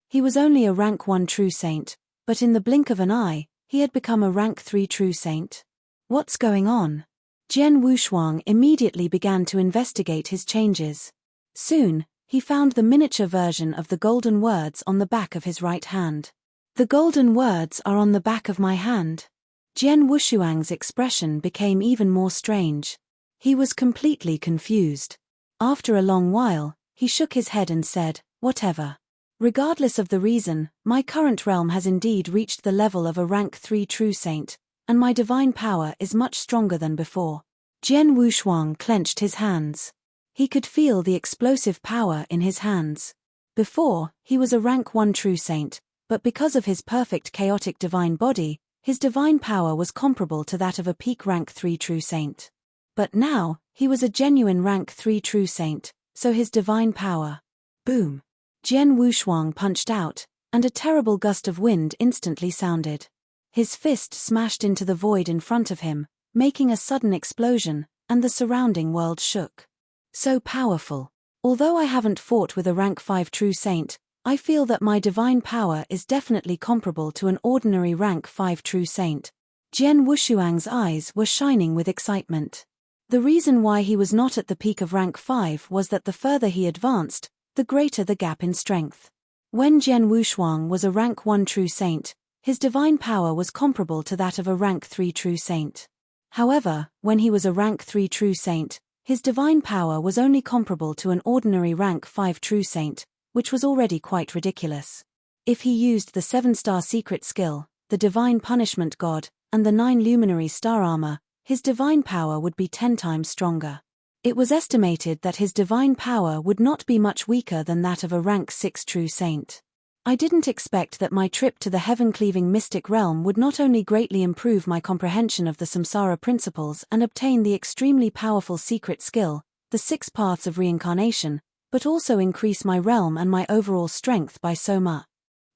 A: He was only a rank 1 true saint, but in the blink of an eye, he had become a rank 3 true saint. What's going on? Jian Wushuang immediately began to investigate his changes. Soon, he found the miniature version of the golden words on the back of his right hand. The golden words are on the back of my hand. Jian Wushuang's expression became even more strange. He was completely confused. After a long while, he shook his head and said, "Whatever. Regardless of the reason, my current realm has indeed reached the level of a rank 3 true saint, and my divine power is much stronger than before." Jian Wushuang clenched his hands. He could feel the explosive power in his hands. Before, he was a rank 1 true saint, but because of his perfect chaotic divine body, his divine power was comparable to that of a peak rank 3 true saint. But now, he was a genuine rank 3 true saint, so his divine power. Boom! Jian Wushuang punched out, and a terrible gust of wind instantly sounded. His fist smashed into the void in front of him, making a sudden explosion, and the surrounding world shook. So powerful. Although I haven't fought with a rank 5 true saint, I feel that my divine power is definitely comparable to an ordinary rank 5 true saint. Jian Wushuang's eyes were shining with excitement. The reason why he was not at the peak of rank 5 was that the further he advanced, the greater the gap in strength. When Jian Wushuang was a rank 1 true saint, his divine power was comparable to that of a rank 3 true saint. However, when he was a rank 3 true saint, his divine power was only comparable to an ordinary rank 5 true saint, which was already quite ridiculous. If he used the 7-star secret skill, the divine punishment god, and the 9 luminary star armor, his divine power would be 10 times stronger. It was estimated that his divine power would not be much weaker than that of a rank 6 true saint. I didn't expect that my trip to the heaven-cleaving mystic realm would not only greatly improve my comprehension of the samsara principles and obtain the extremely powerful secret skill, the 6 paths of reincarnation, but also increase my realm and my overall strength by so much.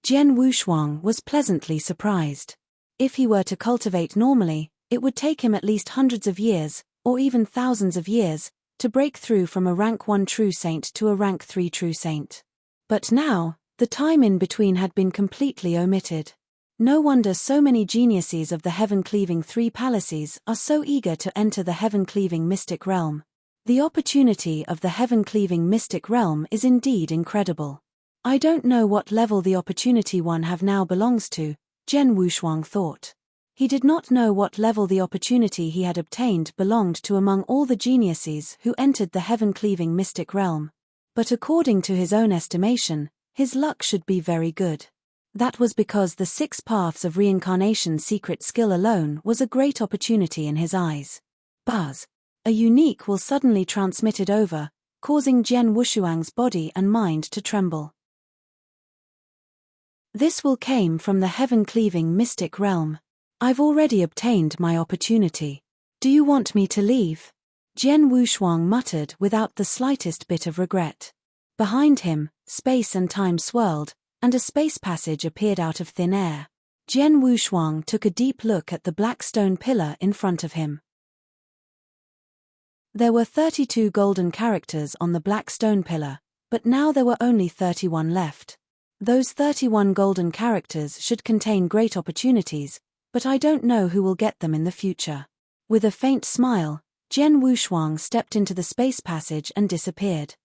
A: Jian Wushuang was pleasantly surprised. If he were to cultivate normally, it would take him at least hundreds of years, or even thousands of years, to break through from a rank 1 true saint to a rank 3 true saint. But now, the time in between had been completely omitted. No wonder so many geniuses of the heaven-cleaving 3 palaces are so eager to enter the heaven-cleaving mystic realm. The opportunity of the heaven-cleaving mystic realm is indeed incredible. I don't know what level the opportunity one have now belongs to, Jian Wushuang thought. He did not know what level the opportunity he had obtained belonged to among all the geniuses who entered the heaven-cleaving mystic realm. But according to his own estimation, his luck should be very good. That was because the 6 paths of reincarnation secret skill alone was a great opportunity in his eyes. Buzz. A unique will suddenly transmitted over, causing Jian Wushuang's body and mind to tremble. This will came from the heaven-cleaving mystic realm. I've already obtained my opportunity. Do you want me to leave? Jian Wushuang muttered without the slightest bit of regret. Behind him, space and time swirled, and a space passage appeared out of thin air. Jian Wushuang took a deep look at the black stone pillar in front of him. There were 32 golden characters on the black stone pillar, but now there were only 31 left. Those 31 golden characters should contain great opportunities, but I don't know who will get them in the future. With a faint smile, Jian Wushuang stepped into the space passage and disappeared.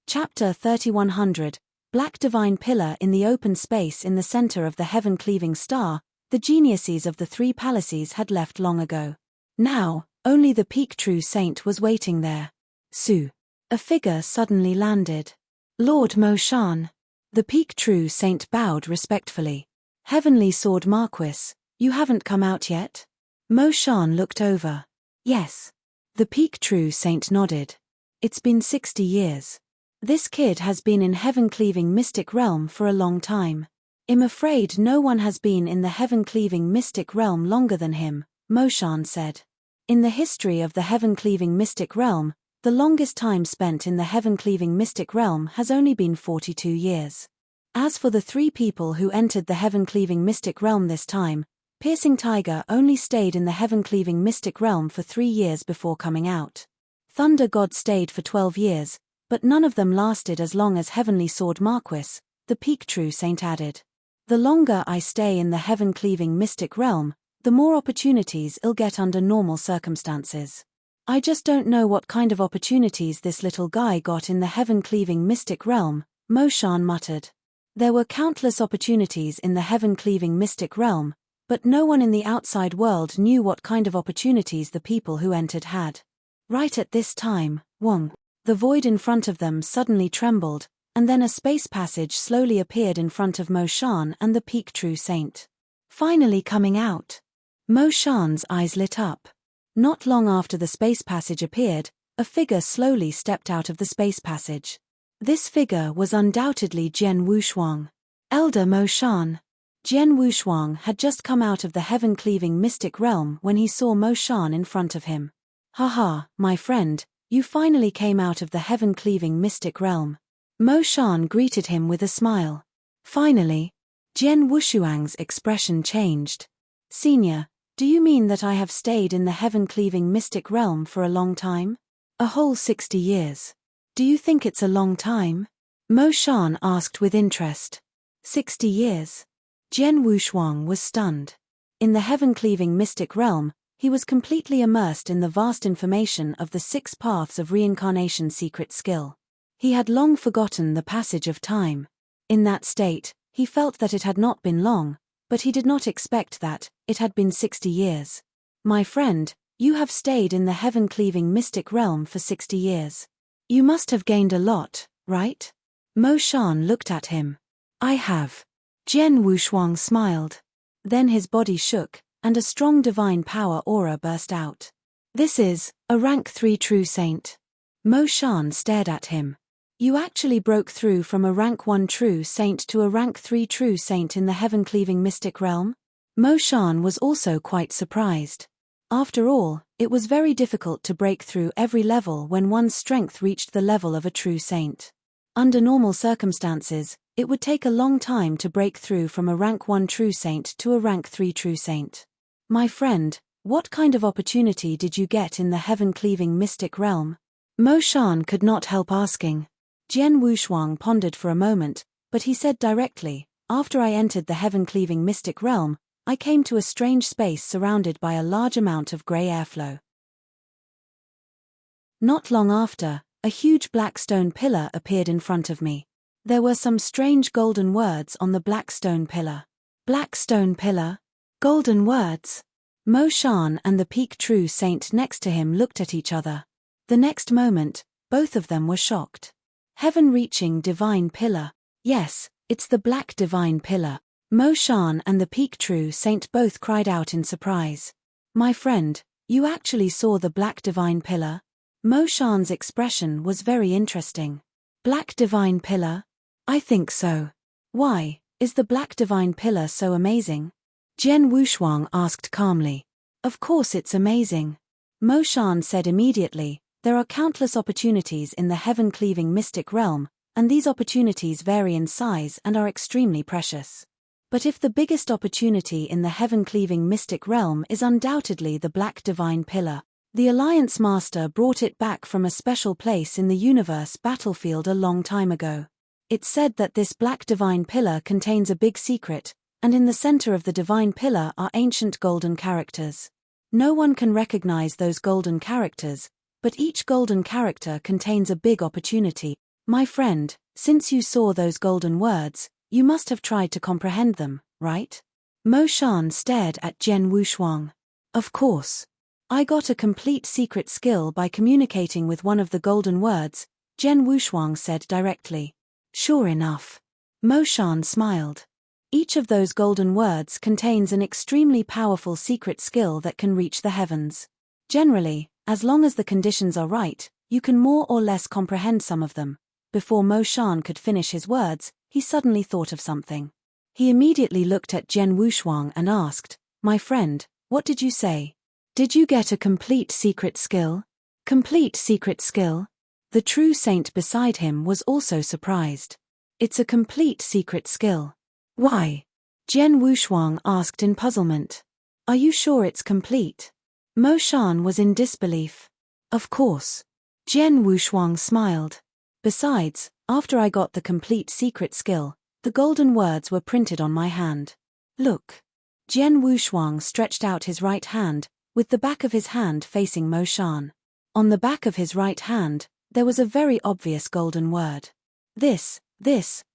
A: Chapter 3100, Black Divine Pillar. In the open space in the center of the heaven-cleaving star, the geniuses of the three palaces had left long ago. Now, only the peak true saint was waiting there. Su. A figure suddenly landed. Lord Mo Shan. The peak true saint bowed respectfully. Heavenly Sword Marquis, you haven't come out yet? Mo Shan looked over. Yes. The peak true saint nodded. It's been 60 years. This kid has been in heaven-cleaving mystic realm for a long time. I'm afraid no one has been in the heaven-cleaving mystic realm longer than him, Mo Shan said. In the history of the heaven-cleaving mystic realm, the longest time spent in the heaven-cleaving mystic realm has only been 42 years. As for the three people who entered the heaven-cleaving mystic realm this time, Piercing Tiger only stayed in the heaven-cleaving mystic realm for 3 years before coming out. Thunder God stayed for 12 years, but none of them lasted as long as Heavenly Sword Marquis, the peak true saint added. The longer I stay in the heaven-cleaving mystic realm, the more opportunities I'll get under normal circumstances. I just don't know what kind of opportunities this little guy got in the heaven-cleaving mystic realm, Mo Shan muttered. There were countless opportunities in the heaven-cleaving mystic realm, but no one in the outside world knew what kind of opportunities the people who entered had. Right at this time, Wong. The void in front of them suddenly trembled, and then a space passage slowly appeared in front of Mo Shan and the peak true saint. Finally coming out. Mo Shan's eyes lit up. Not long after the space passage appeared, a figure slowly stepped out of the space passage. This figure was undoubtedly Jian Wushuang. Elder Mo Shan. Jian Wushuang had just come out of the heaven-cleaving mystic realm when he saw Mo Shan in front of him. Haha, my friend, you finally came out of the heaven-cleaving mystic realm. Mo Shan greeted him with a smile. Finally. Jian Wushuang's expression changed. Senior, do you mean that I have stayed in the heaven-cleaving mystic realm for a long time? A whole 60 years. Do you think it's a long time? Mo Shan asked with interest. 60 years. Jian Wushuang was stunned. In the heaven-cleaving mystic realm, he was completely immersed in the vast information of the 6 paths of reincarnation secret skill. He had long forgotten the passage of time. In that state, he felt that it had not been long, but he did not expect that it had been 60 years. My friend, you have stayed in the heaven-cleaving mystic realm for 60 years. You must have gained a lot, right? Mo Shan looked at him. I have. Jian Wushuang smiled. Then his body shook, and a strong divine power aura burst out. This is a rank 3 true saint. Mo Shan stared at him. You actually broke through from a rank 1 true saint to a rank 3 true saint in the heaven-cleaving mystic realm? Mo Shan was also quite surprised. After all, it was very difficult to break through every level when one's strength reached the level of a true saint. Under normal circumstances, it would take a long time to break through from a rank 1 true saint to a rank 3 true saint. My friend, what kind of opportunity did you get in the heaven-cleaving mystic realm? Mo Shan could not help asking. Jian Wushuang pondered for a moment, but he said directly, after I entered the heaven-cleaving mystic realm, I came to a strange space surrounded by a large amount of grey airflow. Not long after, a huge black stone pillar appeared in front of me. There were some strange golden words on the black stone pillar. Black stone pillar? Golden words? Mo Shan and the peak true saint next to him looked at each other. The next moment, both of them were shocked. Heaven-reaching divine pillar. Yes, it's the black divine pillar. Mo Shan and the peak true saint both cried out in surprise. My friend, you actually saw the black divine pillar? Mo Shan's expression was very interesting. Black divine pillar? I think so. Why, is the black divine pillar so amazing? Jian Wushuang asked calmly. Of course it's amazing. Mo Shan said immediately, there are countless opportunities in the heaven-cleaving mystic realm, and these opportunities vary in size and are extremely precious. But if the biggest opportunity in the heaven-cleaving mystic realm is undoubtedly the Black Divine Pillar, the Alliance Master brought it back from a special place in the universe battlefield a long time ago. It's said that this Black Divine Pillar contains a big secret, and in the center of the Divine Pillar are ancient golden characters. No one can recognize those golden characters, but each golden character contains a big opportunity. My friend, since you saw those golden words, you must have tried to comprehend them, right? Mo Shan stared at Jian Wushuang. Of course. I got a complete secret skill by communicating with one of the golden words, Jian Wushuang said directly. Sure enough. Mo Shan smiled. Each of those golden words contains an extremely powerful secret skill that can reach the heavens. Generally, as long as the conditions are right, you can more or less comprehend some of them. Before Mo Shan could finish his words, he suddenly thought of something. He immediately looked at Jian Wushuang and asked, My friend, what did you say? Did you get a complete secret skill? Complete secret skill? The true saint beside him was also surprised. It's a complete secret skill. Why? Jian Wushuang asked in puzzlement. Are you sure it's complete? Mo Shan was in disbelief. Of course. Jian Wushuang smiled. Besides, after I got the complete secret skill, the golden words were printed on my hand. Look. Jian Wushuang stretched out his right hand, with the back of his hand facing Mo Shan. On the back of his right hand, there was a very obvious golden word. This,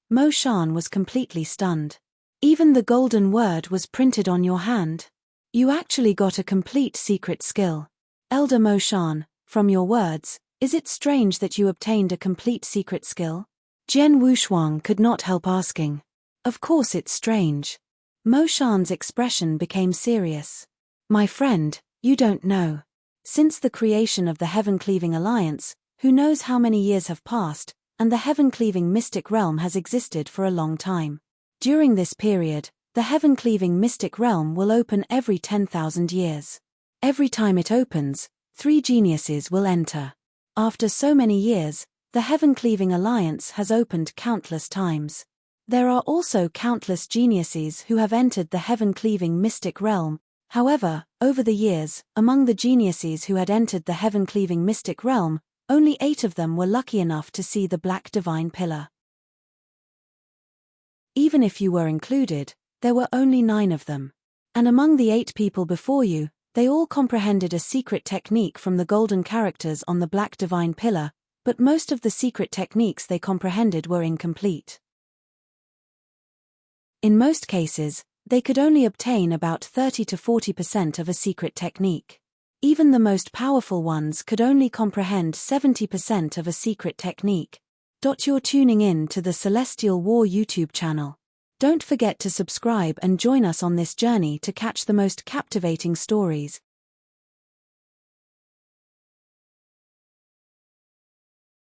A: Mo Shan was completely stunned. Even the golden word was printed on your hand. You actually got a complete secret skill. Elder Mo Shan, from your words, is it strange that you obtained a complete secret skill? Jian Wushuang could not help asking. Of course it's strange. Mo Shan's expression became serious. My friend, you don't know. Since the creation of the Heaven-Cleaving Alliance, who knows how many years have passed, and the Heaven-Cleaving Mystic Realm has existed for a long time. During this period, the Heaven-Cleaving Mystic Realm will open every 10,000 years. Every time it opens, 3 geniuses will enter. After so many years, the Heaven-Cleaving Alliance has opened countless times. There are also countless geniuses who have entered the Heaven-Cleaving Mystic Realm. However, over the years, among the geniuses who had entered the Heaven-Cleaving Mystic Realm, only 8 of them were lucky enough to see the Black Divine Pillar. Even if you were included, there were only 9 of them. And among the 8 people before you, they all comprehended a secret technique from the golden characters on the Black Divine Pillar, but most of the secret techniques they comprehended were incomplete. In most cases, they could only obtain about 30 to 40% of a secret technique. Even the most powerful ones could only comprehend 70% of a secret technique. You're tuning in to the Celestial War YouTube channel. Don't forget to subscribe and join us on this journey to catch the most captivating stories.